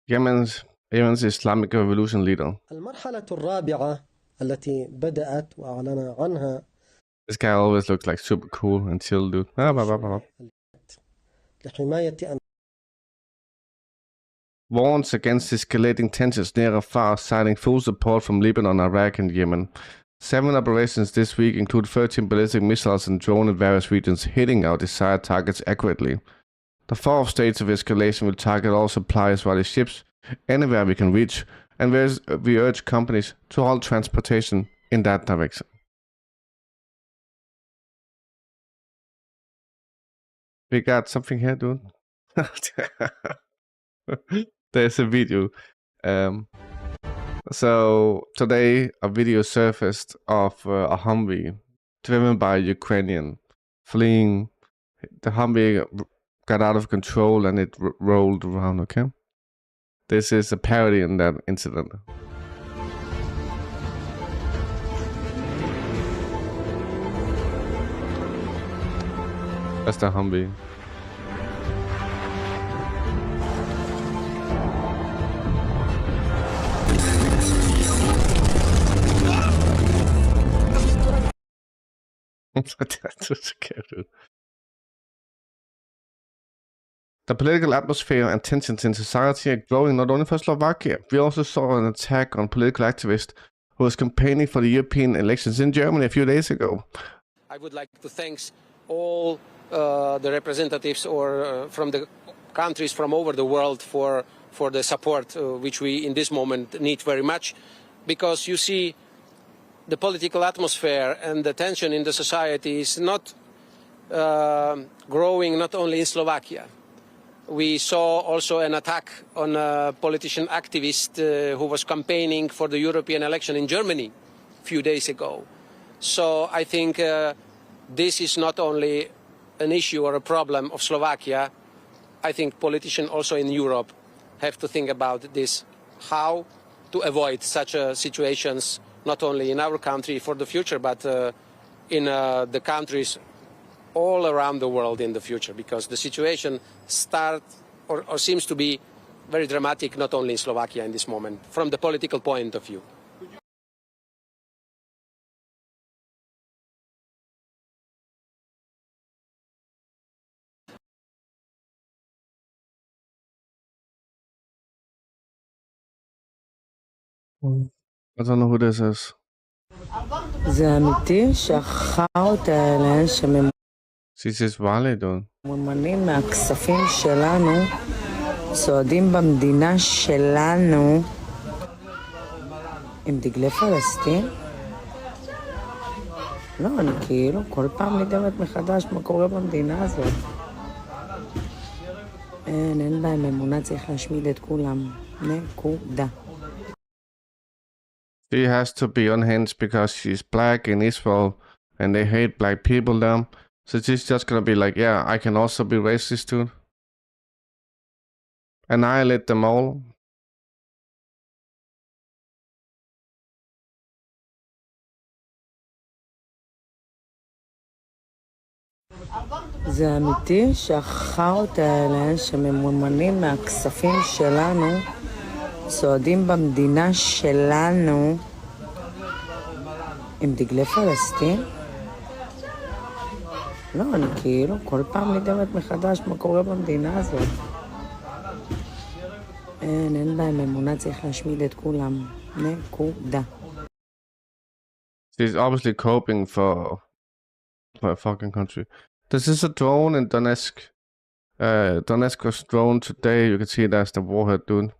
Speaker 1: Yemen's Islamic Revolution leader.
Speaker 22: المرحلة الرابعة التي بدأت وأعلن عنها.
Speaker 1: This guy always looks like super cool and chill, dude.
Speaker 22: لحماية
Speaker 1: Warns against escalating tensions near Rafah, citing full support from Lebanon, Iraq, and Yemen. 7 operations this week include 13 ballistic missiles and drones in various regions, hitting our desired targets accurately. The 4 states of escalation will target all supply Israeli ships anywhere we can reach, and we urge companies to halt transportation in that direction. We got something here, dude. There's a video. So today a video surfaced of a Humvee driven by a Ukrainian fleeing. The Humvee got out of control and it rolled around, okay? This is a parody in that incident. That's the Humvee. That's so scary, dude. The political atmosphere and tensions in society are growing not only for Slovakia. We also saw an attack on political activist who was campaigning for the European elections in Germany a few days ago.
Speaker 12: I would like to thank all the representatives or from the countries from over the world for the support which we in this moment need very much, because you see the political atmosphere and the tension in the society is not growing not only in Slovakia. We saw also an attack on a politician activist who was campaigning for the European election in Germany a few days ago. So I think this is not only an issue or a problem of Slovakia. I think politicians also in Europe have to think about this, how to avoid such situations, not only in our country for the future, but in the countries all around the world in the future, because the situation or seems to be very dramatic, not only in Slovakia in this moment, from the political point of view.
Speaker 1: I don't know who this is.
Speaker 8: זה אמיתי שהחארות האלה
Speaker 1: She's Vale, dude.
Speaker 8: שממומנים מהכספים שלנו צועדים במדינה שלנו עם דגלי פלסטין? לא, אני כאילו כל פעם נדמת מחדש מה קורה במדינה הזאת. אין בהם אמונה, צריך להשמיד את כולם. נקודה.
Speaker 1: She has to be unhinged because she's black in Israel and they hate black people there. So she's just gonna be like, yeah, I can also be racist, dude. Annihilate them all.
Speaker 8: זה אמיתי שהחארות האלה שממומנים מהכספים שלנו צועדים במדינה שלנו עם דגלי פלסטין? לא, אני כאילו כל פעם נדמת מחדש מה קורה במדינה הזאת. אין בהם אמונה, צריך להשמיד את כולם. נקודה.
Speaker 1: She's obviously coping for a fucking country. This is a drone in Donetsk. Donetsk was drone today. You can see that's the warhead, dude.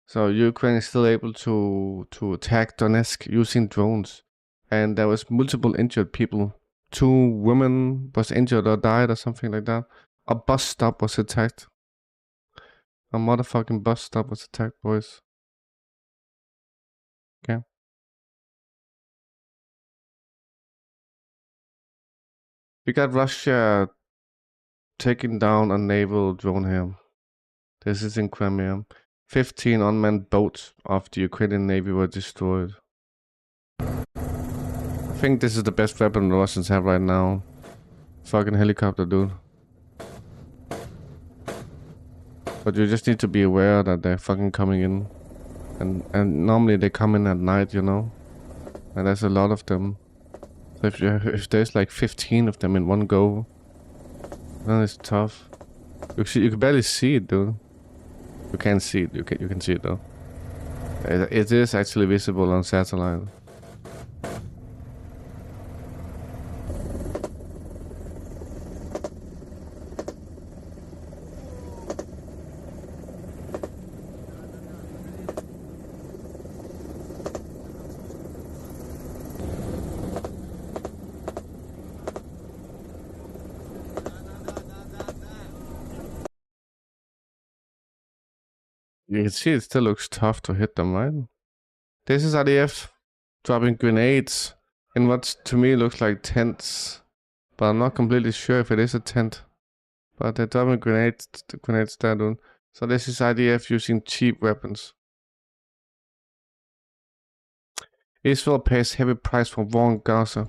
Speaker 1: So Ukraine is still able to attack Donetsk using drones. And there was multiple injured people. 2 women was injured or died or something like that. A bus stop was attacked. A motherfucking bus stop was attacked, boys. Okay. We got Russia taking down a naval drone here. This is in Crimea. 15 unmanned boats of the Ukrainian Navy were destroyed. I think this is the best weapon the Russians have right now. Fucking helicopter, dude. But you just need to be aware that they're fucking coming in. And normally they come in at night, you know? And there's a lot of them. So if there's like 15 of them in one go, then it's tough. You can barely see it, dude. You can't see it. You can see it though. It is actually visible on satellite. You can see it still looks tough to hit them, right? This is RDF dropping grenades in what to me looks like tents. But I'm not completely sure if it is a tent. But they're dropping grenades there, dude. So this is IDF using cheap weapons. Israel pays heavy price for war in Gaza.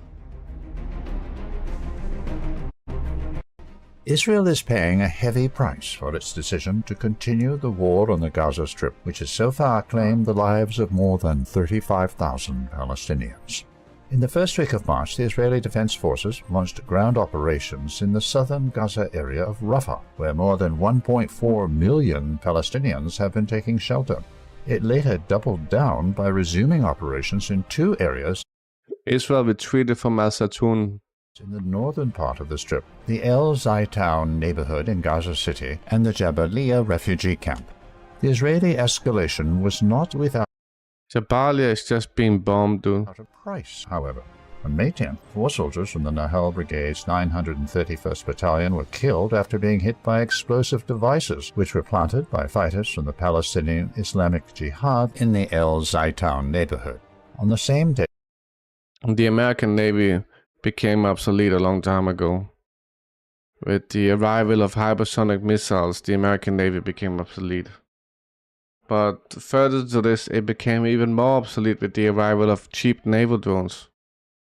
Speaker 2: Israel is paying a heavy price for its decision to continue the war on the Gaza Strip, which has so far claimed the lives of more than 35,000 Palestinians. In the first week of March, the Israeli Defense Forces launched ground operations in the southern Gaza area of Rafah, where more than 1.4 million Palestinians have been taking shelter. It later doubled down by resuming operations in two areas.
Speaker 1: Israel retreated from Al Zaytun
Speaker 2: In the northern part of the Strip, the El Zaytoun neighborhood in Gaza City and the Jabalia refugee camp. The Israeli escalation was not without
Speaker 1: Jabalia is just being bombed, dude.
Speaker 2: a price, however. On May 10th, 4 soldiers from the Nahal Brigade's 931st Battalion were killed after being hit by explosive devices, which were planted by fighters from the Palestinian Islamic Jihad in the El Zaytoun neighborhood. On the same day,
Speaker 1: the American Navy became obsolete a long time ago. With the arrival of hypersonic missiles, the American Navy became obsolete. But further to this, it became even more obsolete with the arrival of cheap naval drones.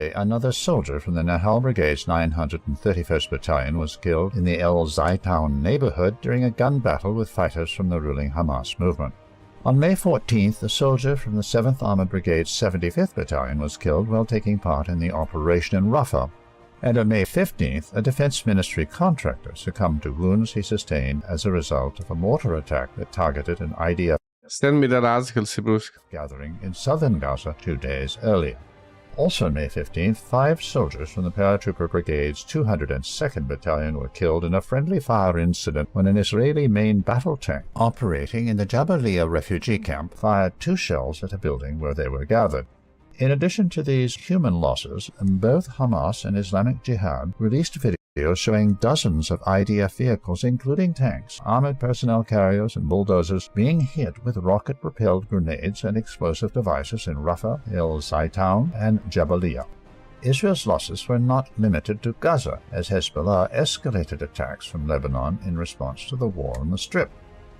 Speaker 2: another soldier from the Nahal Brigade's 931st Battalion was killed in the El Zaytoun neighborhood during a gun battle with fighters from the ruling Hamas movement. On May 14th, a soldier from the 7th Armored Brigade's 75th Battalion was killed while taking part in the operation in Rafah. And on May 15th, a Defense Ministry contractor succumbed to wounds he sustained as a result of a mortar attack that targeted an IDF
Speaker 1: Send me that article, Sibrusk.
Speaker 2: gathering in southern Gaza 2 days earlier. Also on May 15th, 5 soldiers from the Paratrooper Brigade's 202nd Battalion were killed in a friendly fire incident when an Israeli main battle tank operating in the Jabalia refugee camp fired 2 shells at a building where they were gathered. In addition to these human losses, both Hamas and Islamic Jihad released videos showing dozens of IDF vehicles, including tanks, armored personnel carriers, and bulldozers, being hit with rocket-propelled grenades and explosive devices in Rafah, El Zaytoun, and Jabalia. Israel's losses were not limited to Gaza, as Hezbollah escalated attacks from Lebanon in response to the war on the Strip.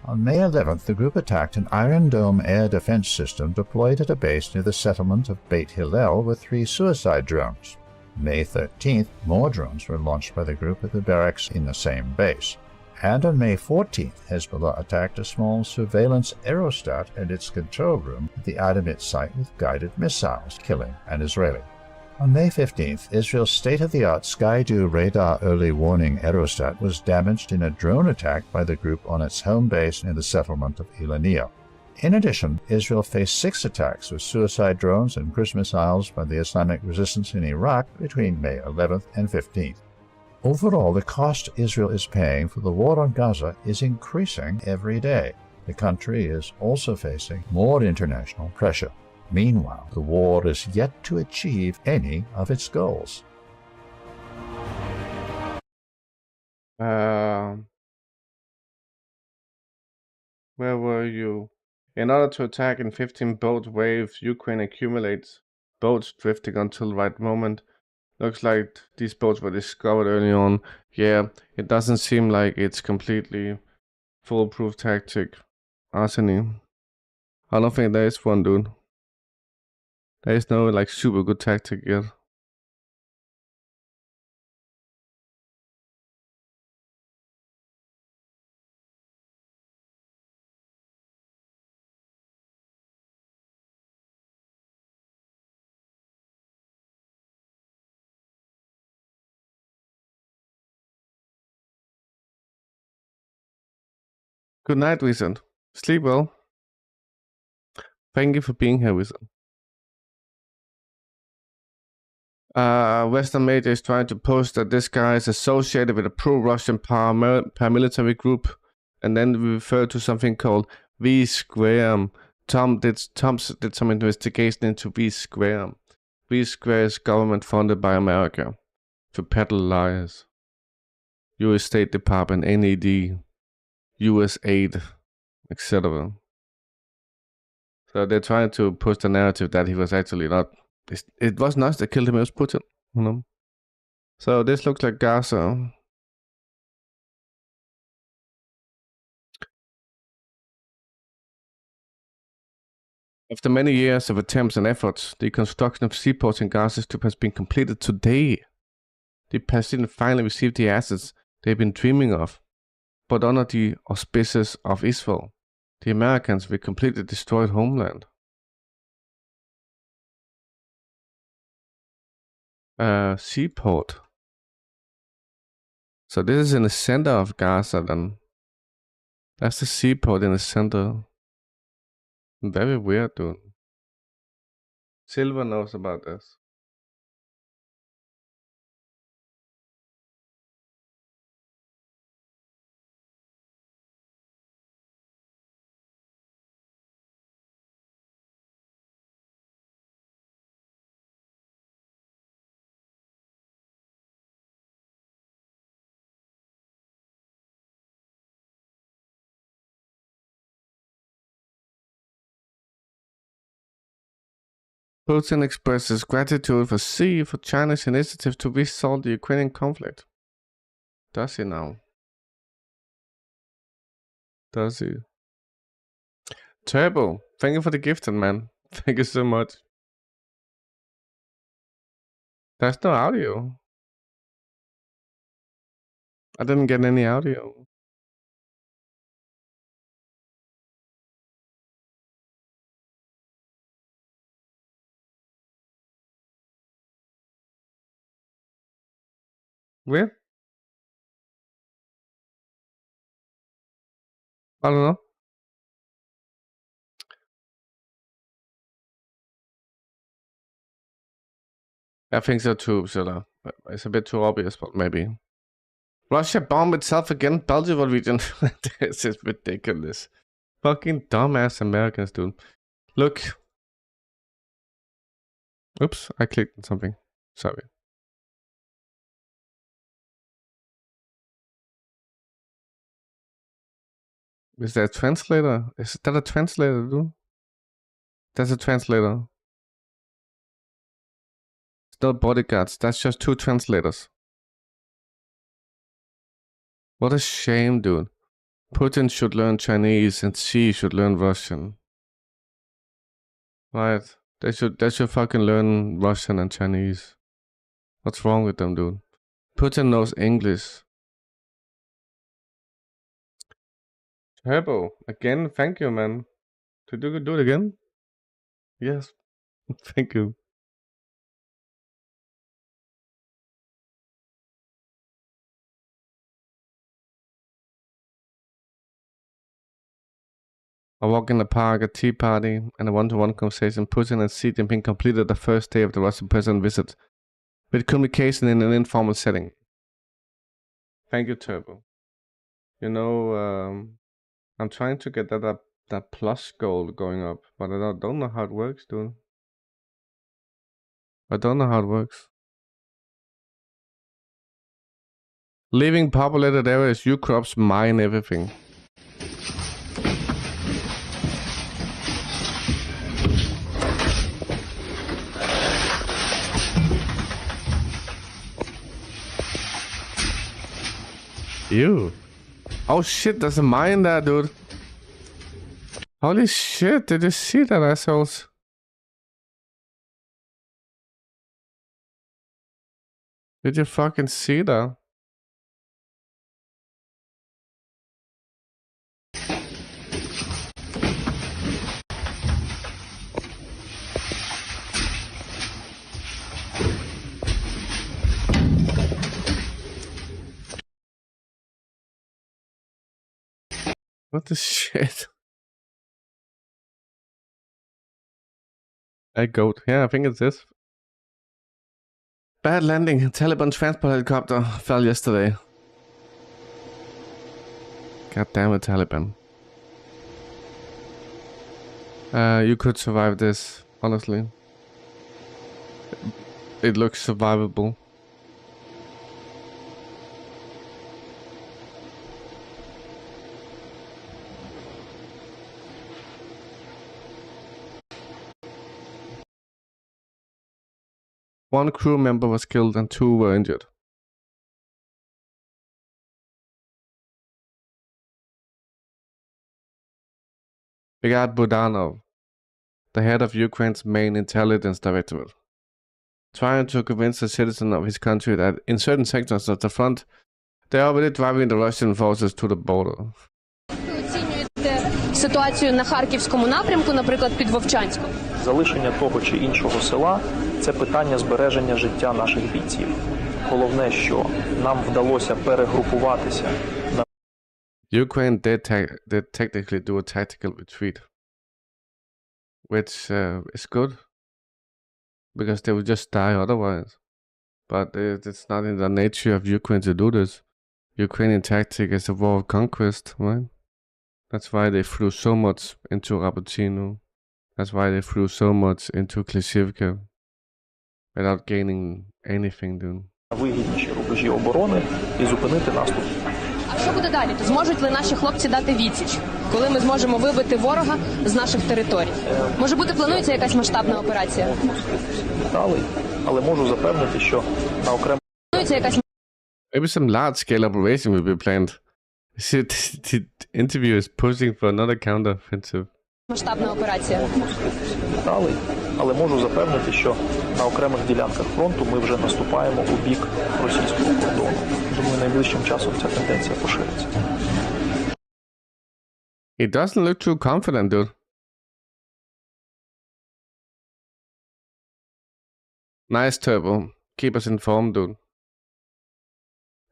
Speaker 2: On May 11th, the group attacked an Iron Dome air defense system deployed at a base near the settlement of Beit Hillel with 3 suicide drones. May 13th, more drones were launched by the group at the barracks in the same base. And on May 14th, Hezbollah attacked a small surveillance aerostat and its control room at the Adamit site with guided missiles, killing an Israeli. On May 15th, Israel's state-of-the-art Skydew radar early warning aerostat was damaged in a drone attack by the group on its home base near the settlement of Ilania. In addition, Israel faced 6 attacks with suicide drones and cruise missiles by the Islamic resistance in Iraq between May 11th and 15th. Overall, the cost Israel is paying for the war on Gaza is increasing every day. The country is also facing more international pressure. Meanwhile, the war is yet to achieve any of its goals.
Speaker 1: Where were you? In order to attack in 15-boat wave, Ukraine accumulates boats drifting until the right moment. Looks like these boats were discovered early on. Yeah, it doesn't seem like it's completely foolproof tactic. Arseny. I don't think there is one, dude. There is no like super good tactic yet. Good night, Wizard. Sleep well. Thank you for being here, Wizard. Western media is trying to post that this guy is associated with a pro-Russian paramilitary group, and then we refer to something called V Square. Tom did some investigation into V Square. V Square is government funded by America to peddle lies. U.S. State Department, NED, U.S. aid, etc. So they're trying to push the narrative that he was actually not. It wasn't us that killed him, it was Putin, you know. So this looks like Gaza. After many years of attempts and efforts, the construction of seaports in Gaza Strip has been completed today. The Palestinians finally received the assets they've been dreaming of, but under the auspices of Israel, the Americans will completely destroy homeland. Seaport. So this is in the center of Gaza then. That's the seaport in the center. Very weird, dude. Silver knows about this. Putin expresses gratitude for Xi for China's initiative to resolve the Ukrainian conflict. Does he now? Does he? Turbo, thank you for the gift, man. Thank you so much. There's no audio. I didn't get any audio. Weird. I don't know. I think so too, Zilla. It's a bit too obvious, but maybe. Russia bombed itself again, Belgium region. This is ridiculous. Fucking dumbass Americans, dude. Look. Oops, I clicked on something. Sorry. Is there a translator? Is that a translator, dude? That's a translator. It's not bodyguards, that's just 2 translators. What a shame, dude. Putin should learn Chinese and Xi should learn Russian. Right. They should fucking learn Russian and Chinese. What's wrong with them, dude? Putin knows English. Turbo, again, thank you, man. Did you do it again? Yes. Thank you. I walk in the park, a tea party, and a one-to-one conversation. Putin and Xi Jinping completed the first day of the Russian president visit with communication in an informal setting. Thank you, Turbo. You know, I'm trying to get that plus goal going up, but I don't know how it works, dude. I don't know how it works. Leaving populated areas, you crops mine everything. Ew. Oh shit, there's a mine there, dude. Holy shit, did you see that, assholes? Did you fucking see that? What the shit? A goat. Yeah, I think it's this. Bad landing. Taliban transport helicopter fell yesterday. God damn it, Taliban. You could survive this, honestly. It looks survivable. One crew member was killed and 2 were injured. Brigad Budanov, the head of Ukraine's main intelligence directorate, trying to convince the citizens of his country that in certain sectors of the front, They're already driving the Russian forces to the border.
Speaker 16: Оцінюєте ситуацію на Харківському напрямку, наприклад, під Вовчанськом?
Speaker 20: Залишення того чи іншого села – це питання збереження життя наших бійців. Головне, що нам вдалося перегрупуватися.
Speaker 1: Ukraine did technically do a tactical retreat, which is good, because they would just die otherwise. But it's not in the nature of Ukraine to do this. Ukrainian tactic is a war of conquest, right? That's why they flew so much into Rabotino. That's why they flew so much into Klishivka without gaining anything, dude.
Speaker 20: Вигідніші рубежі оборони і зупинити наступ.
Speaker 16: А що буде далі? Зможуть ли наші хлопці дати відсіч, коли ми зможемо вибити ворога з наших територій? Може бути, планується якась масштабна операція?
Speaker 20: Деталей, але можу запевнити, що на окремо...
Speaker 1: Maybe some large-scale operation will be planned. The interview is pushing for another counter-offensive.
Speaker 16: Масштабна операція.
Speaker 20: Деталей, але можу запевнити, що на окремих ділянках фронту ми вже наступаємо у бік російського кордону. Думаю, найближчим часом ця тенденція пошириться.
Speaker 1: He doesn't look too confident, dude. Nice, Turbo. Keep us informed, dude.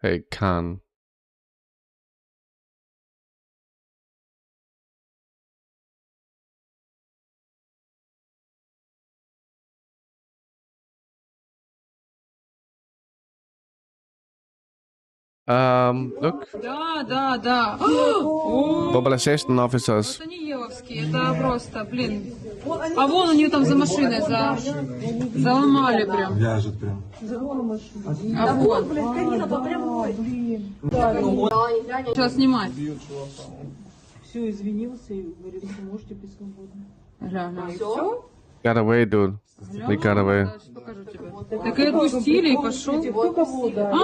Speaker 1: Hey, Khan. Look.
Speaker 23: Да.
Speaker 1: Mobilization officers.
Speaker 23: Это не еловские, это просто, блин. А вон они там за машиной заломали прям.
Speaker 10: Вяжет прям.
Speaker 23: А вот. Сейчас снимать.
Speaker 17: Все, извинился и говорит, что можете быть свободны.
Speaker 23: Все?
Speaker 1: Got away, dude. They got away.
Speaker 23: Покажу тебе. Так и отпустили, и пошел.
Speaker 17: Кто кого ударил?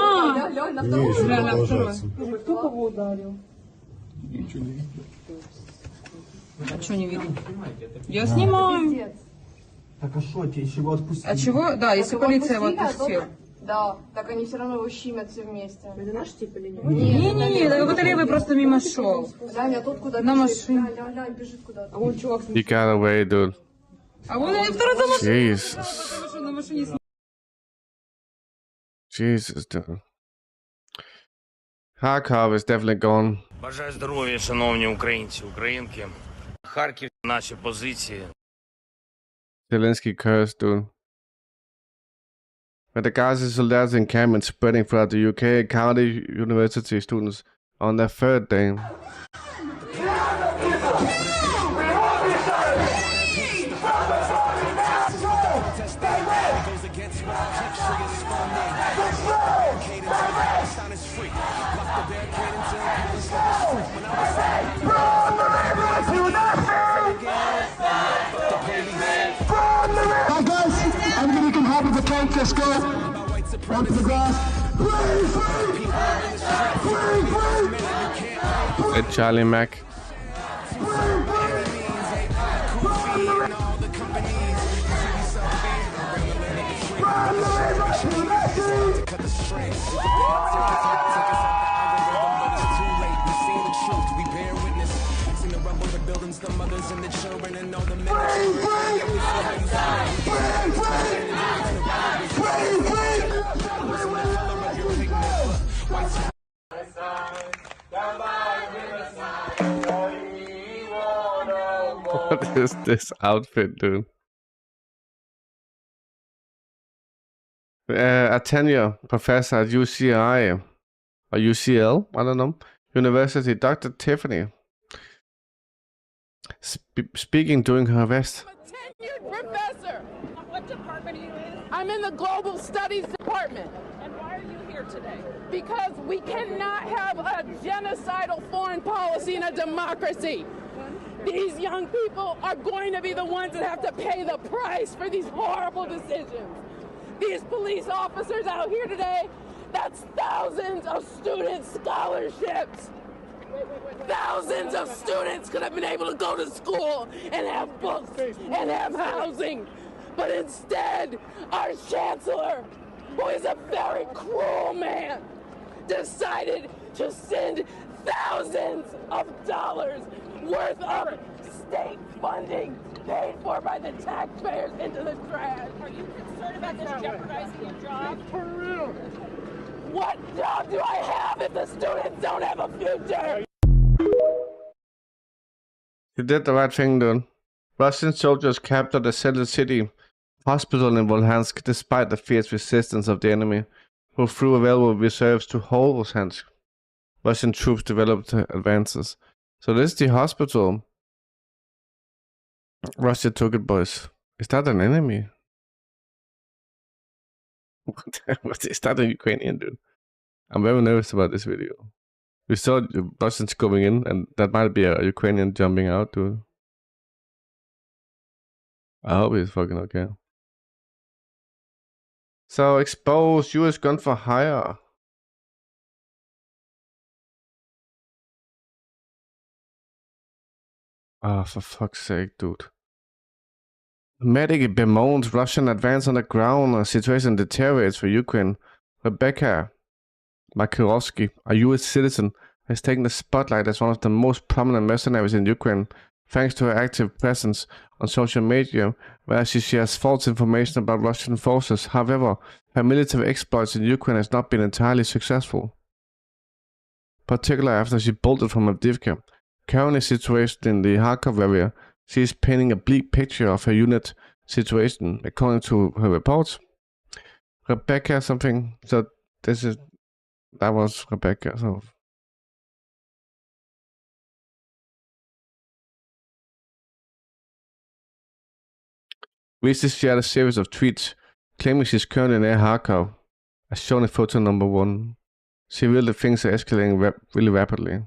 Speaker 23: Глянь, второй.
Speaker 17: Кто кого ударил?
Speaker 23: А что не видно? Я снимаю.
Speaker 24: Так а что, если его отпустили?
Speaker 23: А чего? Да, если полиция его отпустила.
Speaker 8: Да, так они все равно его щемят все вместе.
Speaker 17: Это наш тип или нет?
Speaker 23: Не, какой-то левый просто мимо шел.
Speaker 8: Глянь, а тот куда
Speaker 23: на
Speaker 8: бежит?
Speaker 23: машине.
Speaker 8: Глянь, бежит куда-то.
Speaker 23: А вон чувак.
Speaker 1: He got away, dude.
Speaker 23: А вон второй за машиной.
Speaker 1: Jesus.
Speaker 23: На машине.
Speaker 1: Jesus, dude. Kharkov is definitely gone.
Speaker 25: Бажаю здоров'я, шановні українці, українки. Харків, наші позиції.
Speaker 1: Zelensky cursed, dude. But the Gaza soldiers encampment spreading throughout the UK, county university students on their third day.
Speaker 10: Let's go. Onto the grass.
Speaker 1: Hey, Charlie Mac. What is this outfit, dude? A tenure professor at UCI or UCL, I don't know, University, Dr. Tiffany, speaking during her arrest.
Speaker 26: Tenured professor. What department are you in? I'm in the Global Studies department. And why are you here today? Because we cannot have a genocidal foreign policy in a democracy. These young people are going to be the ones that have to pay the price for these horrible decisions. These police officers out here today, that's thousands of student scholarships. Thousands of students could have been able to go to school and have books and have housing. But instead, our chancellor, who is a very cruel man, decided to send thousands of dollars worth of state funding paid for by the taxpayers into the trash.
Speaker 23: Are you concerned about this jeopardizing your job?
Speaker 26: For real. What job do I have if the students don't have a future?
Speaker 1: You did the right thing, dude. Russian soldiers captured the Celtic city hospital in Volhansk despite the fierce resistance of the enemy, who threw available reserves to hold Volhansk. Russian troops developed advances. So this is the hospital. Russia took it, boys. Is that an enemy? What is that, a Ukrainian dude? I'm very nervous about this video. We saw the Russians going in, and that might be a Ukrainian jumping out, dude. I hope he's fucking okay. So, expose US gun for hire. Oh, for fuck's sake, dude. Medic bemoans Russian advance on the ground. A situation deteriorates for Ukraine. Rebecca Makirovsky, a US citizen, has taken the spotlight as one of the most prominent mercenaries in Ukraine, thanks to her active presence on social media, where she shares false information about Russian forces. However, her military exploits in Ukraine has not been entirely successful, particularly after she bolted from Avdiivka. Currently situated in the Kharkov area, she is painting a bleak picture of her unit situation, according to her reports. Rebecca something, so that was Rebecca, so... Reese shared a series of tweets claiming she's currently near Kharkov, as shown in photo number 1. She revealed that things are escalating really rapidly.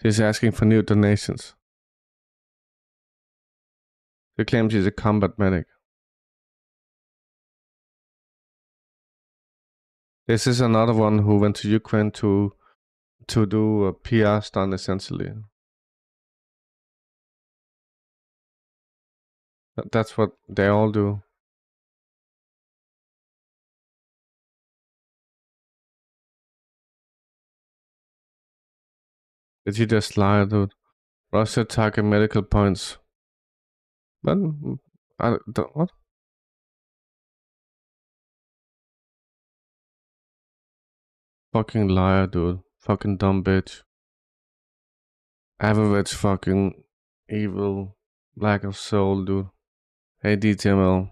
Speaker 1: She's asking for new donations. She claims she's a combat medic. This is another one who went to Ukraine to do a PR stunt, essentially. That's what they all do. Did he just lie, dude? Russia target medical points. But what? Fucking liar, dude. Fucking dumb bitch. Average fucking evil lack of soul, dude. Hey, DTML.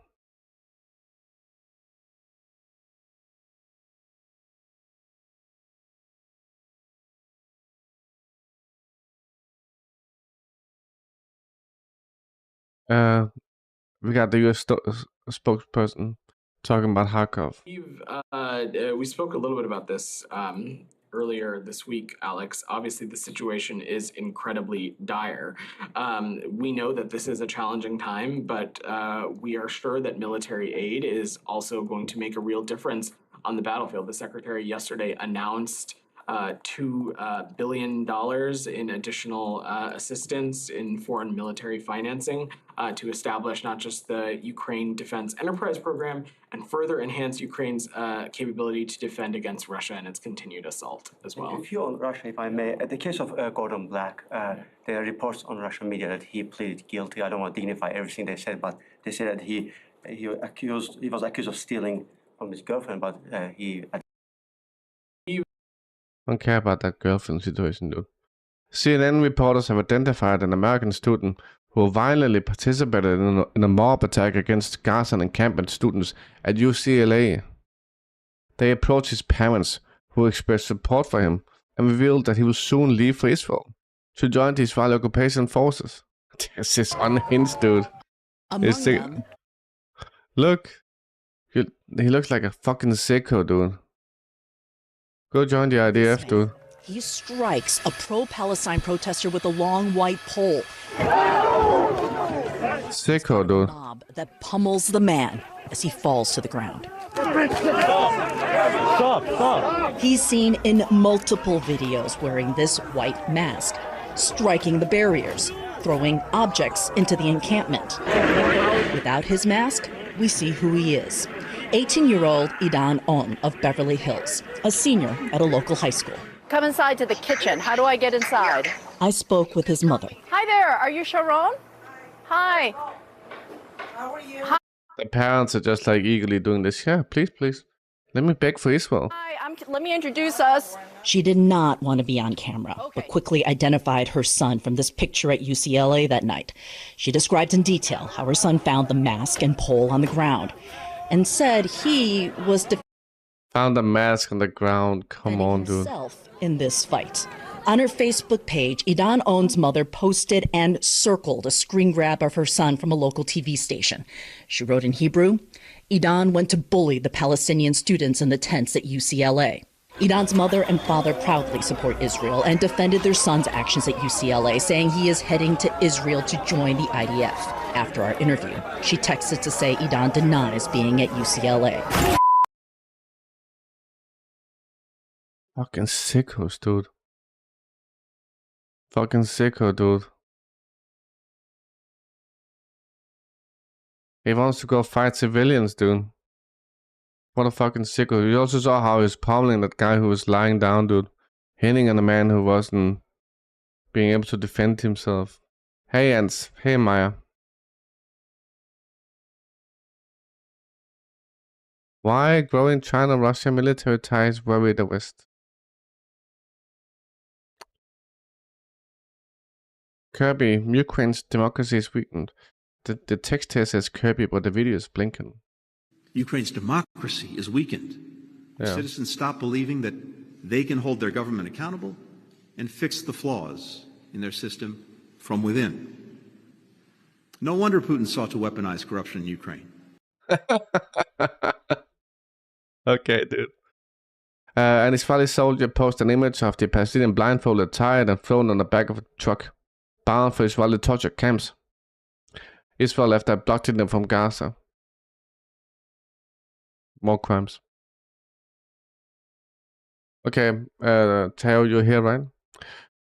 Speaker 1: We got the US spokesperson talking about Kharkov.
Speaker 3: We spoke a little bit about this earlier this week, Alex. Obviously, the situation is incredibly dire. We know that this is a challenging time, but we are sure that military aid is also going to make a real difference on the battlefield. The Secretary yesterday announced $2 billion in additional assistance in foreign military financing to establish not just the Ukraine Defense Enterprise Program and further enhance Ukraine's capability to defend against Russia and its continued assault as well.
Speaker 4: A few on Russia, if I may. At the case of Gordon Black, there are reports on Russian media that he pleaded guilty. I don't want to dignify everything they said, but they said that he was accused of stealing from his girlfriend, but he...
Speaker 1: I don't care about that girlfriend situation, dude. CNN reporters have identified an American student who violently participated in a mob attack against Gaza encampment students at UCLA. They approached his parents, who expressed support for him, and revealed that he will soon leave for Israel to join the Israeli occupation forces. This is unhinged, dude. Look, he looks like a fucking sicko, dude. Go join the IDF, dude.
Speaker 5: He strikes a pro-Palestine protester with a long white pole.
Speaker 1: Sicko, dude.
Speaker 5: Knob that pummels the man as he falls to the ground. Stop. He's seen in multiple videos wearing this white mask, striking the barriers, throwing objects into the encampment. Without his mask, we see who he is. 18-year-old Idan On of Beverly Hills, a senior at a local high school.
Speaker 6: Come inside to the kitchen. How do I get inside?
Speaker 5: I spoke with his mother.
Speaker 6: Hi there. Are you Sharon? Hi. How are you? Hi.
Speaker 1: The parents are just like eagerly doing this. Yeah, please, please. Let me beg for Israel.
Speaker 6: Hi. Let me introduce us.
Speaker 5: She did not want to be on camera, but quickly identified her son from this picture at UCLA that night. She described in detail how her son found the mask and pole on the ground and said he was
Speaker 1: found a mask on the ground. Come on, dude.
Speaker 5: In this fight. On her Facebook page, Idan On's mother posted and circled a screen grab of her son from a local TV station. She wrote in Hebrew, Idan went to bully the Palestinian students in the tents at UCLA. Idan's mother and father proudly support Israel and defended their son's actions at UCLA, saying he is heading to Israel to join the IDF. After our interview, she texted to say Idan denies being at UCLA.
Speaker 1: Fucking sickos, dude. Fucking sicko, dude. He wants to go fight civilians, dude. What a fucking sicko. You also saw how he was pummeling that guy who was lying down, dude. Hitting on a man who wasn't being able to defend himself. Hey, Ants. Hey, Maya. Why growing China-Russia military ties worry the West? Kirby, Ukraine's democracy is weakened. The text here says Kirby, but the video is blinking.
Speaker 7: Ukraine's democracy is weakened.
Speaker 1: Yeah.
Speaker 7: Citizens stop believing that they can hold their government accountable and fix the flaws in their system from within. No wonder Putin sought to weaponize corruption in Ukraine.
Speaker 1: Okay, dude. An Israeli soldier posted an image of the Palestinian blindfolded, tied, and thrown on the back of a truck, bound for Israeli torture camps. Israel after abducting them from Gaza. More crimes. Okay, Tao, you're here, right?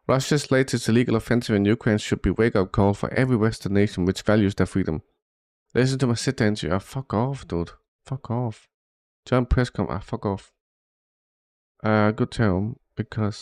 Speaker 1: Russia's latest illegal offensive in Ukraine should be a wake-up call for every Western nation which values their freedom. Listen to my sit-down interview. Fuck off, dude. Fuck off. Join press fuck off. Good Tao, because